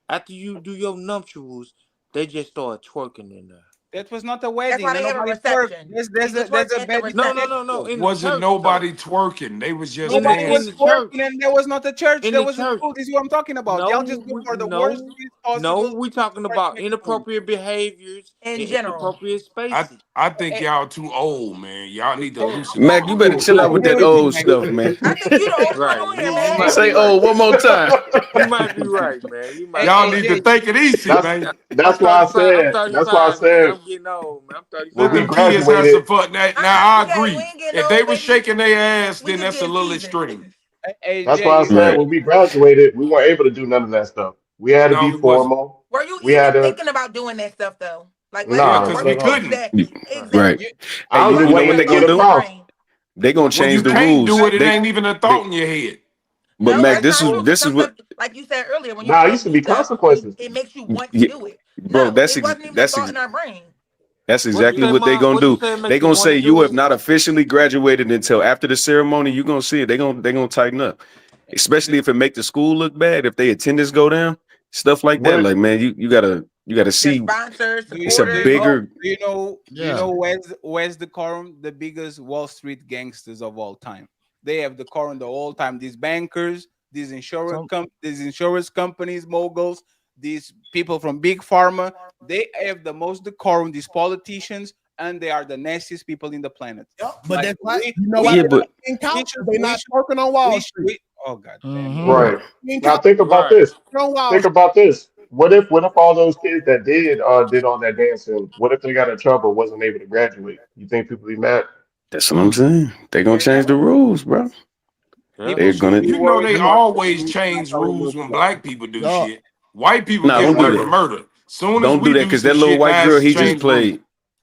Speaker 11: after you do your nuptials, they just start twerking in there.
Speaker 4: That was not a
Speaker 5: That's
Speaker 4: wedding.
Speaker 5: why they have a
Speaker 4: Nobody twerked.
Speaker 5: reception.
Speaker 4: There's a bad.
Speaker 11: No. In the
Speaker 10: Wasn't
Speaker 11: church,
Speaker 10: nobody twerking. They was just
Speaker 4: Nobody was
Speaker 10: dancing.
Speaker 4: twerking, and there was not a church.
Speaker 11: In
Speaker 4: There
Speaker 11: the
Speaker 4: was a
Speaker 11: church.
Speaker 4: school. This is what I'm talking about. Y'all just go for the worst possible.
Speaker 11: No, we talking about inappropriate behaviors
Speaker 5: in general.
Speaker 11: Inappropriate spaces.
Speaker 10: I think y'all too old, man. Y'all need to loosen
Speaker 13: Mac,
Speaker 10: up.
Speaker 13: you better chill out with that old stuff, man.
Speaker 5: I think you the old one on here, man.
Speaker 13: Say old one more time.
Speaker 11: You might be right, man. You might.
Speaker 10: Y'all need to think it easy, man.
Speaker 6: That's why I said. That's why I said.
Speaker 11: I'm getting old, man. I'm 35.
Speaker 6: When we
Speaker 10: Let them kids have some
Speaker 6: graduated,
Speaker 10: fun. Now I agree. If they were shaking their ass, then that's a little extreme.
Speaker 6: that's why I said when we graduated, we weren't able to do none of that stuff. We had to be
Speaker 10: No, it wasn't.
Speaker 6: formal.
Speaker 5: Were you
Speaker 6: We
Speaker 5: even
Speaker 6: had to.
Speaker 5: thinking about doing that stuff though? Like,
Speaker 6: Nah,
Speaker 10: because we couldn't.
Speaker 5: Exactly.
Speaker 13: Right. Hey,
Speaker 6: I was
Speaker 13: you know
Speaker 6: waiting
Speaker 13: what
Speaker 6: to
Speaker 13: they
Speaker 6: get
Speaker 13: gonna do?
Speaker 6: across.
Speaker 13: They gonna
Speaker 10: When
Speaker 13: change
Speaker 10: you
Speaker 13: the
Speaker 10: can't
Speaker 13: rules.
Speaker 10: do it, it
Speaker 13: They-
Speaker 10: ain't even a thought in your head.
Speaker 13: But
Speaker 5: No,
Speaker 13: Mac,
Speaker 5: that's not true.
Speaker 13: this is
Speaker 5: Some
Speaker 13: what.
Speaker 5: stuff, like you said earlier, when you
Speaker 6: Nah, it
Speaker 5: say
Speaker 6: used to be
Speaker 5: stuff,
Speaker 6: consequences.
Speaker 5: it makes you want to
Speaker 13: Yeah,
Speaker 5: do it.
Speaker 13: bro,
Speaker 5: No,
Speaker 13: that's
Speaker 5: it wasn't even a
Speaker 13: that's
Speaker 5: thought in our brain.
Speaker 13: That's
Speaker 11: What you
Speaker 13: exactly
Speaker 11: say,
Speaker 13: what they
Speaker 11: Mom?
Speaker 13: gonna
Speaker 11: What you
Speaker 13: do.
Speaker 11: say make
Speaker 13: They
Speaker 11: you
Speaker 13: gonna
Speaker 11: want
Speaker 13: say
Speaker 11: to
Speaker 13: you
Speaker 11: do
Speaker 13: have
Speaker 11: it?
Speaker 13: not officially graduated until after the ceremony. You gonna see it. They gonna tighten up, especially if it make the school look bad. If they attendance go down, stuff like that.
Speaker 6: What?
Speaker 13: Like man, you gotta
Speaker 5: Your
Speaker 13: see.
Speaker 5: sponsors,
Speaker 13: It's a
Speaker 5: supporters.
Speaker 13: bigger.
Speaker 4: Do you know where's the quorum? The biggest Wall Street gangsters of all time. They have the quorum the whole time. These bankers, these insurance companies, moguls, these people from big pharma, they have the most decorum. These politicians, and they are the nastiest people in the planet.
Speaker 2: But
Speaker 4: Like,
Speaker 2: that's why
Speaker 4: we-
Speaker 2: you know
Speaker 4: we
Speaker 2: why
Speaker 4: should-
Speaker 2: they're not
Speaker 4: we
Speaker 2: in council.
Speaker 4: should-
Speaker 2: They're
Speaker 4: we
Speaker 2: not
Speaker 4: should-
Speaker 2: working on Wall
Speaker 4: we should-
Speaker 2: Street.
Speaker 4: oh God
Speaker 6: Right.
Speaker 2: In
Speaker 6: Now
Speaker 2: council,
Speaker 6: think about
Speaker 11: Right.
Speaker 6: this.
Speaker 2: on Wall
Speaker 6: Think
Speaker 2: Street.
Speaker 6: about this. What if all those kids that did all that dancing? What if they got in trouble, wasn't able to graduate? You think people be mad?
Speaker 13: That's what I'm saying. They gonna change the rules, bro.
Speaker 11: Yeah.
Speaker 13: They're gonna.
Speaker 10: You know they always change rules when black people do shit. White people
Speaker 13: Nah,
Speaker 10: get
Speaker 13: don't do
Speaker 10: away with
Speaker 13: that.
Speaker 10: murder. Soon as
Speaker 13: Don't
Speaker 10: we
Speaker 13: do that
Speaker 10: do
Speaker 13: because
Speaker 10: some
Speaker 13: that little
Speaker 10: shit,
Speaker 13: white
Speaker 10: now
Speaker 13: girl
Speaker 10: it's
Speaker 13: he just
Speaker 10: changed rules.
Speaker 13: played.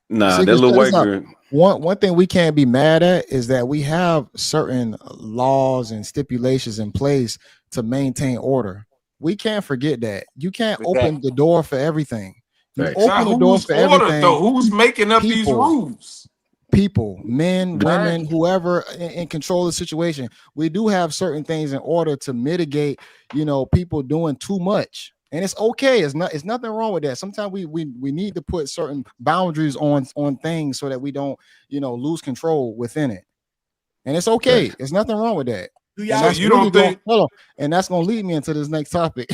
Speaker 13: Nah,
Speaker 1: See,
Speaker 13: that little white
Speaker 1: not-
Speaker 13: girl.
Speaker 1: One thing we can't be mad at is that we have certain laws and stipulations in place to maintain order. We can't forget that. You can't open the door for everything. You
Speaker 13: Right.
Speaker 1: open
Speaker 10: Now,
Speaker 1: the door
Speaker 10: who's
Speaker 1: for
Speaker 10: order
Speaker 1: everything.
Speaker 10: though? Who's making up these
Speaker 1: People.
Speaker 10: rules?
Speaker 1: People, men,
Speaker 11: Right.
Speaker 1: women, whoever in control of the situation. We do have certain things in order to mitigate, people doing too much. And it's okay. It's nothing wrong with that. Sometimes we need to put certain boundaries on things so that we don't, lose control within it. And it's okay.
Speaker 13: Right.
Speaker 1: There's nothing wrong with that.
Speaker 2: Do
Speaker 1: And
Speaker 2: y'all
Speaker 1: that's
Speaker 10: you don't
Speaker 1: really
Speaker 10: think-
Speaker 1: hold on. And that's gonna lead me into this next topic.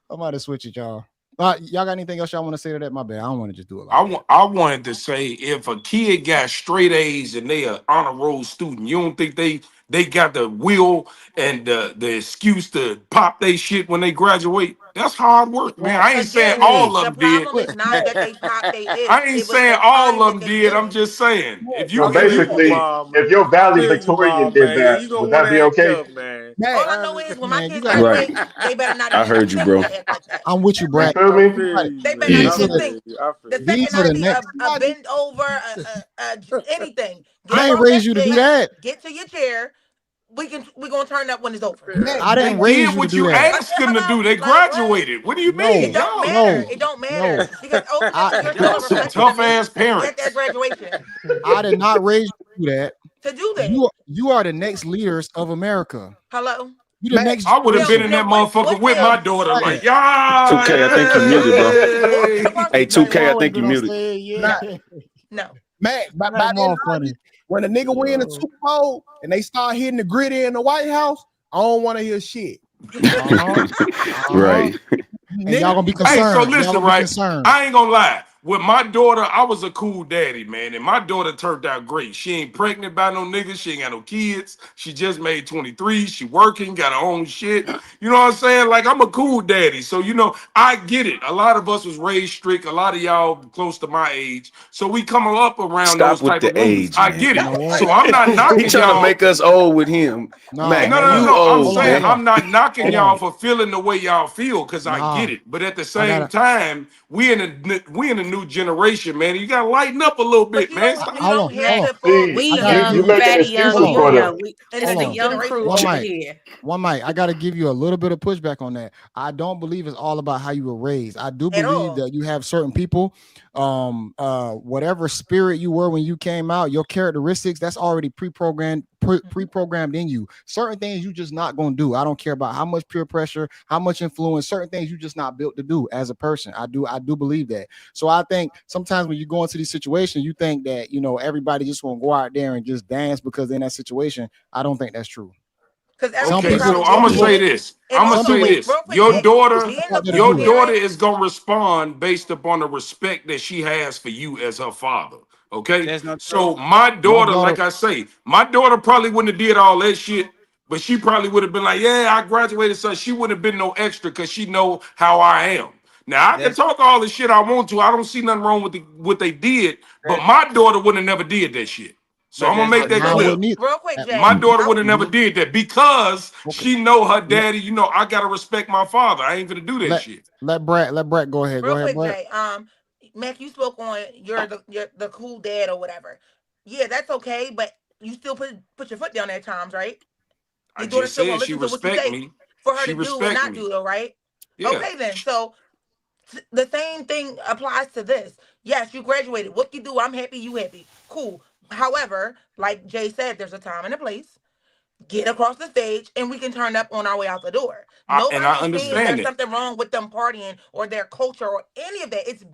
Speaker 1: I might have switched it, y'all. Y'all got anything else y'all want to say to that? My bad. I don't want to just do it.
Speaker 10: I wanted to say if a kid got straight A's and they an honor roll student, you don't think they got the will and the excuse to pop they shit when they graduate? That's hard work, man. I ain't saying all of them did.
Speaker 5: The problem is not that they popped they is.
Speaker 10: I ain't saying all of them did. I'm just saying if you
Speaker 6: So basically, if your valedictorian did that, would that be okay?
Speaker 5: All I know is when my kids
Speaker 1: gotta-
Speaker 5: graduate, they better not.
Speaker 13: I heard you, bro.
Speaker 1: I'm with you,
Speaker 6: You
Speaker 1: Brad.
Speaker 6: feel me?
Speaker 5: They better not even think. The
Speaker 1: These
Speaker 5: second
Speaker 1: are
Speaker 5: I
Speaker 1: the
Speaker 5: see
Speaker 1: next.
Speaker 5: a bend over, anything.
Speaker 1: I ain't raised you to do that.
Speaker 5: Get to your chair. We gonna turn up when it's over.
Speaker 1: I didn't
Speaker 10: They
Speaker 1: raise
Speaker 10: did
Speaker 1: you
Speaker 10: what
Speaker 1: to
Speaker 10: you
Speaker 1: do that.
Speaker 10: asked them to do. They graduated. What do you mean?
Speaker 5: It don't matter. It don't matter because ultimately you're still a
Speaker 10: Y'all some
Speaker 5: reflection
Speaker 10: tough
Speaker 5: of me
Speaker 10: ass parents.
Speaker 5: at that graduation.
Speaker 1: I did not raise you to do that.
Speaker 5: To do that.
Speaker 1: You are the next leaders of America.
Speaker 5: Hello.
Speaker 1: You the next.
Speaker 10: I would have been in that motherfucker with my daughter, like, yeah.
Speaker 13: 2K, I think you muted, bro. Hey, 2K, I think you muted.
Speaker 5: No.
Speaker 2: Man, by then,
Speaker 1: funny.
Speaker 2: when a nigga win the Super Bowl and they start hitting the gritty in the White House, I don't want to hear shit.
Speaker 13: Right.
Speaker 1: And y'all gonna be concerned.
Speaker 10: Hey, so
Speaker 1: Y'all
Speaker 10: listen,
Speaker 1: gonna be
Speaker 10: right?
Speaker 1: concerned.
Speaker 10: I ain't gonna lie. With my daughter, I was a cool daddy, man. And my daughter turned out great. She ain't pregnant by no niggas. She ain't got no kids. She just made 23. She working, got her own shit. You know what I'm saying? Like, I'm a cool daddy. So, I get it. A lot of us was raised strict. A lot of y'all close to my age. So we come up around
Speaker 13: Stop
Speaker 10: those
Speaker 13: with
Speaker 10: type
Speaker 13: the
Speaker 10: of women.
Speaker 13: age,
Speaker 10: I
Speaker 13: man.
Speaker 10: get
Speaker 1: You know
Speaker 10: it.
Speaker 1: what?
Speaker 10: So I'm not knocking
Speaker 13: He trying
Speaker 10: y'all.
Speaker 13: to make us old with him. Mac,
Speaker 10: No.
Speaker 13: you old,
Speaker 10: I'm saying
Speaker 13: man.
Speaker 10: I'm not knocking
Speaker 1: Hold
Speaker 10: y'all
Speaker 1: on.
Speaker 10: for feeling the way y'all feel because I
Speaker 1: Nah.
Speaker 10: get it. But at the same time, we in a new generation, man. You gotta lighten up a little bit, man.
Speaker 3: We
Speaker 6: you making
Speaker 3: fatty young,
Speaker 6: excuses for them.
Speaker 3: it's the young crew over here.
Speaker 1: One mic. I got to give you a little bit of pushback on that. I don't believe it's all about how you were raised. I do believe that you have certain people, whatever spirit you were when you came out, your characteristics, that's already pre-programmed in you. Certain things you just not gonna do. I don't care about how much peer pressure, how much influence. Certain things you just not built to do as a person. I do believe that. So I think sometimes when you go into these situations, you think that everybody just won't go out there and just dance because they're in that situation. I don't think that's true.
Speaker 10: Okay, so I'm gonna say this. Your daughter is gonna respond based upon the respect that she has for you as her father. Okay, so my daughter, like I say, my daughter probably wouldn't have did all that shit, but she probably would have been like, "Yeah, I graduated," so she wouldn't have been no extra because she know how I am. Now I can talk all the shit I want to. I don't see nothing wrong with what they did, but my daughter would have never did that shit. So I'm gonna make that clear.
Speaker 5: Real quick, Jay.
Speaker 10: My daughter would have never did that because she know her daddy. I gotta respect my father. I ain't gonna do that shit.
Speaker 1: Let Brett go ahead.
Speaker 5: Real
Speaker 1: Go ahead,
Speaker 5: quick,
Speaker 1: Brett.
Speaker 5: Jay. Mac, you spoke on you're the cool dad or whatever. Yeah, that's okay, but you still put your foot down at times, right?
Speaker 10: I just said she respect me.
Speaker 5: For her to do and not do, though, right? Yeah. Okay, then. So the same thing applies to this. Yes, you graduated. What you do, I'm happy, you happy. Cool. However, like Jay said, there's a time and a place. Get across the stage, and we can turn up on our way out the door.
Speaker 10: And I understand
Speaker 5: there's something wrong with them partying or their culture or any of that. It's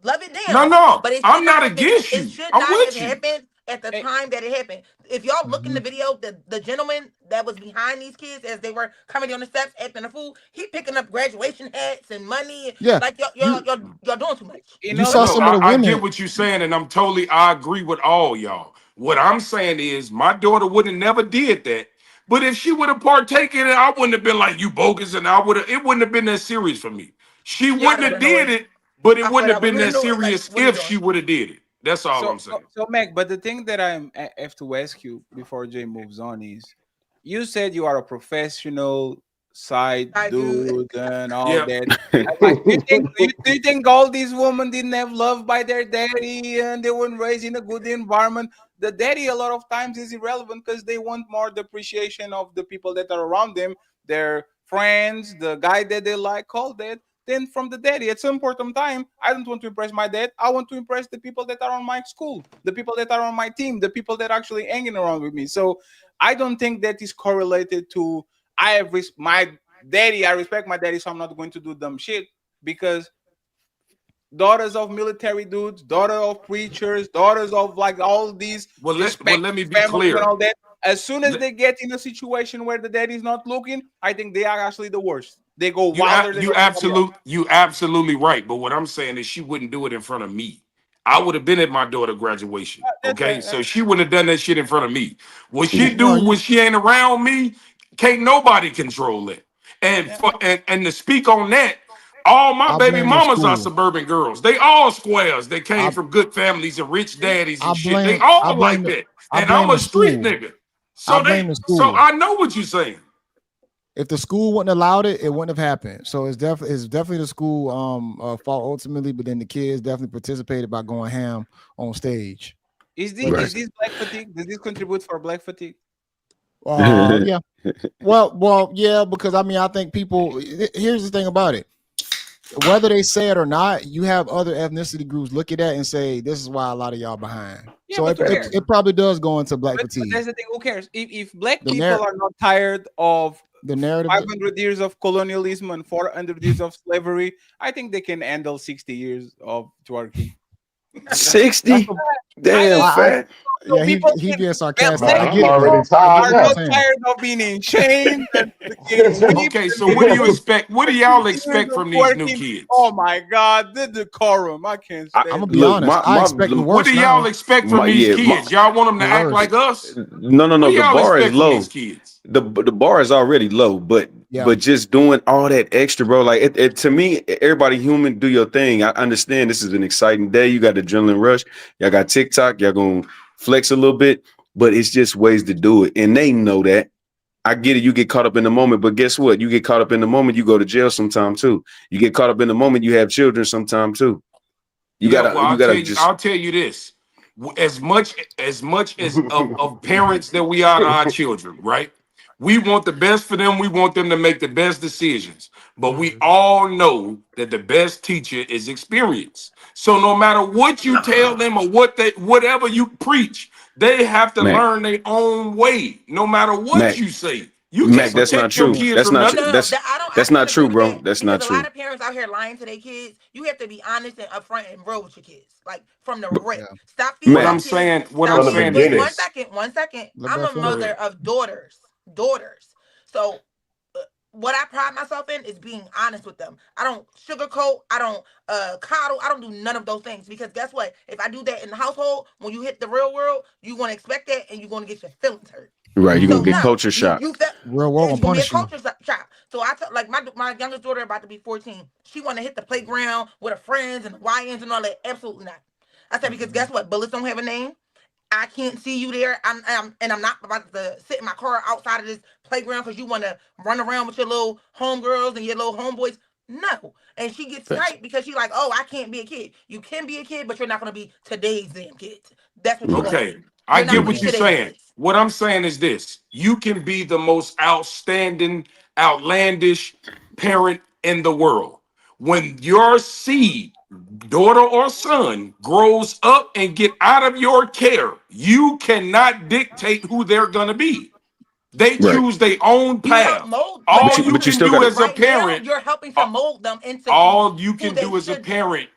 Speaker 5: love it
Speaker 10: No,
Speaker 5: down.
Speaker 10: no,
Speaker 5: but
Speaker 10: I'm not against you.
Speaker 5: It should
Speaker 10: I'm
Speaker 5: not
Speaker 10: with
Speaker 5: have
Speaker 10: you.
Speaker 5: happened at the time that it happened. If y'all look in the video, the gentleman that was behind these kids as they were coming down the steps acting a fool, he picking up graduation hats and money.
Speaker 1: Yeah,
Speaker 5: like y'all doing too much.
Speaker 1: You saw some of the women.
Speaker 10: I get what you're saying, and I agree with all y'all. What I'm saying is, my daughter would have never did that. But if she would have partaken in it, I wouldn't have been like, you bogus, and it wouldn't have been that serious for me. She wouldn't have did it, but it wouldn't have been that serious if she would have did it. That's all I'm saying.
Speaker 4: So, Mac, but the thing that I have to ask you before Jay moves on is, you said you are a professional side dude and all that. Like, do you think all these women didn't have love by their daddy and they weren't raised in a good environment? The daddy a lot of times is irrelevant because they want more the appreciation of the people that are around them, their friends, the guy that they like, all that. Then from the daddy, at some point in time, I don't want to impress my dad. I want to impress the people that are on my school, the people that are on my team, the people that are actually hanging around with me. So I don't think that is correlated to my daddy. I respect my daddy, so I'm not going to do dumb shit, because daughters of military dudes, daughters of preachers, daughters of like all these.
Speaker 10: Well, let me be clear.
Speaker 4: And all that. As soon as they get in a situation where the daddy is not looking, I think they are actually the worst. They go wilder.
Speaker 10: You absolutely right. But what I'm saying is, she wouldn't do it in front of me. I would have been at my daughter's graduation. Okay, so she wouldn't have done that shit in front of me. What she do when she ain't around me, can't nobody control it. And and to speak on that, all my baby mamas are suburban girls. They all squares. They came from good families and rich daddies and shit. They all like that. And I'm a street nigga. So I know what you're saying.
Speaker 1: If the school wouldn't allowed it, it wouldn't have happened. So it's definitely the school fault ultimately, but then the kids definitely participated by going ham on stage.
Speaker 4: Is this black fatigue? Does this contribute for black fatigue?
Speaker 1: Yeah. Well, yeah, because I think people. Here's the thing about it. Whether they say it or not, you have other ethnicity groups look at that and say, this is why a lot of y'all behind. Yeah, so it probably does go into black fatigue.
Speaker 4: But that's the thing. Who cares? If black people are not tired of
Speaker 1: the narrative,
Speaker 4: 500 years of colonialism and 400 years of slavery, I think they can handle 60 years of twerking.
Speaker 13: 60? Damn, fat.
Speaker 1: Yeah, he being sarcastic.
Speaker 6: I get it.
Speaker 4: I'm not tired of being in chains.
Speaker 10: Okay, so what do you expect? What do y'all expect from these new kids?
Speaker 4: Oh my God, the decorum! I can't stand.
Speaker 1: I'm gonna be honest. I expect the worst.
Speaker 10: What do y'all expect from these kids? Y'all want them to act like us?
Speaker 13: No. The bar is low. The bar is already low, but just doing all that extra, bro. Like to me, everybody human, do your thing. I understand this is an exciting day. You got the adrenaline rush. Y'all got TikTok. Y'all gonna flex a little bit, but it's just ways to do it, and they know that. I get it. You get caught up in the moment, but guess what? You get caught up in the moment, you go to jail sometime too. You get caught up in the moment, you have children sometime too. You gotta just.
Speaker 10: I'll tell you this. As much as of parents that we are to our children, right? We want the best for them. We want them to make the best decisions. But we all know that the best teacher is experience. So no matter what you tell them or whatever you preach, they have to learn their own way. No matter what you say, you can't
Speaker 13: that's not
Speaker 10: protect your
Speaker 13: true.
Speaker 10: kids
Speaker 13: That's
Speaker 10: from
Speaker 13: not
Speaker 10: nothing.
Speaker 13: true. That's not true, bro. That's not true.
Speaker 5: A lot of parents out here lying to their kids. You have to be honest and upfront and real with your kids, like from the rip. Stop feeding
Speaker 10: What I'm saying is
Speaker 5: one second. I'm a mother of daughters. So what I pride myself in is being honest with them. I don't sugarcoat. I don't coddle. I don't do none of those things, because guess what? If I do that in the household, when you hit the real world, you're going to expect that, and you're going to get your feelings hurt.
Speaker 13: Right, you're gonna get culture shock.
Speaker 1: Real world
Speaker 5: gonna be a culture shock. So I like my youngest daughter about to be 14. She want to hit the playground with her friends and YNs and all that. Absolutely not. I said, because guess what? Bullets don't have a name. I can't see you there. I'm not about to sit in my car outside of this playground because you want to run around with your little homegirls and your little homeboys. No. And she gets tight because she's like, oh, I can't be a kid. You can be a kid, but you're not going to be today's damn kids. That's what you're going to be.
Speaker 10: I get what you're saying. What I'm saying is this: you can be the most outstanding, outlandish parent in the world. When your seed, daughter or son, grows up and get out of your care, you cannot dictate who they're gonna be. They choose their own path. All you can do as a parent,
Speaker 5: you're helping to mold them into.
Speaker 10: All you can do as a parent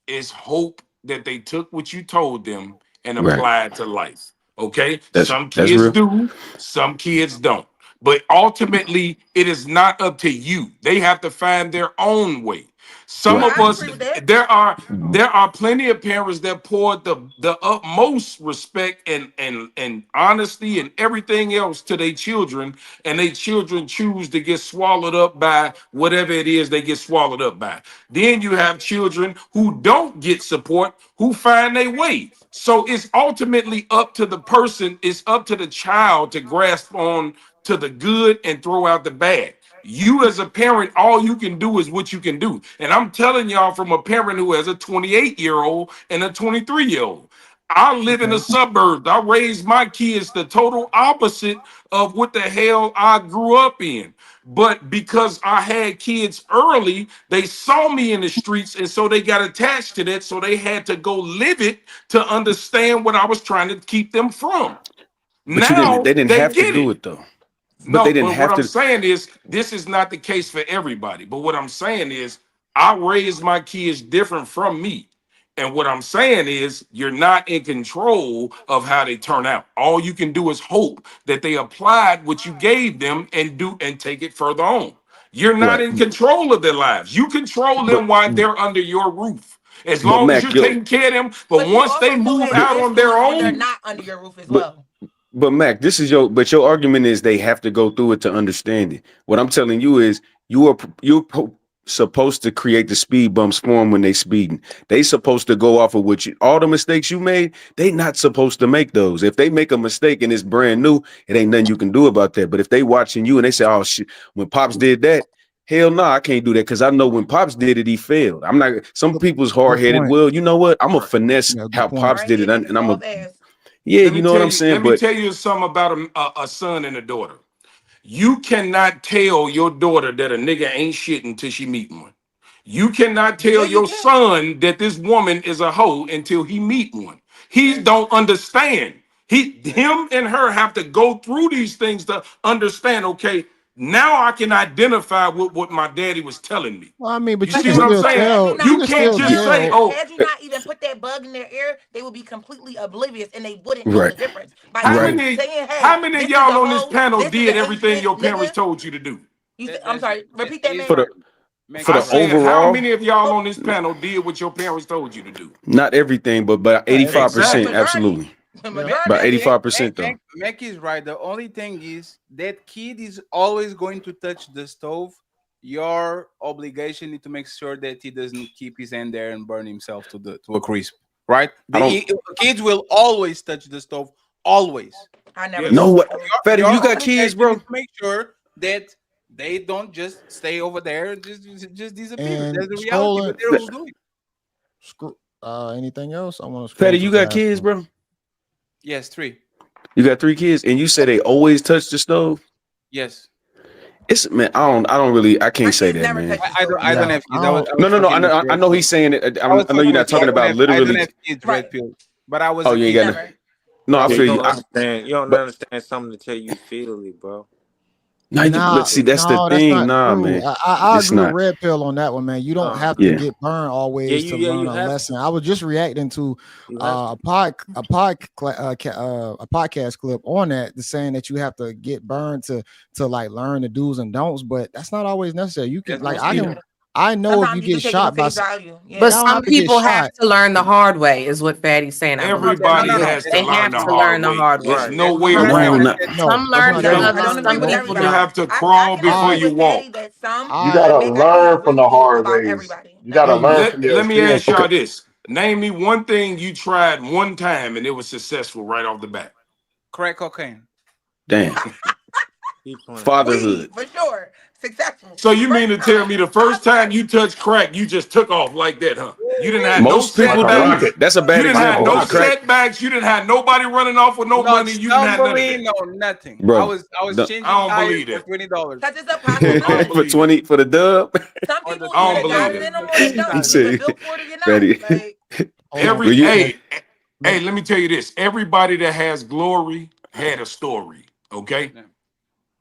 Speaker 10: is hope that they took what you told them and apply it to life. Okay, some kids do, some kids don't. But ultimately, it is not up to you. They have to find their own way. Some of us, there are plenty of parents that pour the utmost respect and honesty and everything else to their children, and their children choose to get swallowed up by whatever it is they get swallowed up by. Then you have children who don't get support, who find their way. So it's ultimately up to the person, it's up to the child to grasp on to the good and throw out the bad. You as a parent, all you can do is what you can do. And I'm telling y'all from a parent who has a 28-year-old and a 23-year-old. I live in the suburbs. I raised my kids the total opposite of what the hell I grew up in. But because I had kids early, they saw me in the streets, and so they got attached to that. So they had to go live it to understand what I was trying to keep them from.
Speaker 13: But
Speaker 10: now
Speaker 13: they didn't have to do it though.
Speaker 10: But they didn't have to. What I'm saying is, this is not the case for everybody. But what I'm saying is, I raised my kids different from me. And what I'm saying is, you're not in control of how they turn out. All you can do is hope that they applied what you gave them and take it further on. You're not in control of their lives. You control them while they're under your roof. As long as you're taking care of them. But once they move out on their own,
Speaker 5: they're not under your roof as well.
Speaker 13: But Mac, your argument is they have to go through it to understand it. What I'm telling you is you're supposed to create the speed bumps for them when they speeding. They supposed to go off of all the mistakes you made. They not supposed to make those. If they make a mistake and it's brand new, it ain't nothing you can do about that. But if they watching you and they say, "Oh shit, when Pops did that," hell no, I can't do that because I know when Pops did it, he failed. I'm not. Some people's hard headed. Well, you know what? I'm a finesse how Pops did it, and I'm a. Yeah, you know what I'm saying?
Speaker 10: Let me tell you something about a son and a daughter. You cannot tell your daughter that a nigga ain't shit until she meet one. You cannot tell your son that this woman is a hoe until he meet one. He don't understand. Him and her have to go through these things to understand, okay, now I can identify with what my daddy was telling me.
Speaker 1: Well, I mean, but
Speaker 10: you see what I'm saying? You can't just say, "Oh."
Speaker 5: Had you not even put that bug in their ear, they would be completely oblivious and they wouldn't know the difference.
Speaker 10: How many of y'all on this panel did everything your parents told you to do?
Speaker 5: I'm sorry. Repeat that, man.
Speaker 13: For the overall,
Speaker 10: how many of y'all on this panel did what your parents told you to do?
Speaker 13: Not everything, but 85%, absolutely. About 85% though.
Speaker 4: Mac is right. The only thing is that kid is always going to touch the stove. Your obligation is to make sure that he doesn't keep his hand there and burn himself to a crisp. Right? Kids will always touch the stove. Always.
Speaker 5: I never.
Speaker 13: No, what? Fatty, you got kids, bro.
Speaker 4: Make sure that they don't just stay over there and just disappear.
Speaker 1: And
Speaker 4: that's the reality. But they're doing.
Speaker 1: Anything else? I want to.
Speaker 13: Patty, you got kids, bro?
Speaker 4: Yes, 3.
Speaker 13: You got 3 kids, and you said they always touch the stove.
Speaker 4: Yes.
Speaker 13: It's man, I don't really, I can't say that, man.
Speaker 4: I don't have kids.
Speaker 13: No. I know he's saying it. I know you're not talking about literally.
Speaker 4: I don't have kids, red pill, but I was.
Speaker 13: Oh, you ain't got no. No, I feel you.
Speaker 11: You don't understand something to tell you feel it, bro.
Speaker 13: But see, that's the thing. Nah, man.
Speaker 1: I agree with Red Pill on that one, man. You don't have to get burned always to learn a lesson. I was just reacting to a podcast clip on that, saying that you have to get burned to like learn the do's and don'ts, but that's not always necessary. You can I know if you get shot by,
Speaker 3: but some people have to learn the hard way, is what Fatty's saying.
Speaker 10: Everybody has to learn the hard way. There's no way around it.
Speaker 3: Some learn
Speaker 10: You have to crawl before you walk.
Speaker 6: You gotta learn from the hard ways. You gotta learn from your
Speaker 10: Let me ask
Speaker 6: experience.
Speaker 10: y'all this. Name me one thing you tried one time and it was successful right off the bat.
Speaker 4: Crack cocaine.
Speaker 13: Damn. Fatherhood.
Speaker 5: For sure. Successful.
Speaker 10: So you mean to tell me the first time you touched crack, you just took off like that, huh? You didn't have
Speaker 13: Most
Speaker 10: no
Speaker 13: people
Speaker 10: setbacks.
Speaker 13: do. That's a bad
Speaker 10: You didn't have
Speaker 13: example.
Speaker 10: no setbacks. You didn't have nobody running off with no money. You didn't have nothing.
Speaker 4: No, nothing.
Speaker 13: Bro,
Speaker 4: I was changing
Speaker 10: I don't
Speaker 4: tires
Speaker 10: believe
Speaker 4: for
Speaker 10: that.
Speaker 4: $20.
Speaker 5: Because it's a possibility.
Speaker 13: For 20 for the dub.
Speaker 5: Some people
Speaker 10: I don't
Speaker 5: do the job
Speaker 10: believe it.
Speaker 5: minimal and don't.
Speaker 13: He
Speaker 5: You
Speaker 13: said,
Speaker 5: can bill for it or you're not. Like,
Speaker 10: Hey, let me tell you this. Everybody that has glory had a story, okay?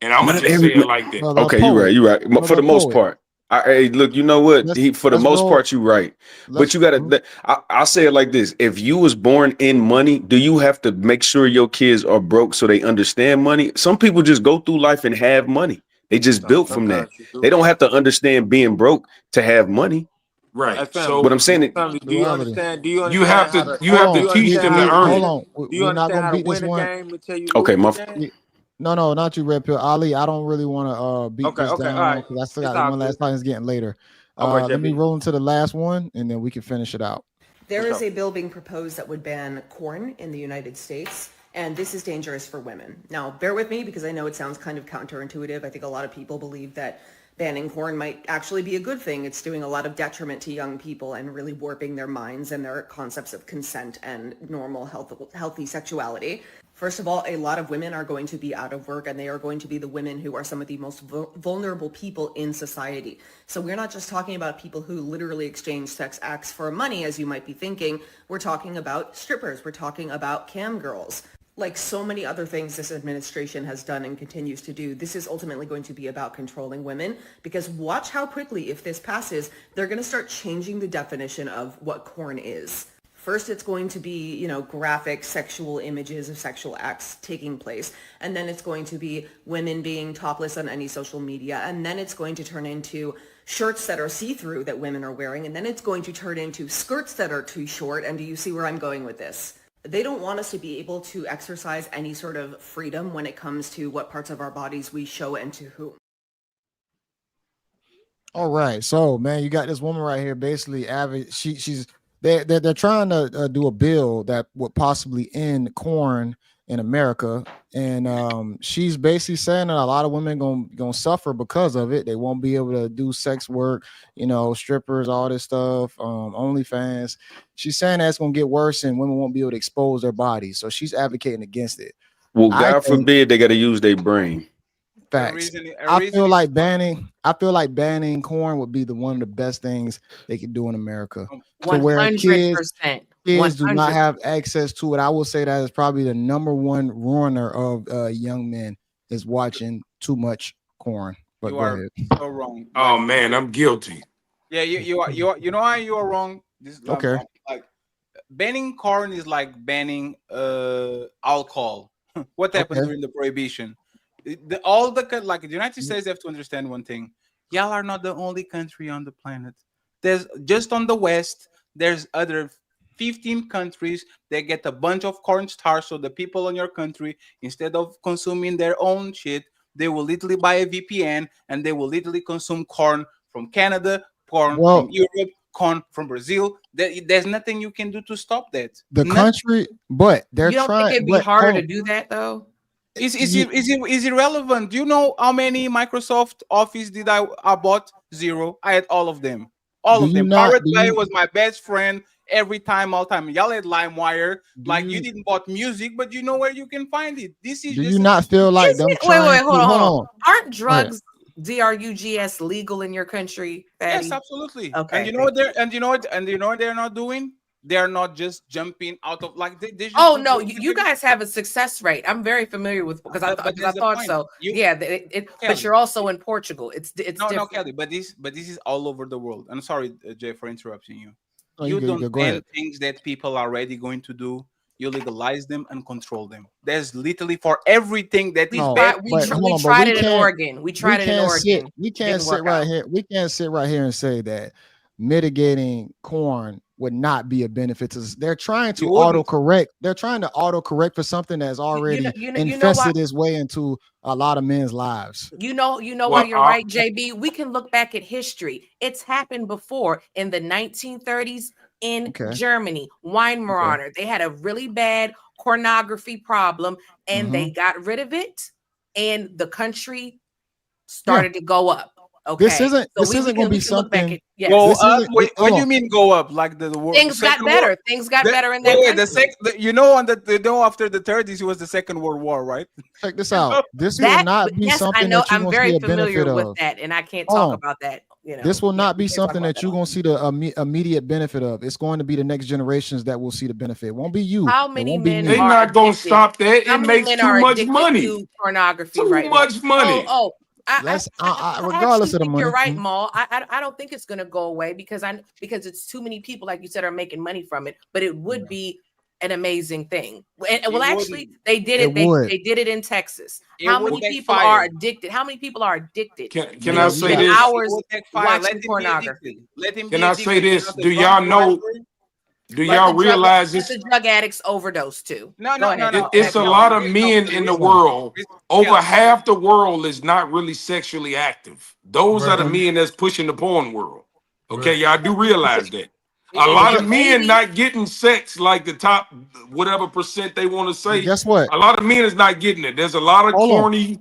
Speaker 10: And I'm gonna just say it like that.
Speaker 13: Okay, you're right. For the most part. Hey, look, you know what? For the most part, you're right. But you gotta. I'll say it like this: if you was born in money, do you have to make sure your kids are broke so they understand money? Some people just go through life and have money. They just built from that. They don't have to understand being broke to have money.
Speaker 10: Right.
Speaker 13: So what I'm saying,
Speaker 11: do you understand?
Speaker 10: You have to teach them to earn it.
Speaker 1: Hold on. We're not gonna beat this one.
Speaker 13: Okay,
Speaker 1: No, not you, Red Pill. Ali, I don't really want to beat this down.
Speaker 11: All right.
Speaker 1: I still got one last time. It's getting later.
Speaker 11: Okay,
Speaker 1: let me roll into the last one, and then we can finish it out.
Speaker 14: There is a bill being proposed that would ban corn in the United States, and this is dangerous for women. Now, bear with me because I know it sounds kind of counterintuitive. I think a lot of people believe that banning corn might actually be a good thing. It's doing a lot of detriment to young people and really warping their minds and their concepts of consent and normal, healthy sexuality. First of all, a lot of women are going to be out of work, and they are going to be the women who are some of the most vulnerable people in society. So we're not just talking about people who literally exchange sex acts for money, as you might be thinking. We're talking about strippers. We're talking about cam girls. Like so many other things this administration has done and continues to do, this is ultimately going to be about controlling women, because watch how quickly, if this passes, they're going to start changing the definition of what corn is. First, it's going to be, graphic sexual images of sexual acts taking place. And then it's going to be women being topless on any social media. And then it's going to turn into shirts that are see-through that women are wearing. And then it's going to turn into skirts that are too short. And do you see where I'm going with this? They don't want us to be able to exercise any sort of freedom when it comes to what parts of our bodies we show and to whom.
Speaker 1: All right. So, man, you got this woman right here, basically, she's... They're trying to do a bill that would possibly end corn in America, and she's basically saying that a lot of women gonna suffer because of it. They won't be able to do sex work, strippers, all this stuff, OnlyFans. She's saying that's gonna get worse, and women won't be able to expose their bodies. So she's advocating against it.
Speaker 13: Well, God forbid they got to use their brain.
Speaker 1: Facts. I feel like banning corn would be one of the best things they could do in America. To where
Speaker 3: 100%.
Speaker 1: kids do not have access to it. I will say that is probably the number one ruiner of young men is watching too much corn. But
Speaker 4: you
Speaker 1: go
Speaker 4: are
Speaker 1: ahead.
Speaker 4: so wrong.
Speaker 10: Oh man, I'm guilty.
Speaker 4: Yeah, you are. You know why you are wrong.
Speaker 1: Okay.
Speaker 4: Like banning corn is like banning alcohol. What happened during the prohibition? The United States have to understand one thing. Y'all are not the only country on the planet. There's just on the West, there's other 15 countries that get a bunch of corn stars. So the people in your country, instead of consuming their own shit, they will literally buy a VPN and they will literally consume corn from Canada, corn from Europe, corn from Brazil. There's nothing you can do to stop that.
Speaker 1: Country, but they're
Speaker 3: trying. You don't think it'd be harder to do that though?
Speaker 4: Is irrelevant. Do you know how many Microsoft Office did I bought? 0. I had all of them. All of them. Pirate Bay
Speaker 1: you,
Speaker 4: was my best friend every time, all time. Y'all had LimeWire. Like you didn't bought music, but you know where you can find it. This is
Speaker 1: do
Speaker 4: just
Speaker 1: you not feel like them
Speaker 3: wait,
Speaker 1: trying
Speaker 3: hold
Speaker 1: to
Speaker 3: on. Aren't drugs drugs legal in your country, Fatty?
Speaker 4: Yes, absolutely.
Speaker 3: Okay.
Speaker 4: And you know what they're not doing? They're not just jumping out of like they just
Speaker 3: Oh no, you guys have a success rate. I'm very familiar with because I thought so. But you're also in Portugal. It's
Speaker 4: no, Kelly, but this is all over the world. I'm sorry, Jay, for interrupting you.
Speaker 1: Oh,
Speaker 4: you
Speaker 1: go
Speaker 4: don't ban
Speaker 1: ahead.
Speaker 4: things that people are already going to do. You legalize them and control them. There's literally for everything that is bad.
Speaker 3: We tried it in Oregon. We tried it in Oregon.
Speaker 1: We can't sit right here. We can't sit right here and say that mitigating corn would not be a benefit to us. They're trying to autocorrect. They're trying to autocorrect for something that's already infested its way into a lot of men's lives.
Speaker 3: You know why you're right, JB. We can look back at history. It's happened before in the 1930s in Germany. Weimaraner. They had a really bad pornography problem, and they got rid of it, and the country started to go up. Okay,
Speaker 1: this isn't going to be something.
Speaker 4: Go up. What do you mean go up? Like the
Speaker 3: things got better. Things got better in that.
Speaker 4: After the 30s, it was the Second World War, right?
Speaker 1: Check this out. This will not be something that you're going to see a benefit of.
Speaker 3: With that, and I can't talk about that.
Speaker 1: This will not be something that you're going to see the immediate benefit of. It's going to be the next generations that will see the benefit. It won't be you.
Speaker 3: How many men?
Speaker 10: They're not going to stop that. It makes too much money.
Speaker 3: To pornography,
Speaker 10: too much money.
Speaker 1: Regardless of the money,
Speaker 3: you're right, Maul. I don't think it's going to go away because it's too many people, like you said, are making money from it. But it would be an amazing thing. Actually, they did it. They did it in Texas. How many people are addicted? How many people are addicted?
Speaker 10: Can I say this?
Speaker 3: Hours watching pornography.
Speaker 10: Can I say this? Do y'all know? Do y'all realize this?
Speaker 3: The drug addicts overdose too.
Speaker 4: No.
Speaker 10: It's a lot of men in the world. Over half the world is not really sexually active. Those are the men that's pushing the porn world. Okay, y'all do realize that. A lot of men not getting sex like the top whatever percent they want to say.
Speaker 1: Guess what?
Speaker 10: A lot of men is not getting it. There's a lot of corny.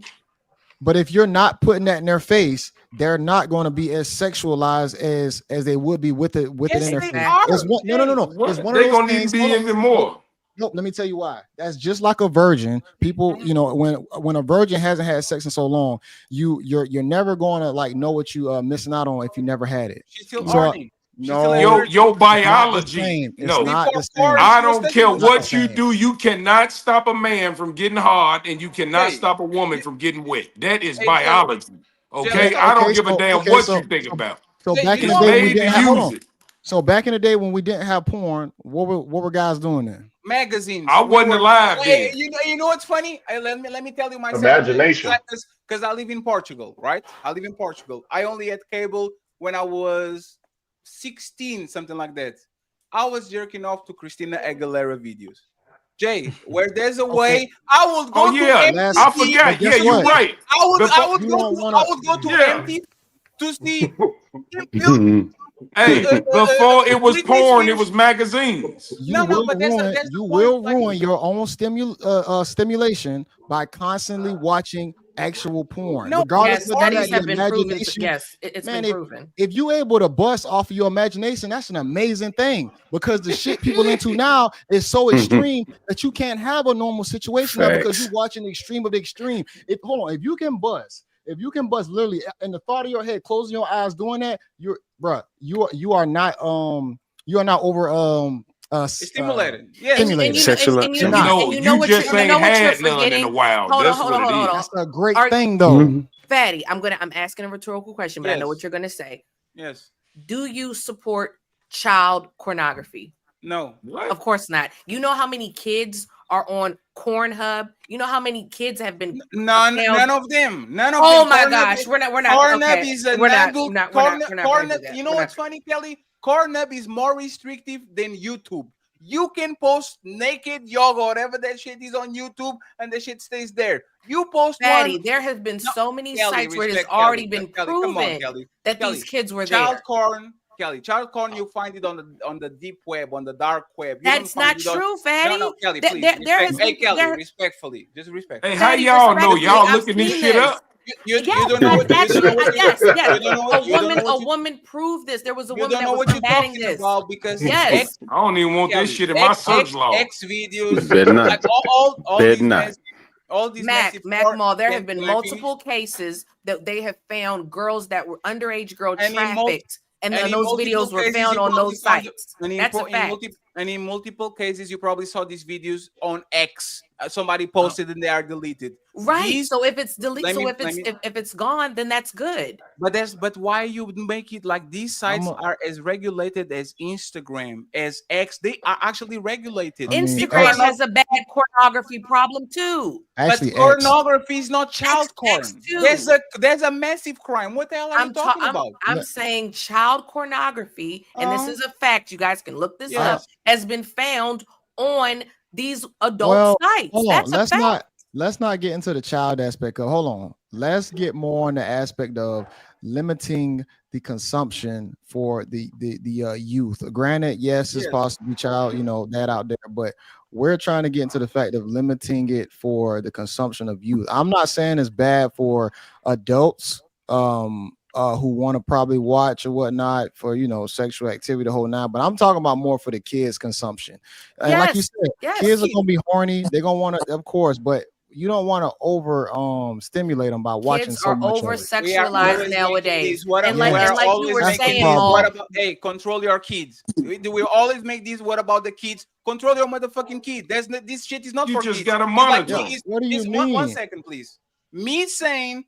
Speaker 1: But if you're not putting that in their face, they're not going to be as sexualized as they would be with it in their face. No. It's one
Speaker 10: they're
Speaker 1: of those
Speaker 10: going
Speaker 1: things.
Speaker 10: to be even more.
Speaker 1: No, let me tell you why. That's just like a virgin. People, when a virgin hasn't had sex in so long, you're never going to like know what you missing out on if you never had it.
Speaker 4: She's still horny.
Speaker 1: No,
Speaker 10: your biology.
Speaker 1: It's not the same.
Speaker 10: I don't care what you do. You cannot stop a man from getting hard, and you cannot stop a woman from getting wet. That is biology. Okay, I don't give a damn what you think about.
Speaker 1: So back in the day, we didn't have. So back in the day when we didn't have porn, what were guys doing then?
Speaker 4: Magazines.
Speaker 10: I wasn't alive then.
Speaker 4: You know what's funny? Let me tell you myself.
Speaker 6: Imagination.
Speaker 4: Because I live in Portugal, right? I live in Portugal. I only had cable when I was 16, something like that. I was jerking off to Christina Aguilera videos. Jay, where there's a way, I would go to MTV.
Speaker 10: I forgot. Yeah, you're right.
Speaker 4: I would go to MTV to see.
Speaker 10: Hey, before it was porn, it was magazines.
Speaker 1: You will ruin your own stimulation by constantly watching actual porn.
Speaker 3: No,
Speaker 1: regardless of
Speaker 3: studies
Speaker 1: that,
Speaker 3: have been proven.
Speaker 1: Yes,
Speaker 3: it's been proven.
Speaker 1: If you're able to bust off of your imagination, that's an amazing thing because the shit people into now is so extreme that you can't have a normal situation now because you're watching the extreme of the extreme. If you can bust literally in the thought of your head, closing your eyes, doing that, you are not over
Speaker 4: stimulated.
Speaker 1: Stimulated.
Speaker 10: You just ain't had none in a while. That's what it is.
Speaker 1: That's a great thing though.
Speaker 3: Fatty, I'm asking a rhetorical question, but I know what you're gonna say.
Speaker 4: Yes.
Speaker 3: Do you support child pornography?
Speaker 4: No.
Speaker 10: What?
Speaker 3: Of course not. You know how many kids are on Pornhub? You know how many kids have been
Speaker 4: none of them.
Speaker 3: Oh my gosh, we're not.
Speaker 4: Pornhub is a
Speaker 3: we're not.
Speaker 4: You know what's funny, Kelly? Pornhub is more restrictive than YouTube. You can post naked yoga, whatever that shit is on YouTube, and the shit stays there. You post
Speaker 3: Fatty, there have been so many sites where it's already been proven that these kids were there.
Speaker 4: Child porn, you find it on the deep web, on the dark web.
Speaker 3: That's not true, Fatty.
Speaker 4: No, Kelly, please. Hey, Kelly, respectfully. Just respect.
Speaker 10: Hey, how y'all know? Y'all looking this shit up?
Speaker 4: You
Speaker 3: Yes,
Speaker 4: don't know what you don't know what
Speaker 3: yes, yes.
Speaker 4: you don't know
Speaker 3: A
Speaker 4: what
Speaker 3: woman proved this. There was a
Speaker 4: you
Speaker 3: woman
Speaker 4: don't
Speaker 3: that
Speaker 4: know
Speaker 3: was
Speaker 4: what you're
Speaker 3: combating
Speaker 4: talking
Speaker 3: this.
Speaker 4: about because
Speaker 3: Yes.
Speaker 10: I don't even want this shit in my search log.
Speaker 4: X videos,
Speaker 13: Better not.
Speaker 4: like all
Speaker 13: Bet
Speaker 4: these
Speaker 13: not.
Speaker 3: Mac
Speaker 4: massive
Speaker 3: Mall, there have
Speaker 4: can
Speaker 3: been
Speaker 4: I
Speaker 3: multiple cases that they have found girls that were underage girl
Speaker 4: and
Speaker 3: trafficked, and
Speaker 4: in
Speaker 3: those
Speaker 4: multiple
Speaker 3: videos were
Speaker 4: cases
Speaker 3: found
Speaker 4: you
Speaker 3: on
Speaker 4: probably
Speaker 3: those
Speaker 4: found
Speaker 3: sites. That's a fact.
Speaker 4: in multiple cases you probably saw these videos on X. Somebody posted and they are deleted.
Speaker 3: Right. So if it's
Speaker 4: Let me
Speaker 3: if it's gone, then that's good.
Speaker 4: But why you would make it like these sites are as regulated as Instagram, as X? They are actually regulated.
Speaker 3: Instagram has a bad pornography problem too.
Speaker 1: Actually,
Speaker 4: but pornography is not child porn.
Speaker 3: too.
Speaker 4: There's a massive crime. What the hell are you talking about?
Speaker 3: I'm saying child pornography, and this is a fact. You guys can look this up.
Speaker 4: Yes.
Speaker 3: Has been found on these adult sites.
Speaker 1: Hold
Speaker 3: That's
Speaker 1: on.
Speaker 3: a fact.
Speaker 1: Let's not get into the child aspect of. Hold on. Let's get more on the aspect of limiting the consumption for the youth. Granted, yes, it's possibly child, that out there, but we're trying to get into the fact of limiting it for the consumption of youth. I'm not saying it's bad for adults who want to probably watch or whatnot for sexual activity the whole nine, but I'm talking about more for the kids consumption. And like you said, kids are gonna be horny, they're gonna want to, of course, but you don't want to over stimulate them by watching
Speaker 3: Kids
Speaker 1: so
Speaker 3: are
Speaker 1: much
Speaker 3: over
Speaker 1: of it.
Speaker 3: sexualized nowadays.
Speaker 4: What
Speaker 3: And like you were saying,
Speaker 4: what about control your kids? We always make these. What about the kids? Control your motherfucking kid. This shit is not for kids.
Speaker 10: You just gotta
Speaker 4: It's like
Speaker 10: monitor.
Speaker 1: What do you mean?
Speaker 4: One second, please. Me saying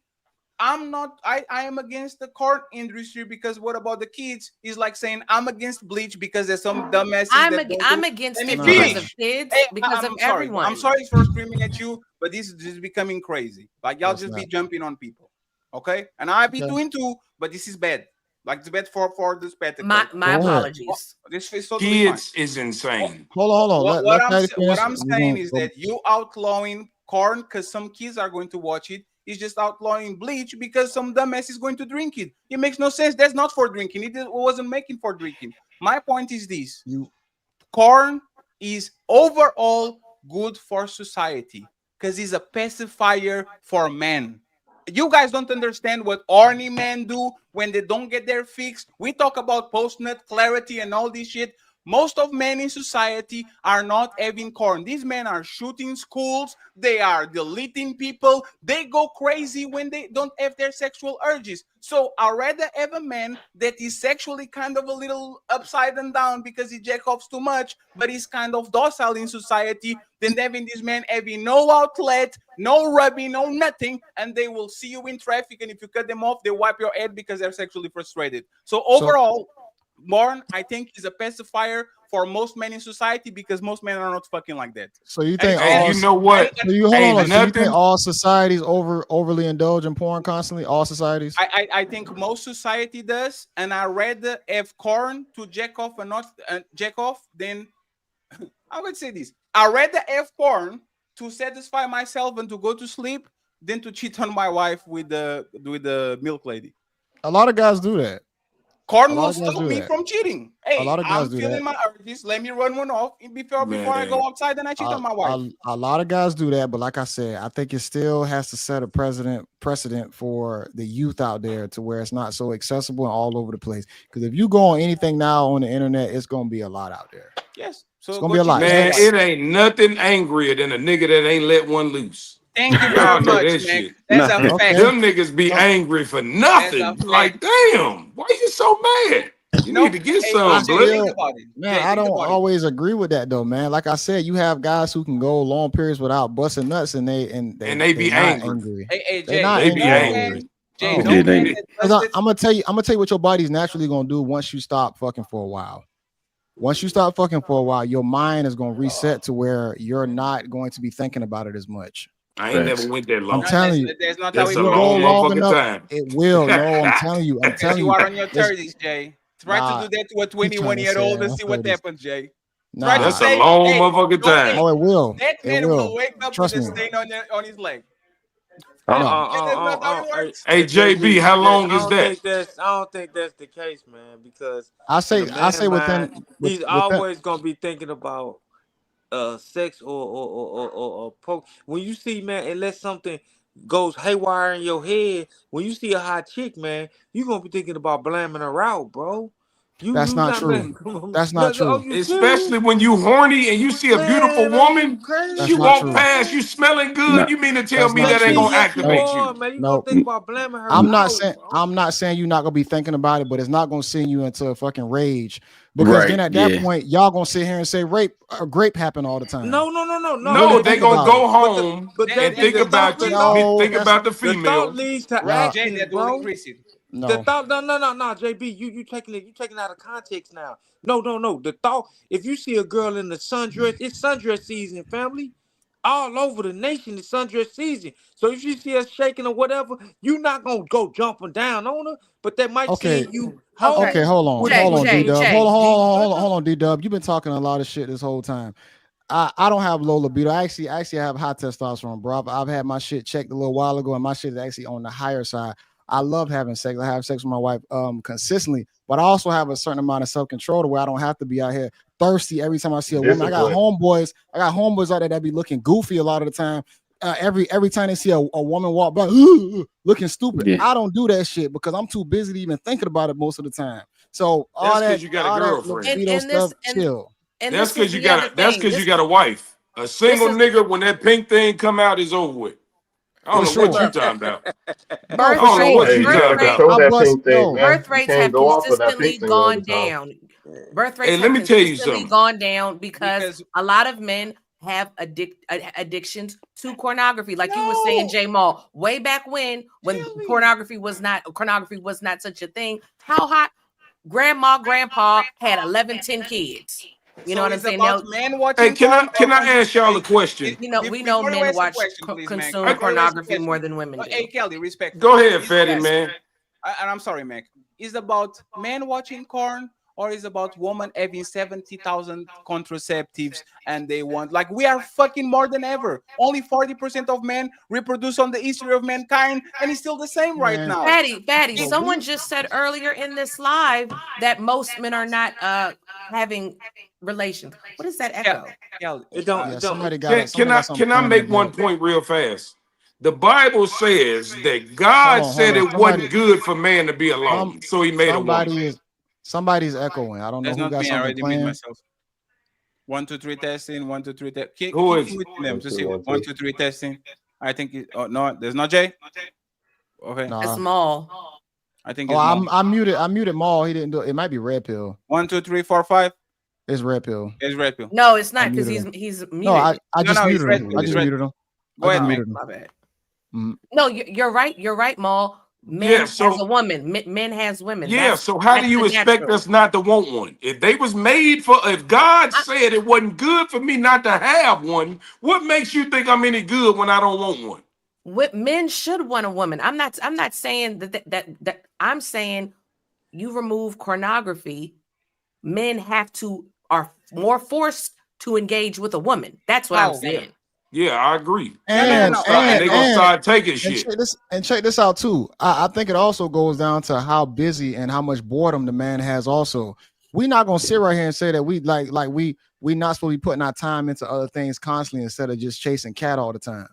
Speaker 4: I am against the corn industry because what about the kids is like saying I'm against bleach because there's some dumbasses.
Speaker 3: I'm against it because of kids, because of everyone.
Speaker 4: I'm sorry for screaming at you, but this is just becoming crazy. Like y'all just be jumping on people, okay? And I be doing too, but this is bad. Like it's bad for the spectacle.
Speaker 3: My apologies.
Speaker 4: This is totally
Speaker 10: Kids
Speaker 4: fine.
Speaker 10: is insane.
Speaker 1: Hold on.
Speaker 4: What I'm saying is that you outlawing corn because some kids are going to watch it. Is just outlawing bleach because some dumbass is going to drink it. It makes no sense. That's not for drinking. It wasn't making for drinking. My point is this: corn is overall good for society because it's a pacifier for men. You guys don't understand what horny men do when they don't get their fix. We talk about post-nut clarity and all this shit. Most of men in society are not having corn. These men are shooting schools. They are deleting people. They go crazy when they don't have their sexual urges. So I'd rather have a man that is sexually kind of a little upside and down because he jack offs too much, but he's kind of docile in society than having this man having no outlet, no rubbing, no nothing, and they will see you in traffic. And if you cut them off, they wipe your head because they're sexually frustrated. So overall, Born, I think, is a pacifier for most men in society because most men are not fucking like that.
Speaker 1: So you think
Speaker 10: you know what?
Speaker 1: So you think all societies overly indulge in porn constantly? All societies?
Speaker 4: I think most society does, and I rather have corn to jack off and not jack off than I would say this. I rather have porn to satisfy myself and to go to sleep than to cheat on my wife with the milk lady.
Speaker 1: A lot of guys do that.
Speaker 4: Corn will stop me from cheating. Hey,
Speaker 1: a lot of guys
Speaker 4: I'm
Speaker 1: do
Speaker 4: feeling
Speaker 1: that.
Speaker 4: my urges. Let me run one off before I go outside and I cheat on my wife.
Speaker 1: A lot of guys do that, but like I said, I think it still has to set a precedent for the youth out there to where it's not so accessible and all over the place. Because if you go on anything now on the internet, it's gonna be a lot out there.
Speaker 4: Yes,
Speaker 1: so it's gonna be a lot.
Speaker 10: Man, it ain't nothing angrier than a nigga that ain't let one loose.
Speaker 4: Thank you very much, man. That's a fact.
Speaker 10: Them niggas be angry for nothing. Like, damn, why you so mad? You need to get some, blood.
Speaker 1: Man, I don't always agree with that though, man. Like I said, you have guys who can go long periods without busting nuts, and they
Speaker 10: be angry.
Speaker 4: Hey,
Speaker 10: Jay, they be angry.
Speaker 1: I'm gonna tell you what your body's naturally gonna do once you stop fucking for a while. Once you stop fucking for a while, your mind is gonna reset to where you're not going to be thinking about it as much.
Speaker 10: I ain't never went that long.
Speaker 1: I'm telling you,
Speaker 10: that's a long motherfucking time.
Speaker 1: It will. No, I'm telling you.
Speaker 4: You are on your 30s, Jay. Try to do that to a 21-year-old and see what happens, Jay.
Speaker 10: That's a long motherfucking time.
Speaker 1: Oh, it will.
Speaker 4: That man will wake up with a stain on his leg.
Speaker 10: Hey, JB, how long is that?
Speaker 11: I don't think that's the case, man. Because
Speaker 1: I say
Speaker 11: he's always gonna be thinking about sex or poke. When you see, man, unless something goes haywire in your head, when you see a hot chick, man, you gonna be thinking about blaming her out, bro.
Speaker 1: That's
Speaker 11: You
Speaker 1: not
Speaker 11: not
Speaker 1: true.
Speaker 11: blaming.
Speaker 1: That's not
Speaker 11: Oh,
Speaker 1: true.
Speaker 11: you
Speaker 10: Especially
Speaker 11: serious?
Speaker 10: when you horny and you see a beautiful
Speaker 11: Man, are you
Speaker 10: woman,
Speaker 1: That's
Speaker 10: she
Speaker 11: crazy,
Speaker 1: not
Speaker 10: walk
Speaker 1: true.
Speaker 10: past,
Speaker 11: man?
Speaker 10: you smelling good.
Speaker 13: No,
Speaker 10: You mean to tell
Speaker 1: That's
Speaker 10: me
Speaker 1: not
Speaker 10: that ain't
Speaker 1: true.
Speaker 11: JB,
Speaker 10: gonna
Speaker 11: yes, you
Speaker 1: Nope.
Speaker 10: activate
Speaker 11: are,
Speaker 10: you?
Speaker 11: man. You gonna
Speaker 1: Nope.
Speaker 11: think about blaming her
Speaker 1: I'm not
Speaker 11: out,
Speaker 1: saying
Speaker 11: bro.
Speaker 1: I'm not saying you're not gonna be thinking about it, but it's not gonna send you into a fucking rage because then
Speaker 13: right,
Speaker 1: at that
Speaker 13: yeah.
Speaker 1: point y'all gonna sit here and say grape happen all the time.
Speaker 11: No.
Speaker 10: No,
Speaker 1: Really
Speaker 10: they
Speaker 1: think
Speaker 10: gonna
Speaker 1: about it.
Speaker 10: go home
Speaker 11: But
Speaker 10: and
Speaker 11: JB,
Speaker 10: think
Speaker 11: the thought,
Speaker 10: about
Speaker 11: the
Speaker 10: you.
Speaker 11: thought,
Speaker 1: No,
Speaker 10: Think
Speaker 1: that's
Speaker 10: about the
Speaker 11: the thought
Speaker 10: female.
Speaker 11: leads to
Speaker 1: y'all.
Speaker 4: Jay,
Speaker 11: action,
Speaker 4: that will
Speaker 11: bro.
Speaker 4: increase it.
Speaker 11: The
Speaker 1: No.
Speaker 11: thought, no, JB, you taking it, you taking it out of context now. No. The thought, if you see a girl in the sundress, it's sundress season, family. All over the nation, it's sundress season. So if you see her shaking or whatever, you're not gonna go jumping down on her, but that might
Speaker 1: Okay.
Speaker 11: send you
Speaker 3: Okay.
Speaker 1: Okay,
Speaker 11: home
Speaker 3: Jay,
Speaker 1: hold on, D
Speaker 3: Jay,
Speaker 1: Dub.
Speaker 3: Jay.
Speaker 1: Hold on, D Dub. You've been talking a lot of shit this whole time. I don't have low libido. I actually have high testosterone, bro. I've had my shit checked a little while ago, and my shit is actually on the higher side. I love having sex. I have sex with my wife consistently, but I also have a certain amount of self-control to where I don't have to be out here thirsty every time I see a woman.
Speaker 6: Discipline.
Speaker 1: I got homeboys out there that be looking goofy a lot of the time. Every time they see a woman walk by, looking stupid.
Speaker 13: Yeah.
Speaker 1: I don't do that shit because I'm too busy to even thinking about it most of the time. So
Speaker 10: That's because you got a
Speaker 1: all that
Speaker 10: girlfriend.
Speaker 1: libido
Speaker 3: And this
Speaker 1: stuff, chill.
Speaker 3: and
Speaker 10: That's
Speaker 3: this is
Speaker 10: because you
Speaker 3: the other
Speaker 10: got. That's
Speaker 3: thing.
Speaker 10: because you got a wife. A
Speaker 3: This
Speaker 10: single
Speaker 3: is
Speaker 10: nigga, when that pink thing come out, is over with. I don't
Speaker 1: For
Speaker 10: know what you
Speaker 1: sure.
Speaker 10: talking about.
Speaker 1: No,
Speaker 10: I
Speaker 3: birth
Speaker 1: for
Speaker 10: don't know
Speaker 3: rates.
Speaker 10: what
Speaker 1: sure.
Speaker 10: you
Speaker 6: Hey, you
Speaker 3: Birth
Speaker 6: gotta
Speaker 10: talking
Speaker 3: rate.
Speaker 10: about.
Speaker 6: control
Speaker 1: I
Speaker 6: that
Speaker 1: bust
Speaker 6: pink thing,
Speaker 1: no.
Speaker 6: man.
Speaker 3: Birth
Speaker 6: You
Speaker 3: rates
Speaker 6: can't
Speaker 3: have
Speaker 6: go off of that pink
Speaker 3: consistently
Speaker 6: thing all the
Speaker 3: gone
Speaker 6: time.
Speaker 3: down. Birth rates
Speaker 10: Hey, let
Speaker 3: have
Speaker 10: me tell you
Speaker 3: consistently
Speaker 10: something.
Speaker 3: gone down because
Speaker 4: Because
Speaker 3: a lot of men have addictions to pornography. Like you were saying,
Speaker 4: no,
Speaker 3: J Mall, way back when
Speaker 4: Kelly.
Speaker 3: pornography was not such a thing. How hot grandpa had 11, 10 kids. You know
Speaker 4: So
Speaker 3: what I'm
Speaker 4: it's
Speaker 3: saying?
Speaker 4: about
Speaker 3: Now,
Speaker 4: men
Speaker 10: Hey,
Speaker 4: watching
Speaker 10: can I
Speaker 4: porn or
Speaker 10: can I ask y'all a question?
Speaker 3: we know
Speaker 4: before you
Speaker 3: men
Speaker 4: ask a
Speaker 3: watch
Speaker 4: question, please, Mac.
Speaker 3: consume
Speaker 10: I,
Speaker 4: Before you ask a
Speaker 3: pornography more
Speaker 4: question,
Speaker 3: than women
Speaker 4: hey
Speaker 3: do.
Speaker 4: Kelly, respectfully,
Speaker 10: go ahead,
Speaker 4: is
Speaker 10: fatty
Speaker 4: yes,
Speaker 10: man.
Speaker 4: and I'm sorry, Mac. Is about men watching porn or is about women having 70,000 contraceptives and they want like we are fucking more than ever. Only 40% of men reproduce on the history of mankind, and it's still the same right
Speaker 1: Man,
Speaker 4: now.
Speaker 3: Fatty,
Speaker 1: but
Speaker 3: someone
Speaker 1: we
Speaker 3: just said earlier in this live that most men are not having relations. What is that
Speaker 4: Kel-
Speaker 3: echo?
Speaker 4: Kelly,
Speaker 11: It don't.
Speaker 1: yeah,
Speaker 11: It don't.
Speaker 1: somebody got something
Speaker 10: Can I
Speaker 1: playing in the
Speaker 10: make one
Speaker 1: back.
Speaker 10: point real fast? The Bible says that
Speaker 1: Hold
Speaker 10: God
Speaker 1: on, hold
Speaker 10: said
Speaker 1: on.
Speaker 10: it wasn't good for man to be
Speaker 1: Some
Speaker 10: alone, so He made a woman.
Speaker 1: somebody's echoing. I don't know
Speaker 4: that's
Speaker 1: who
Speaker 4: not
Speaker 1: got
Speaker 4: me. I
Speaker 1: something
Speaker 4: already made
Speaker 1: playing.
Speaker 4: myself. 1, 2, 3 testing. 1, 2, 3
Speaker 10: Who
Speaker 4: keep
Speaker 10: is it?
Speaker 4: muting them
Speaker 6: One,
Speaker 4: to
Speaker 6: two,
Speaker 4: see.
Speaker 6: one,
Speaker 4: 1,
Speaker 6: two.
Speaker 4: 2, 3 testing. I think oh no, there's not Jay. Okay,
Speaker 3: That's
Speaker 1: Nah.
Speaker 3: small.
Speaker 4: I think
Speaker 1: Oh,
Speaker 4: it's more.
Speaker 1: I muted Maul. He didn't do it. It might be Red Pill.
Speaker 4: 1, 2, 3, 4, 5.
Speaker 1: It's Red Pill.
Speaker 4: It's red pill.
Speaker 3: No, it's
Speaker 1: I
Speaker 3: not because
Speaker 1: muted him.
Speaker 3: he's
Speaker 1: No,
Speaker 3: muted.
Speaker 1: I
Speaker 4: No,
Speaker 1: just
Speaker 4: no, it's
Speaker 1: muted
Speaker 4: red
Speaker 1: him.
Speaker 4: pill.
Speaker 1: I
Speaker 4: It's
Speaker 1: just
Speaker 4: red
Speaker 1: muted
Speaker 4: pill.
Speaker 1: him.
Speaker 4: Go
Speaker 1: I just
Speaker 4: ahead, Mac.
Speaker 1: muted him.
Speaker 3: My bad.
Speaker 1: Mhm.
Speaker 3: No, you're right. You're right, Maul.
Speaker 10: Yeah,
Speaker 3: Men has
Speaker 10: so
Speaker 3: a woman. Men has women.
Speaker 10: yeah, so how do
Speaker 3: That's
Speaker 10: you
Speaker 3: the
Speaker 10: expect
Speaker 3: natural.
Speaker 10: us not to want one? If they was made for, if God
Speaker 3: I,
Speaker 10: said it wasn't good for me not to have one, what makes you think I'm any good when I don't want one?
Speaker 3: men should want a woman. I'm not saying that I'm saying you remove pornography, men are more forced to engage with a woman. That's what I'm
Speaker 4: How?
Speaker 10: Yeah,
Speaker 3: saying.
Speaker 10: yeah, I agree.
Speaker 4: No, no, no, no.
Speaker 10: And they gonna start taking
Speaker 1: and
Speaker 10: shit.
Speaker 1: check this out too. I think it also goes down to how busy and how much boredom the man has. Also, we're not gonna sit right here and say that we not supposed to be putting our time into other things constantly instead of just chasing cat all the time.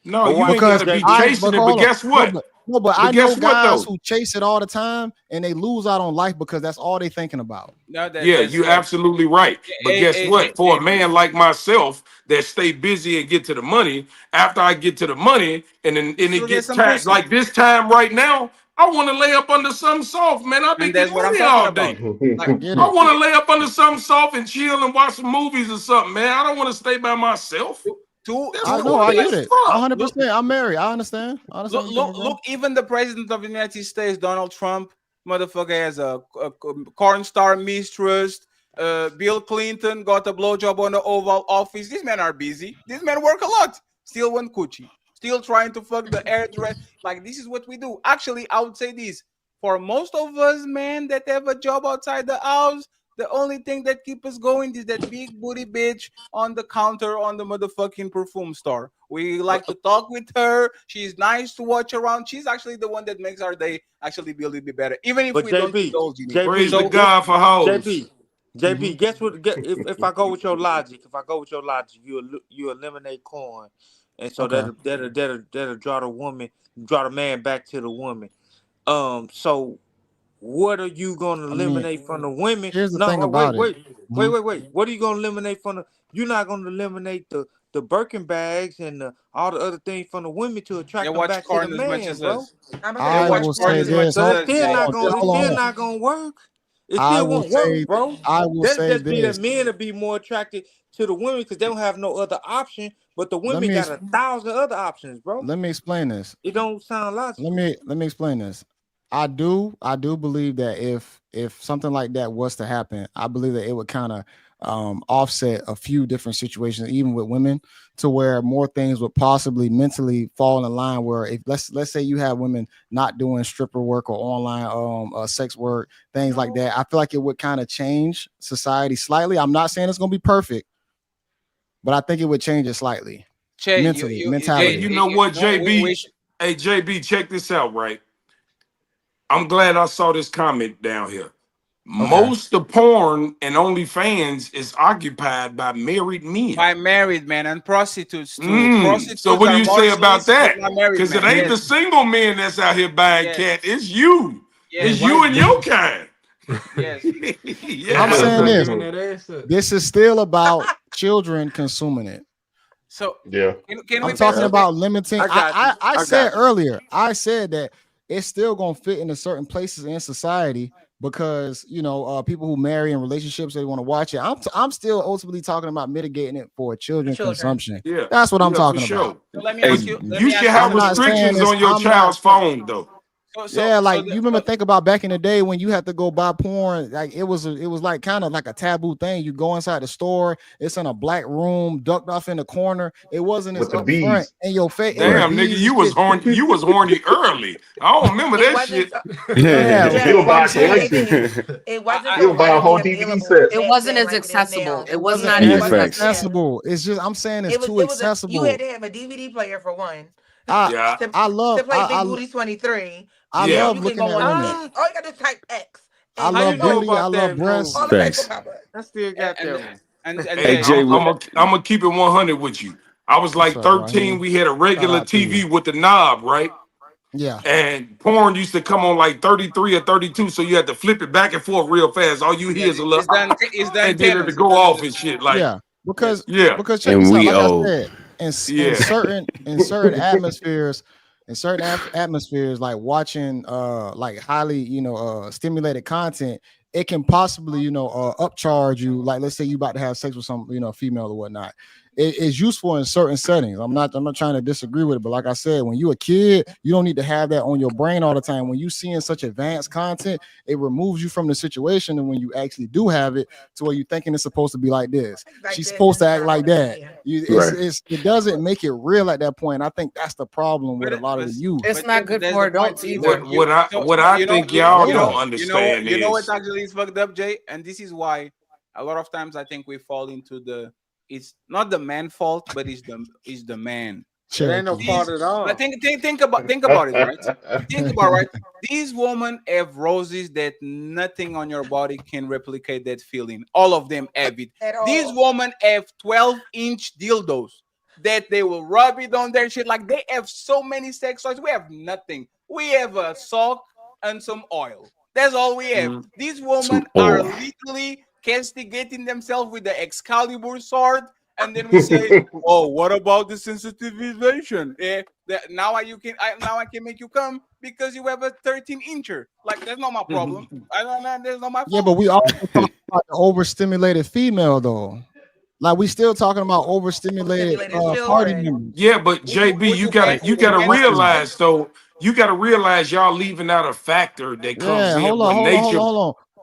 Speaker 10: No,
Speaker 11: But
Speaker 10: you
Speaker 11: watch
Speaker 10: ain't
Speaker 11: this,
Speaker 1: Because
Speaker 10: gotta be
Speaker 11: JB.
Speaker 10: chasing it, but
Speaker 1: hold on.
Speaker 10: guess what?
Speaker 1: But I
Speaker 10: But
Speaker 1: know
Speaker 10: guess what
Speaker 1: guys
Speaker 10: though?
Speaker 1: who chase it all the time and they lose out on life because that's all they thinking about.
Speaker 4: No,
Speaker 10: Yeah,
Speaker 4: that's
Speaker 10: you're absolutely right. But guess what? For a
Speaker 4: JB.
Speaker 10: man like myself that stay busy and get to the money, after I get to the money, and then
Speaker 4: You
Speaker 10: and
Speaker 4: still
Speaker 10: it
Speaker 4: get
Speaker 10: gets
Speaker 4: some
Speaker 10: time
Speaker 4: pussy,
Speaker 10: like this time right now, I want to lay up under something soft, man. I've been
Speaker 4: and that's
Speaker 10: getting
Speaker 4: what I'm
Speaker 10: money
Speaker 4: talking
Speaker 10: all
Speaker 4: about.
Speaker 10: day.
Speaker 1: I
Speaker 4: Like
Speaker 1: get
Speaker 10: I
Speaker 1: it.
Speaker 10: want to lay up under something soft and chill and watch some movies or something, man. I don't want to stay by myself.
Speaker 1: I
Speaker 10: That's
Speaker 1: know, I
Speaker 10: corny
Speaker 1: get
Speaker 10: as
Speaker 1: it.
Speaker 10: fuck.
Speaker 1: 100%. I'm married. I understand. I understand where you're coming from.
Speaker 4: look. Even the president of the United States, Donald Trump, motherfucker, has a corn star mistress. Bill Clinton got a blowjob on the Oval Office. These men are busy. These men work a lot. Still one coochie. Still trying to fuck the air dress. Like this is what we do. Actually, I would say this: for most of us men that have a job outside the house, the only thing that keep us going is that big booty bitch on the counter on the motherfucking perfume store. We like to talk with her. She's nice to watch around. She's actually the one that makes our day actually be a little bit better, even if
Speaker 11: But
Speaker 4: we don't
Speaker 11: JB,
Speaker 4: indulge in it.
Speaker 11: JB,
Speaker 10: Praise the
Speaker 4: So
Speaker 11: guess,
Speaker 10: God for hoes.
Speaker 11: JB, guess what? If I go with your logic, you eliminate corn, and so that'll draw the man back to the woman. So what are you gonna eliminate from the women?
Speaker 1: Here's the thing about it.
Speaker 11: Wait. What are you gonna eliminate from the? You're not gonna eliminate the Birkin bags and all the other things from the women to attract them back to the man, bro.
Speaker 1: I will say this.
Speaker 11: It's still not gonna work. It still won't work, bro.
Speaker 1: I will say
Speaker 11: just be the
Speaker 1: this.
Speaker 11: men to be more attracted to the women because they don't have no other option. But the women got 1,000 other options, bro.
Speaker 1: Let me explain this.
Speaker 11: It don't sound logical.
Speaker 1: Let me explain this. I do believe that if something like that was to happen, I believe that it would kind of offset a few different situations, even with women, to where more things would possibly mentally fall in line. Where if let's say you have women not doing stripper work or online sex work, things like that, I feel like it would kind of change society slightly. I'm not saying it's gonna be perfect, but I think it would change it slightly. Mentality.
Speaker 10: You know what, JB? Hey, JB, check this out, right? I'm glad I saw this comment down here. Okay. Most of porn and OnlyFans is occupied by married men.
Speaker 4: By married men and prostitutes too. Prostitutes
Speaker 10: so what do you say about that?
Speaker 4: Because
Speaker 10: it ain't the single men that's out here buying cat. It's you. It's you and your kind.
Speaker 4: Yes.
Speaker 1: I'm saying this. This is still about children consuming it.
Speaker 4: So
Speaker 1: can I'm talking about limiting. I said earlier, I said that it's still gonna fit into certain places in society because people who marry in relationships, they want to watch it. I'm still ultimately talking about mitigating it for children consumption.
Speaker 10: Yeah,
Speaker 1: that's what I'm talking
Speaker 10: about.
Speaker 4: So let me ask you.
Speaker 10: You should have restrictions on your child's phone, though.
Speaker 1: You remember think about back in the day when you had to go buy porn, like it was like kind of like a taboo thing. You go inside the store, it's in a black room, ducked off in the corner. It wasn't as up front in your face.
Speaker 10: Damn, nigga, you was horny early. I don't remember that shit.
Speaker 6: You'll buy a collection. You'll buy a whole DVD set.
Speaker 3: It wasn't as accessible. It was not
Speaker 1: as accessible. It's just I'm saying it's too accessible.
Speaker 5: You had to have a DVD player for one.
Speaker 1: I love
Speaker 5: to play Big Booty 23.
Speaker 1: I love looking at women.
Speaker 5: All you got to type X.
Speaker 1: I love booty. I love breasts.
Speaker 13: Thanks.
Speaker 11: I still got that.
Speaker 10: Hey, Jay, I'm gonna keep it 100 with you. I was like 13. We had a regular TV with the knob, right?
Speaker 1: Yeah.
Speaker 10: And porn used to come on like 33 or 32, so you had to flip it back and forth real fast. All you hear is a little, and then it to go off and shit. Like
Speaker 1: because
Speaker 10: and
Speaker 1: we old. In certain atmospheres. In certain atmospheres, like watching like highly stimulated content, it can possibly upcharge you. Like let's say you about to have sex with some female or whatnot. It is useful in certain settings. I'm not trying to disagree with it, but like I said, when you're a kid, you don't need to have that on your brain all the time. When you seeing such advanced content, it removes you from the situation, and when you actually do have it, to where you're thinking it's supposed to be like this, she's supposed to act like that. It doesn't make it real at that point. I think that's the problem with a lot of the youth.
Speaker 3: It's not good for adults either.
Speaker 10: What I think y'all don't understand
Speaker 4: is what actually is fucked up, Jay, and this is why a lot of times I think we fall into it's not the man's fault, but it's the man.
Speaker 11: It ain't no fault at all.
Speaker 4: But think about it, right? Think about right. These women have roses that nothing on your body can replicate that feeling. All of them have it. These women have 12-inch dildos that they will rub it on their shit. Like they have so many sex toys. We have nothing. We have a sock and some oil. That's all we have. These women are literally castigating themselves with the Excalibur sword, and then we say, "Oh, what about the sensitivization? Now I can make you come because you have a 13-incher. Like that's not my problem. That's not my fault."
Speaker 1: Yeah, but we also talk about the overstimulated female though. Like we still talking about overstimulated party members.
Speaker 10: Yeah, but JB, you gotta realize though. You gotta realize y'all leaving out a factor that comes in with nature.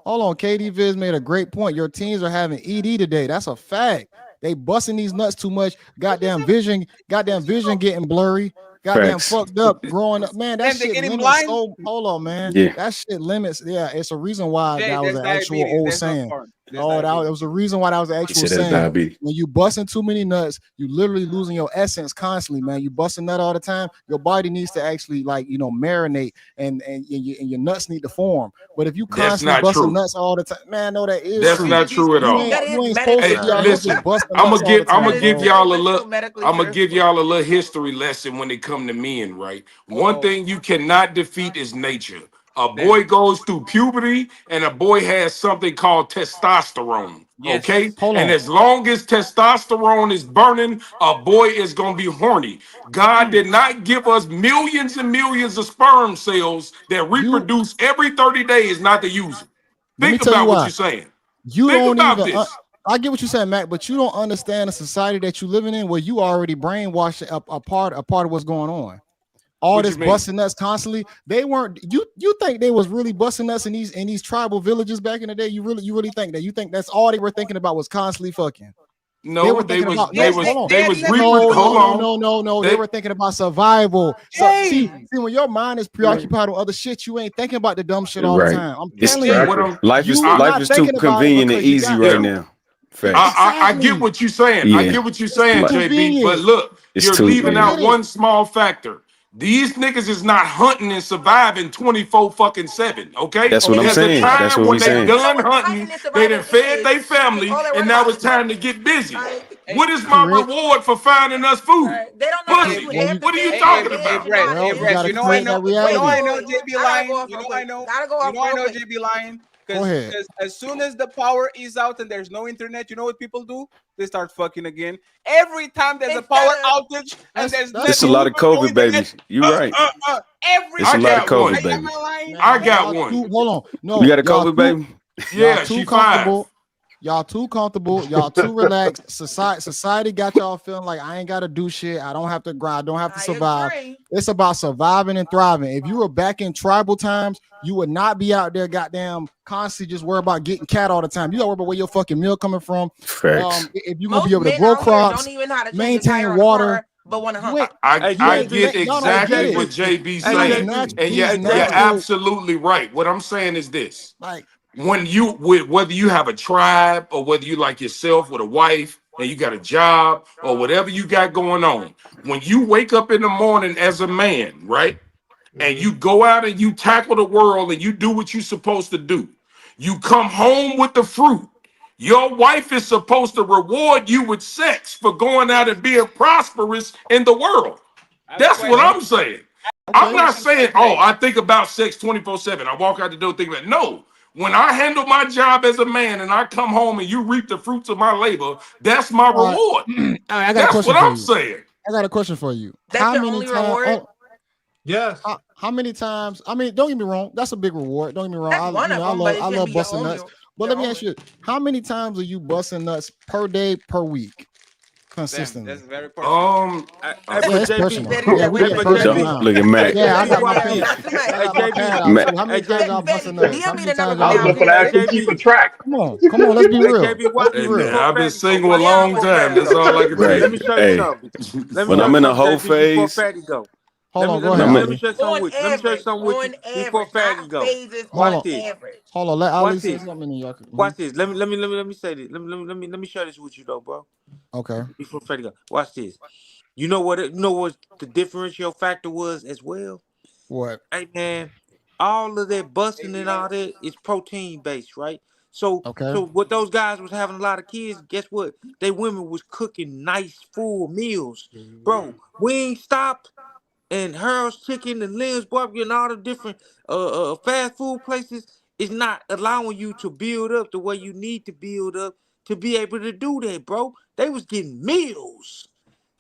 Speaker 1: Hold on, KD Viz made a great point. Your teens are having ED today. That's a fact. They busting these nuts too much. Goddamn vision getting blurry. Goddamn fucked up growing up. Man, that shit limits. Hold on, man.
Speaker 13: Yeah.
Speaker 1: That shit limits. Yeah, it's a reason why that was an actual old saying. Oh, that was the reason why that was the actual saying. When you busting too many nuts, you literally losing your essence constantly, man. You busting nut all the time. Your body needs to actually marinate, and your nuts need to form. But if you constantly busting nuts all the time, man, no, that is
Speaker 10: That's not true at all.
Speaker 1: You ain't supposed to be out here just busting
Speaker 10: I'm
Speaker 1: nuts all the time.
Speaker 10: gonna give y'all a little history lesson when it come to men, right? One thing you cannot defeat is nature. A boy goes through puberty and a boy has something called testosterone. Okay? And as long as testosterone is burning, a boy is going to be horny. God did not give us millions and millions of sperm cells that reproduce every 30 days not to use them. Think about what you're saying. Think about this.
Speaker 1: I get what you're saying, Mac, but you don't understand the society that you're living in where you already brainwashed a part of what's going on. All this busting nuts constantly. They weren't. You think they was really busting nuts in these tribal villages back in the day? You really think that? You think that's all they were thinking about was constantly fucking?
Speaker 10: No,
Speaker 1: they were thinking about. They were thinking about survival. So, see, when your mind is preoccupied with other shit, you ain't thinking about the dumb shit all the time. I'm telling you,
Speaker 13: life is too convenient and easy right now.
Speaker 10: I get what you're saying. I get what you're saying, JB. But look, you're leaving out one small factor. These niggas is not hunting and surviving 24/7. Okay,
Speaker 13: that's what I'm saying. That's what we're saying.
Speaker 10: Done hunting, they done fed their family, and now it's time to get busy. What is my reward for finding us food?
Speaker 5: They don't know
Speaker 10: Pussy. What are you talking about?
Speaker 4: You know I know JB lying. You know I know JB lying. Because as soon as the power is out and there's no internet, you know what people do? They start fucking again. Every time there's a power outage and there's
Speaker 13: it's a lot of COVID babies. You're right. It's a lot of COVID baby.
Speaker 10: I got one.
Speaker 1: Hold on. No,
Speaker 13: you got a COVID baby?
Speaker 10: Yeah, she
Speaker 1: comfortable. Y'all too comfortable. Y'all too relaxed. Society got y'all feeling like I ain't got to do shit. I don't have to grind. I don't have to survive. It's about surviving and thriving. If you were back in tribal times, you would not be out there goddamn constantly just worry about getting cat all the time. You got to worry about where your fucking meal coming from. If you're going to be able to grow crops, maintain water.
Speaker 5: But want to hunt.
Speaker 10: I get exactly what JB saying. And you're absolutely right. What I'm saying is this. Whether you have a tribe or whether you like yourself with a wife and you got a job or whatever you got going on, when you wake up in the morning as a man, right, and you go out and you tackle the world and you do what you're supposed to do, you come home with the fruit. Your wife is supposed to reward you with sex for going out and being prosperous in the world. That's what I'm saying. I'm not saying, I think about sex 24/7. I walk out the door thinking about no. When I handle my job as a man and I come home and you reap the fruits of my labor, that's my reward. That's what I'm saying.
Speaker 1: I got a question for you.
Speaker 5: That's your only reward?
Speaker 7: Yes.
Speaker 1: How many times? I mean, don't get me wrong. That's a big reward. Don't get me wrong. I love busting nuts. But let me ask you, how many times are you busting nuts per day, per week? Consistently.
Speaker 4: That's very personal.
Speaker 1: It's personal. Yeah, we get personal now.
Speaker 13: Look at Mac.
Speaker 1: Yeah, I got my pad. How many times y'all busting nuts? How many times
Speaker 6: I was looking to actually keep a track.
Speaker 1: Come on, let's be real. Let's be real.
Speaker 10: I've been single a long time. That's all I can tell you.
Speaker 11: Let me show you something.
Speaker 13: When I'm in a whole phase.
Speaker 1: Hold on, go ahead.
Speaker 11: Let me show you something with you before Fatty go. Watch this.
Speaker 1: Hold on, let Ali say something.
Speaker 11: Watch this. Let me say this. Let me share this with you though, bro.
Speaker 1: Okay.
Speaker 11: Before Fatty go, watch this. You know what the differential factor was as well?
Speaker 1: What?
Speaker 11: Hey man, all of that busting and all that is protein based, right? So what those guys was having a lot of kids, guess what? They women was cooking nice full meals. Bro, Wingstop and Harold's Chicken and Lynn's Barbecue and all the different fast food places is not allowing you to build up the way you need to build up to be able to do that, bro. They was getting meals.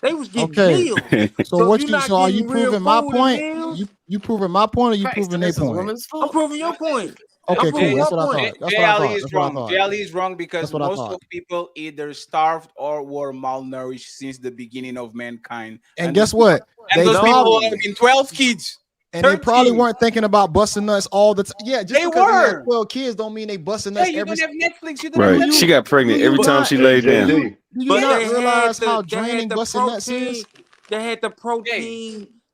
Speaker 11: They was getting meals.
Speaker 1: So are you proving my point? You proving my point or you proving their point?
Speaker 11: I'm proving your point.
Speaker 1: Okay, cool. That's what I thought.
Speaker 4: JLE is wrong because most of people either starved or were malnourished since the beginning of mankind.
Speaker 1: And guess what?
Speaker 4: And those people have been 12 kids.
Speaker 1: And 13. They probably weren't thinking about busting nuts all the time. Yeah, just because they had 12 kids don't mean they busting nuts
Speaker 4: every
Speaker 1: time.
Speaker 13: Right. She got pregnant every time she laid down.
Speaker 1: Do you not realize how draining busting nuts is?
Speaker 11: They had the protein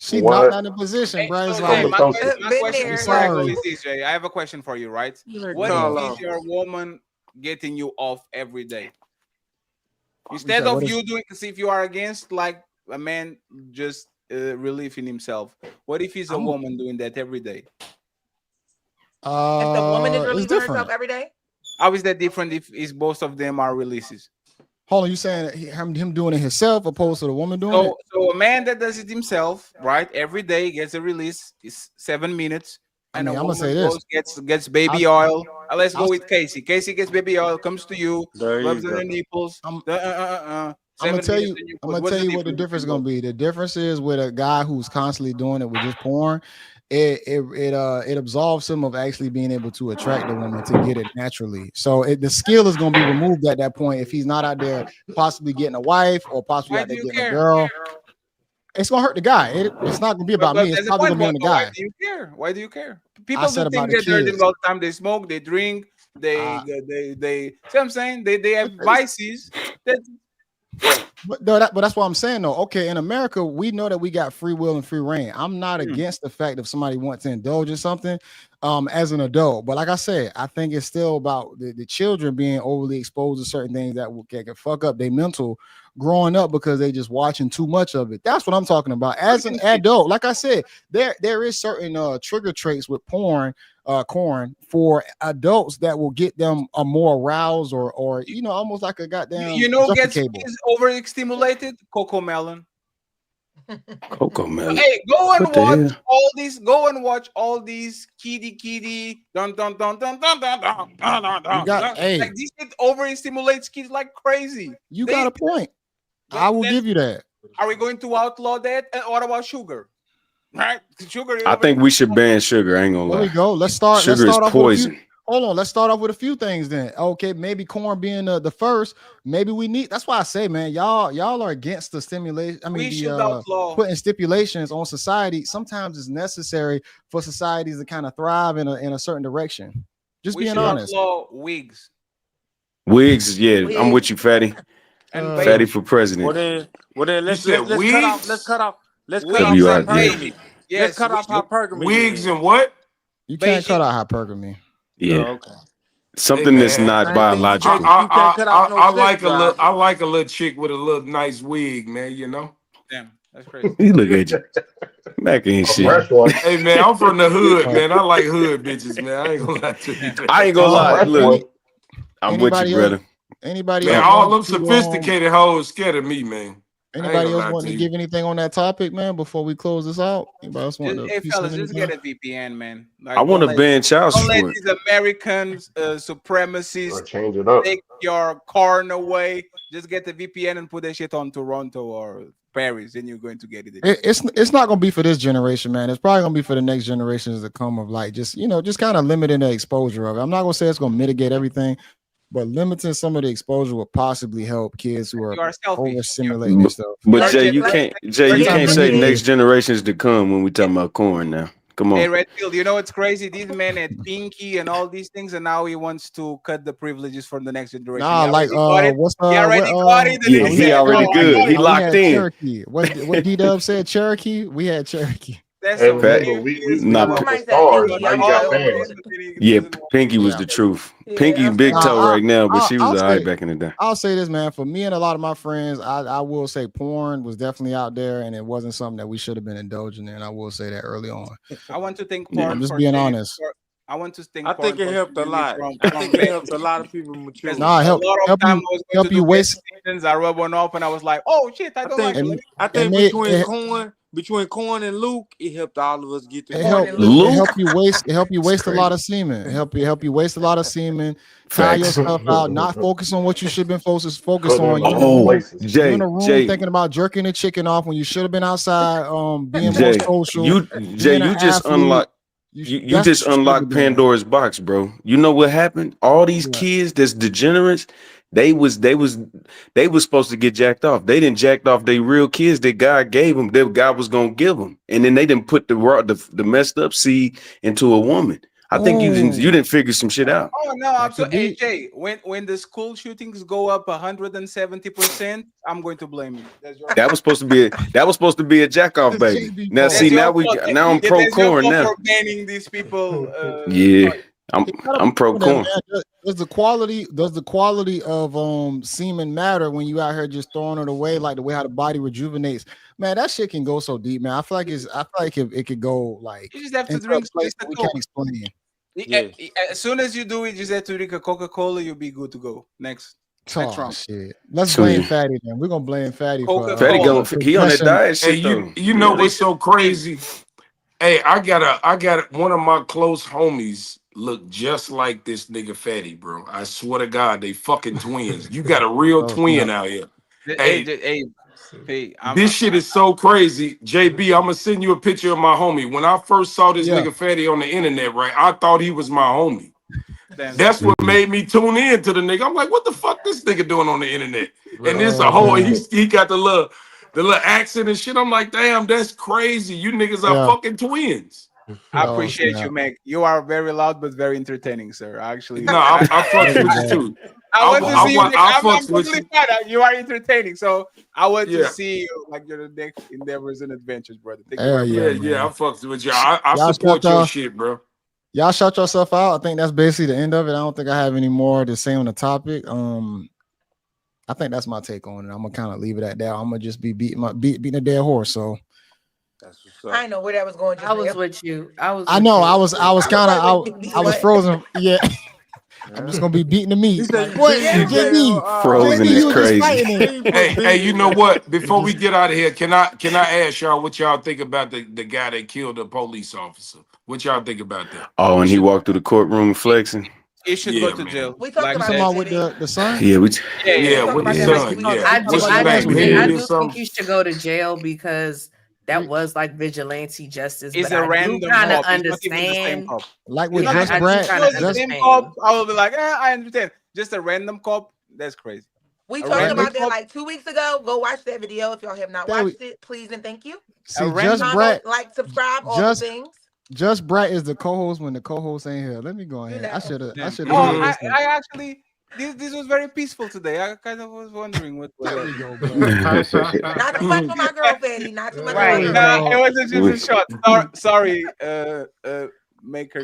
Speaker 1: She not in a position, bro. It's like,
Speaker 4: my question before I go is this, Jay. I have a question for you, right? What if your woman getting you off every day? Instead of you doing, because if you are against like a man just relieving himself, what if he's a woman doing that every day?
Speaker 5: If the woman is relieving herself every day?
Speaker 4: How is that different if both of them are releases?
Speaker 1: Hold on, you saying him doing it himself opposed to the woman doing it?
Speaker 4: So a man that does it himself, right, every day gets a release, is 7 minutes. And
Speaker 1: I'm
Speaker 4: a
Speaker 1: gonna say
Speaker 4: woman
Speaker 1: this.
Speaker 4: gets baby oil. Let's go with Casey. Casey gets baby oil, comes to you, rubs on the nipples.
Speaker 1: I'm gonna tell you what the difference is gonna be. The difference is with a guy who's constantly doing it with just porn. it absolves him of actually being able to attract the woman to get it naturally. So the skill is going to be removed at that point if he's not out there possibly getting a wife or possibly out there getting a girl. It's gonna hurt the guy. It's not gonna be about me. It's probably gonna be on the guy.
Speaker 4: Why do you care? Why do you care? People do things that they're doing all the time. They smoke, they drink, they see what I'm saying? They have vices that.
Speaker 1: But that's what I'm saying though. Okay, in America, we know that we got free will and free reign. I'm not against the fact if somebody wants to indulge in something as an adult. But like I said, I think it's still about the children being overly exposed to certain things that can fuck up their mental growing up because they just watching too much of it. That's what I'm talking about. As an adult, like I said, there is certain trigger traits with porn for adults that will get them a more aroused or almost like a goddamn
Speaker 4: gets kids overstimulated. Cocoa melon.
Speaker 13: Cocoa melon.
Speaker 4: Hey, go and watch all these kitty dun dun dun dun dun dun dun dun dun. Like these shit overstimulates kids like crazy.
Speaker 1: You got a point. I will give you that.
Speaker 4: Are we going to outlaw that? And what about sugar? Right? Sugar.
Speaker 13: I think we should ban sugar. I ain't gonna lie.
Speaker 1: There we go. Let's start.
Speaker 13: Sugar is poison.
Speaker 1: Hold on. Let's start off with a few things then. Okay, maybe corn being the first. Maybe we need. That's why I say, man, y'all are against the stimulation. I mean, putting stipulations on society. Sometimes it's necessary for societies to kind of thrive in a certain direction. Just being honest.
Speaker 4: Wigs.
Speaker 13: Yeah, I'm with you, Fatty. Fatty for president.
Speaker 11: Well then, let's cut off. Let's cut off hypergamy.
Speaker 4: Yes,
Speaker 11: let's cut off hypergamy.
Speaker 10: Wigs and what?
Speaker 1: You can't cut out hypergamy.
Speaker 13: Yeah. Oh, okay. Something that's not biological.
Speaker 10: I like a little chick with a little nice wig, man. You know.
Speaker 4: Damn, that's crazy.
Speaker 13: You look at you. Mac ain't shit.
Speaker 10: Hey man, I'm from the hood, man. I like hood bitches, man. I ain't gonna lie to you.
Speaker 13: I ain't gonna lie. Look, I'm with you, brother.
Speaker 1: Anybody
Speaker 10: man,
Speaker 1: else?
Speaker 10: All them sophisticated hoes scared of me, man.
Speaker 1: Anybody else want to give anything on that topic, man, before we close this out? Anybody else want to?
Speaker 4: Hey, fellas, just get a VPN, man.
Speaker 13: Like, I want to ban child support.
Speaker 4: Don't let these American supremacists
Speaker 6: change it up.
Speaker 4: Take your corn away. Just get the VPN and put that shit on Toronto or Paris, and you're going to get it.
Speaker 1: It's not going to be for this generation, man. It's probably going to be for the next generations to come of like just kind of limiting the exposure of it. I'm not going to say it's going to mitigate everything, but limiting some of the exposure will possibly help kids who are overstimulating and stuff.
Speaker 13: But Jay, you can't say next generations to come when we talking about corn now. Come on.
Speaker 4: Hey, Redfield, you know what's crazy? These men had Pinky and all these things, and now he wants to cut the privileges from the next generation.
Speaker 1: Nah, like what's
Speaker 4: he already got it.
Speaker 13: Yeah, he already good. He locked in.
Speaker 1: Cherokee. What D-Dub said, Cherokee? We had Cherokee.
Speaker 4: That's
Speaker 13: yeah, Pinky was the truth. Pinky big toe right now, but she was all right back in the day.
Speaker 1: I'll say this, man. For me and a lot of my friends, I will say porn was definitely out there, and it wasn't something that we should have been indulging in. I will say that early on.
Speaker 4: I want to think porn.
Speaker 1: I'm just being honest.
Speaker 4: I think
Speaker 11: it helped a lot. I think it helped a lot of people mature.
Speaker 1: Nah, help you waste.
Speaker 4: I rub one off, and I was like, "Oh shit, I don't like it."
Speaker 11: I think between corn and Luke, it helped all of us get to
Speaker 1: it help you waste a lot of semen. It help you waste a lot of semen. Tire your stuff out. Not focus on what you should have been focused on. You're in a room thinking about jerking the chicken off when you should have been outside. Being more social.
Speaker 13: You just unlocked. You just unlocked Pandora's box, bro. You know what happened? All these kids that's degenerates, they was supposed to get jacked off. They didn't jacked off they real kids that God gave them, that God was gonna give them. And then they didn't put the messed up seed into a woman. I think you didn't figure some shit out.
Speaker 4: Oh no, absolutely. AJ, when the school shootings go up 170%, I'm going to blame you.
Speaker 13: That was supposed to be a jack off, baby. Now see, now I'm pro corn now.
Speaker 4: For banning these people.
Speaker 13: Yeah, I'm pro corn.
Speaker 1: Does the quality of semen matter when you out here just throwing it away, like the way how the body rejuvenates? Man, that shit can go so deep, man. I feel like it could go like
Speaker 4: you just have to drink
Speaker 1: place we can't explain.
Speaker 4: Yeah. As soon as you do it, just have to drink a Coca-Cola, you'll be good to go. Next
Speaker 1: shit. Let's blame Fatty then. We're gonna blame Fatty for
Speaker 13: Fatty he on that diet shit.
Speaker 10: Hey, you know what's so crazy? Hey, I got one of my close homies look just like this nigga Fatty, bro. I swear to God, they fucking twins. You got a real twin out here.
Speaker 4: Hey, Hey,
Speaker 10: this shit is so crazy. JB, I'm gonna send you a picture of my homie. When I first saw this nigga Fatty on the internet, right, I thought he was my homie. That's what made me tune in to the nigga. I'm like, what the fuck this nigga doing on the internet? And this a whole he got the little accent and shit. I'm like, damn, that's crazy. You niggas are fucking twins.
Speaker 4: I appreciate you, man. You are very loud but very entertaining, sir. Actually,
Speaker 10: no, I fucks with you too.
Speaker 4: I want to see you. I'm
Speaker 10: with
Speaker 4: totally
Speaker 10: you.
Speaker 4: fine. You are entertaining, so I want to see you like your next endeavors and adventures, brother. Thank you very much.
Speaker 10: Yeah, I fucks with you. I support your shit, bro.
Speaker 1: Y'all shout yourself out. I think that's basically the end of it. I don't think I have any more to say on the topic. I think that's my take on it. I'm gonna kind of leave it at that. I'm gonna just be beating a dead horse. So
Speaker 5: that's what's up. I know where that was going.
Speaker 3: I was with you. I was
Speaker 1: frozen. Yeah. I'm just gonna be beating the meat. Like, what?
Speaker 13: Frozen is crazy.
Speaker 10: Hey, you know what? Before we get out of here, can I ask y'all what y'all think about the guy that killed the police officer? What y'all think about that?
Speaker 13: Oh, and he walked through the courtroom flexing.
Speaker 4: He should go to jail.
Speaker 5: We talked
Speaker 1: about with the son.
Speaker 13: Yeah,
Speaker 10: with his son.
Speaker 3: I do think you should go to jail because that was like vigilante justice.
Speaker 4: It's
Speaker 3: but
Speaker 4: a random
Speaker 3: kind of
Speaker 4: cop.
Speaker 3: understand.
Speaker 1: Like with
Speaker 4: just
Speaker 1: Brad,
Speaker 4: the same cop, I will be like, I understand. Just a random cop, that's crazy.
Speaker 5: We talked about that like 2 weeks ago. Go watch that video if y'all have not watched it. Please and thank you.
Speaker 1: See, Just Brad,
Speaker 5: like, subscribe, all the things.
Speaker 1: Just Brad is the co-host when the co-host ain't here. Let me go ahead. I should have.
Speaker 4: I actually. This was very peaceful today. I kind of was wondering what.
Speaker 5: There we go, bro. Not too much for my girl, Fanny. Not too much.
Speaker 4: Right. It wasn't just a shot. Sorry. Make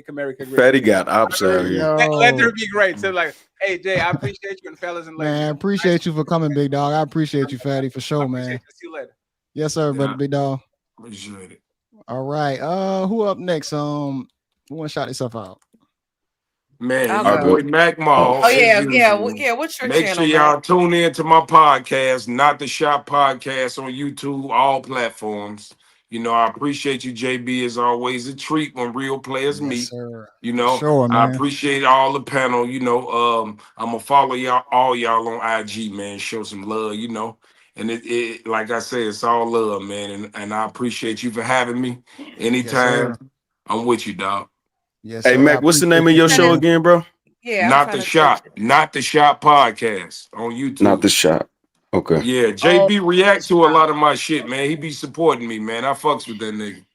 Speaker 4: America great.
Speaker 13: Fatty got ops out here.
Speaker 4: Let her be great. So like, hey Jay, I appreciate you and fellas and ladies.
Speaker 1: Man, appreciate you for coming, big dog. I appreciate you, Fatty, for sure, man.
Speaker 4: See you later.
Speaker 1: Yes, sir, brother, big dog.
Speaker 10: Appreciate it.
Speaker 1: All right. Who up next? Who want to shout yourself out?
Speaker 10: Man, our boy Mac Mall.
Speaker 3: Oh yeah. What's your
Speaker 10: Make
Speaker 3: channel?
Speaker 10: sure y'all tune in to my podcast, Not the Shop Podcast, on YouTube, all platforms. You know, I appreciate you, JB. It's always a treat when real players meet.
Speaker 1: Sir.
Speaker 10: You know,
Speaker 1: sure, man.
Speaker 10: I appreciate all the panel. You know, I'm gonna follow all y'all on IG, man. Show some love, you know. And it like I said, it's all love, man. And I appreciate you for having me. Anytime, I'm with you, dog.
Speaker 1: Yes.
Speaker 13: Hey, Mac, what's the name of your show again, bro?
Speaker 3: Yeah,
Speaker 10: Not the Shop Podcast on YouTube.
Speaker 13: Not the Shop. Okay.
Speaker 10: Yeah, JayBReacts to a lot of my shit, man. He be supporting me, man. I fucks with that nigga.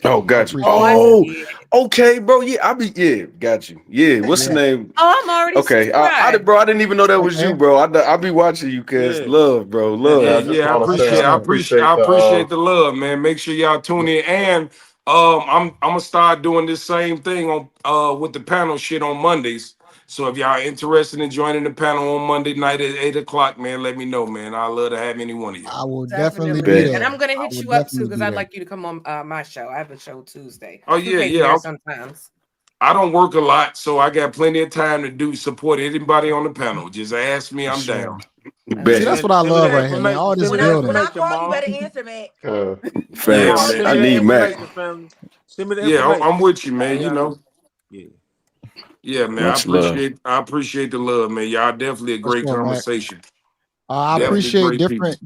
Speaker 13: Oh, got you. Oh, okay, bro. Yeah, got you. Yeah, what's the name?
Speaker 3: Oh, I'm already
Speaker 13: okay. I didn't even know that was you, bro. I be watching you, cause love, bro, love.
Speaker 10: Yeah, I appreciate the love, man. Make sure y'all tune in, and I'm gonna start doing this same thing on with the panel shit on Mondays. So if y'all interested in joining the panel on Monday night at 8 o'clock, man, let me know, man. I'd love to have any one of you.
Speaker 1: I will definitely be there.
Speaker 3: And I'm gonna hit you up too because I'd like you to come on my show. I have a show Tuesday.
Speaker 10: Oh yeah.
Speaker 3: Sometimes
Speaker 10: I don't work a lot, so I got plenty of time to support anybody on the panel. Just ask me, I'm down.
Speaker 1: See, that's what I love right here, man. All this building.
Speaker 5: When I call, you better answer, man.
Speaker 13: I need Mac.
Speaker 10: Yeah, I'm with you, man. You know.
Speaker 11: Yeah.
Speaker 10: Yeah, man. I appreciate the love, man. Y'all definitely a great conversation.
Speaker 1: I appreciate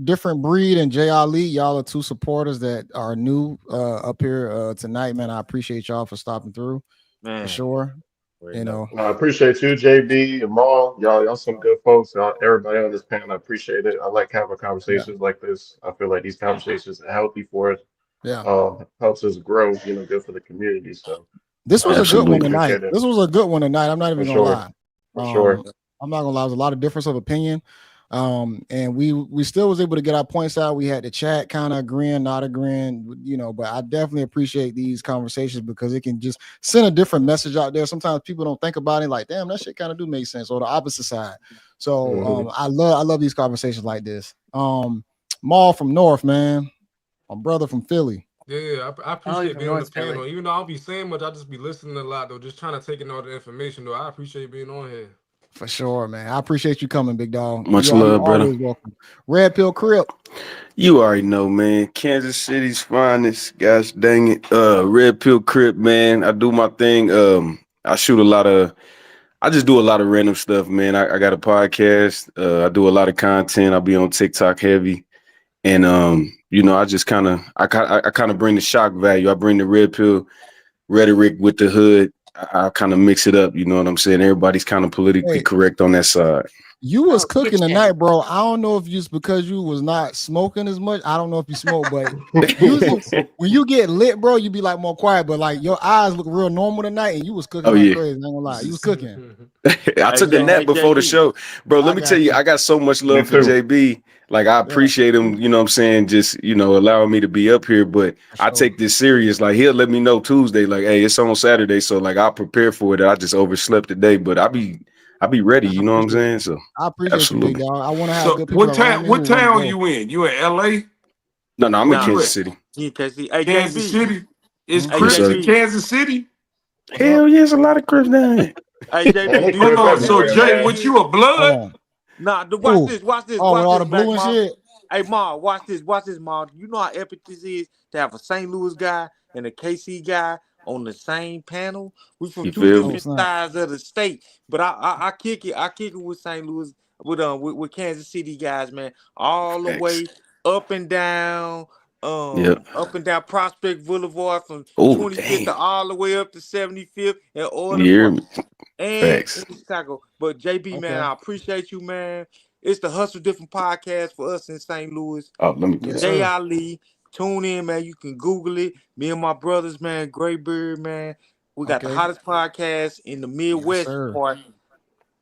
Speaker 1: different breed and J Ali. Y'all are two supporters that are new up here tonight, man. I appreciate y'all for stopping through, man. For sure. You know,
Speaker 6: I appreciate you, JB and Maul. Y'all some good folks. Everybody on this panel, I appreciate it. I like having conversations like this. I feel like these conversations are healthy for us.
Speaker 1: Yeah,
Speaker 6: helps us grow. You know, good for the community. So.
Speaker 1: This was a good one tonight. This was a good one tonight. I'm not even gonna lie.
Speaker 6: For sure.
Speaker 1: I'm not gonna lie. There's a lot of difference of opinion. And we still was able to get our points out. We had the chat kind of agreeing, not agreeing, you know, but I definitely appreciate these conversations because it can just send a different message out there. Sometimes people don't think about it like, damn, that shit kind of do make sense, or the opposite side. So I love these conversations like this. Maul from North, man. My brother from Philly.
Speaker 7: Yeah, I appreciate being on the panel. Even though I don't be saying much, I just be listening a lot, though. Just trying to take in all the information, though. I appreciate being on here.
Speaker 1: For sure, man. I appreciate you coming, big dog.
Speaker 13: Much love, brother.
Speaker 1: Welcome. Red Pill Crib.
Speaker 13: You already know, man. Kansas City's finest. Gosh dang it. Red Pill Crib, man. I do my thing. I shoot a lot of I just do a lot of random stuff, man. I got a podcast. I do a lot of content. I'll be on TikTok heavy. And I just kind of bring the shock value. I bring the red pill rhetoric with the hood. I kind of mix it up. You know what I'm saying? Everybody's kind of politically correct on that side.
Speaker 1: You was cooking tonight, bro. I don't know if it's because you was not smoking as much. I don't know if you smoke, but usually when you get lit, bro, you be like more quiet. But like your eyes look real normal tonight, and you was cooking like crazy. I ain't gonna lie, you was cooking.
Speaker 13: I took a nap before the show, bro. Let me tell you, I got so much love for JB. Like I appreciate him. You know what I'm saying? Just allowing me to be up here. But I take this serious. Like he'll let me know Tuesday. Like, hey, it's on Saturday, so like I'll prepare for it. I just overslept today, but I'll be ready. You know what I'm saying? So
Speaker 1: I appreciate you, big dog. I want to have good people.
Speaker 10: What town you in? You in LA?
Speaker 13: No, I'm in Kansas City.
Speaker 11: Yeah, Cassie. Hey,
Speaker 10: Kansas City. Is
Speaker 13: Yes,
Speaker 10: Chris
Speaker 13: sir.
Speaker 10: in Kansas City?
Speaker 13: Hell yeah, there's a lot of Crips down here.
Speaker 11: Hey, JB,
Speaker 10: hold on. So Jay, what you a blood?
Speaker 11: Nah, watch this.
Speaker 1: Oh, with all the blue and shit.
Speaker 11: Hey, Ma, watch this, Ma. You know how epic this is to have a St. Louis guy and a KC guy on the same panel. We from two different sides of the state, but I kick it with St. Louis with Kansas City guys, man, all the way up and down. Up and down Prospect Boulevard from 25th to all the way up to 75th and Orland and in Chicago. But JB, man, I appreciate you, man. It's the Hustle Different podcast for us in St. Louis.
Speaker 13: Oh, let me do
Speaker 11: Jay Ali. Tune in, man. You can Google it. Me and my brothers, man. Graybeard, man. We got the hottest podcast in the Midwest part.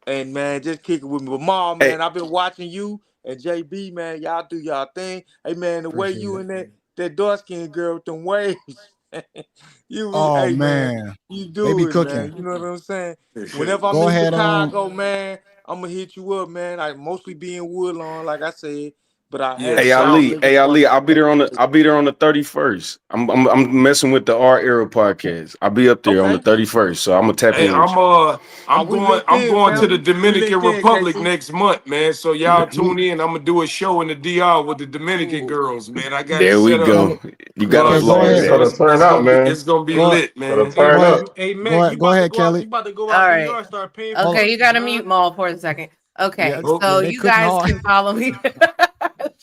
Speaker 11: And man, just kick it with me. But Mom, man, I've been watching you and JB, man. Y'all do y'all thing. Hey, man, the way you and that dark-skinned girl with them waves. Man, you do it,
Speaker 1: cooking.
Speaker 11: man. You know what I'm saying? Whenever I'm in Chicago, man, I'm gonna hit you up, man. I mostly be in Woodlawn, like I said. But
Speaker 13: Hey Ali, I'll be there on the 31st. I'm messing with the R Era podcast. I'll be up there on the 31st, so I'm gonna tap in.
Speaker 10: I'm going to the Dominican Republic next month, man. So y'all tune in. I'm gonna do a show in the DR with the Dominican girls, man. I got
Speaker 13: there we go. You got to
Speaker 6: turn out, man.
Speaker 10: It's gonna be lit, man.
Speaker 6: Turn up.
Speaker 7: Hey man,
Speaker 1: go ahead, Kelly.
Speaker 7: You about to go out DR, start paying.
Speaker 3: Okay, you gotta mute Maul for a second. Okay, so you guys can follow me.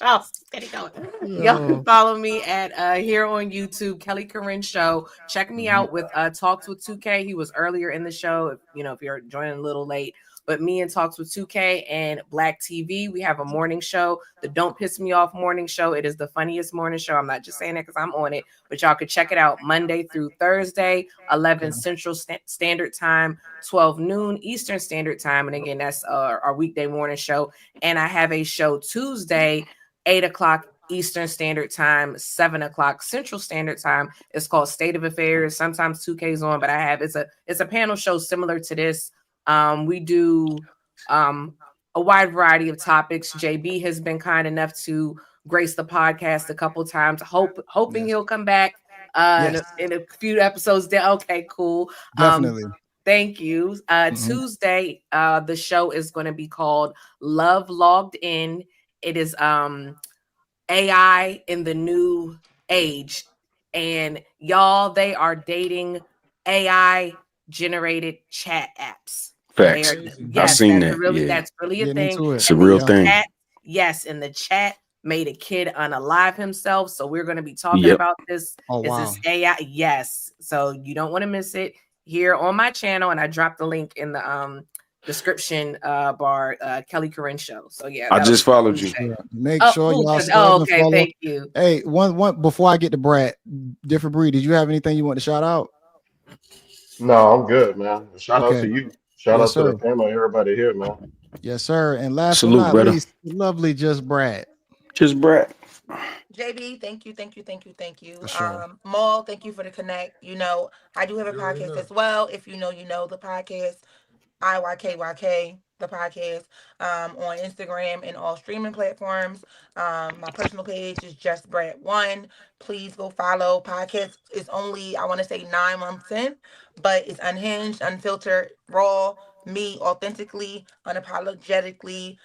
Speaker 3: Y'all can follow me at here on YouTube, Kelly Corinne Show. Check me out with Talks with 2K. He was earlier in the show. If you're joining a little late. But me and Talks with 2K and Black TV, we have a morning show, the Don't Piss Me Off morning show. It is the funniest morning show. I'm not just saying that because I'm on it, but y'all could check it out Monday through Thursday, 11 Central Standard Time, 12 noon Eastern Standard Time. And again, that's our weekday morning show. And I have a show Tuesday, 8 o'clock Eastern Standard Time, 7 o'clock Central Standard Time. It's called State of Affairs. Sometimes 2K's on, but it's a panel show similar to this. We do a wide variety of topics. JB has been kind enough to grace the podcast a couple times, hoping he'll come back in a few episodes. Okay, cool.
Speaker 1: Definitely.
Speaker 3: Thank you. Tuesday, the show is going to be called Love Logged In. It is AI in the new age. And y'all, they are dating AI generated chat apps.
Speaker 13: Facts. I've seen that.
Speaker 3: That's really a thing.
Speaker 13: It's a real thing.
Speaker 3: And the chat made a kid unalive himself. So we're going to be talking about this. This AI. Yes. So you don't want to miss it here on my channel. And I dropped the link in the description bar, Kelly Corinne Show. So yeah,
Speaker 13: I just followed you.
Speaker 1: Make sure y'all follow.
Speaker 3: Thank you.
Speaker 1: Hey, one before I get to Brad, Different Breed, did you have anything you want to shout out?
Speaker 6: No, I'm good, man. Shout out to you. Shout out to the family, everybody here, man.
Speaker 1: Yes, sir. And last but not least, lovely Just Brad.
Speaker 13: Just Brad.
Speaker 5: JB, thank you.
Speaker 1: Sure.
Speaker 5: Maul, thank you for the connect. I do have a podcast as well. If you know the podcast, IYKYK, the podcast, on Instagram and all streaming platforms. My personal page is Just Brad 1. Please go follow. Podcast is only, I want to say 9 months in, but it's unhinged, unfiltered, raw, me, authentically, unapologetically.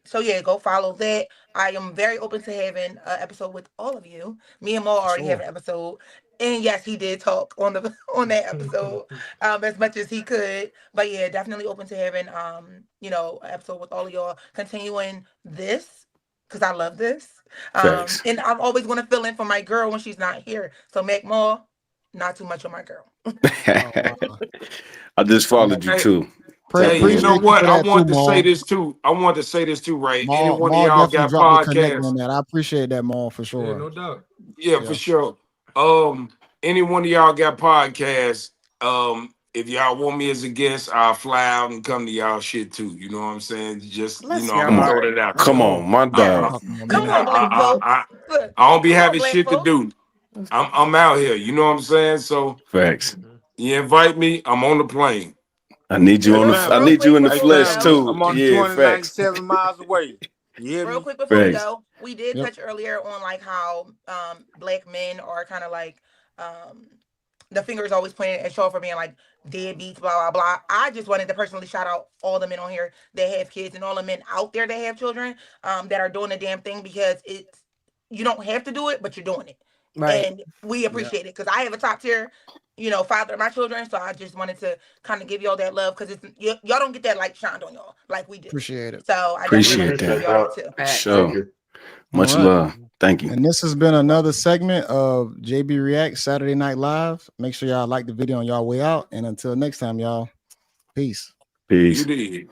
Speaker 5: So yeah, go follow that. I am very open to having an episode with all of you. Me and Mo already have an episode. And yes, he did talk on that episode as much as he could. But yeah, definitely open to having an episode with all of y'all, continuing this because I love this. And I'm always going to fill in for my girl when she's not here. So Mac Moore, not too much on my girl.
Speaker 13: I just followed you too.
Speaker 10: Hey, you know what? I wanted to say this too. Right? Any one of y'all got podcasts?
Speaker 1: I appreciate that, Maul, for sure.
Speaker 7: Yeah, no doubt.
Speaker 10: Yeah, for sure. Any one of y'all got podcasts? If y'all want me as a guest, I'll fly out and come to y'all shit too. You know what I'm saying? Just I'm gonna throw that out.
Speaker 13: Come on, my dog.
Speaker 5: Come on, Black folks.
Speaker 10: I don't be having shit to do. I'm out here. You know what I'm saying? So
Speaker 13: facts.
Speaker 10: You invite me, I'm on the plane.
Speaker 13: I need you on the. I need you in the flesh too.
Speaker 11: I'm on 297 miles away. Yeah.
Speaker 5: Real quick before we go, we did touch earlier on like how black men are kind of like the finger is always pointed at y'all for being like deadbeats, blah blah blah. I just wanted to personally shout out all the men on here that have kids and all the men out there that have children that are doing the damn thing, because it's, you don't have to do it, but you're doing it. Right. And we appreciate it, because I have a top tier, father of my children. So I just wanted to kind of give y'all that love, because it's y'all don't get that light shined on y'all like we do.
Speaker 1: Appreciate it.
Speaker 5: So I
Speaker 13: appreciate that.
Speaker 5: Y'all too.
Speaker 13: Sure. Much love. Thank you.
Speaker 1: And this has been another segment of JayBReacts Saturday Night Live. Make sure y'all like the video on y'all way out. And until next time, y'all, peace.
Speaker 13: Peace.
Speaker 10: You did.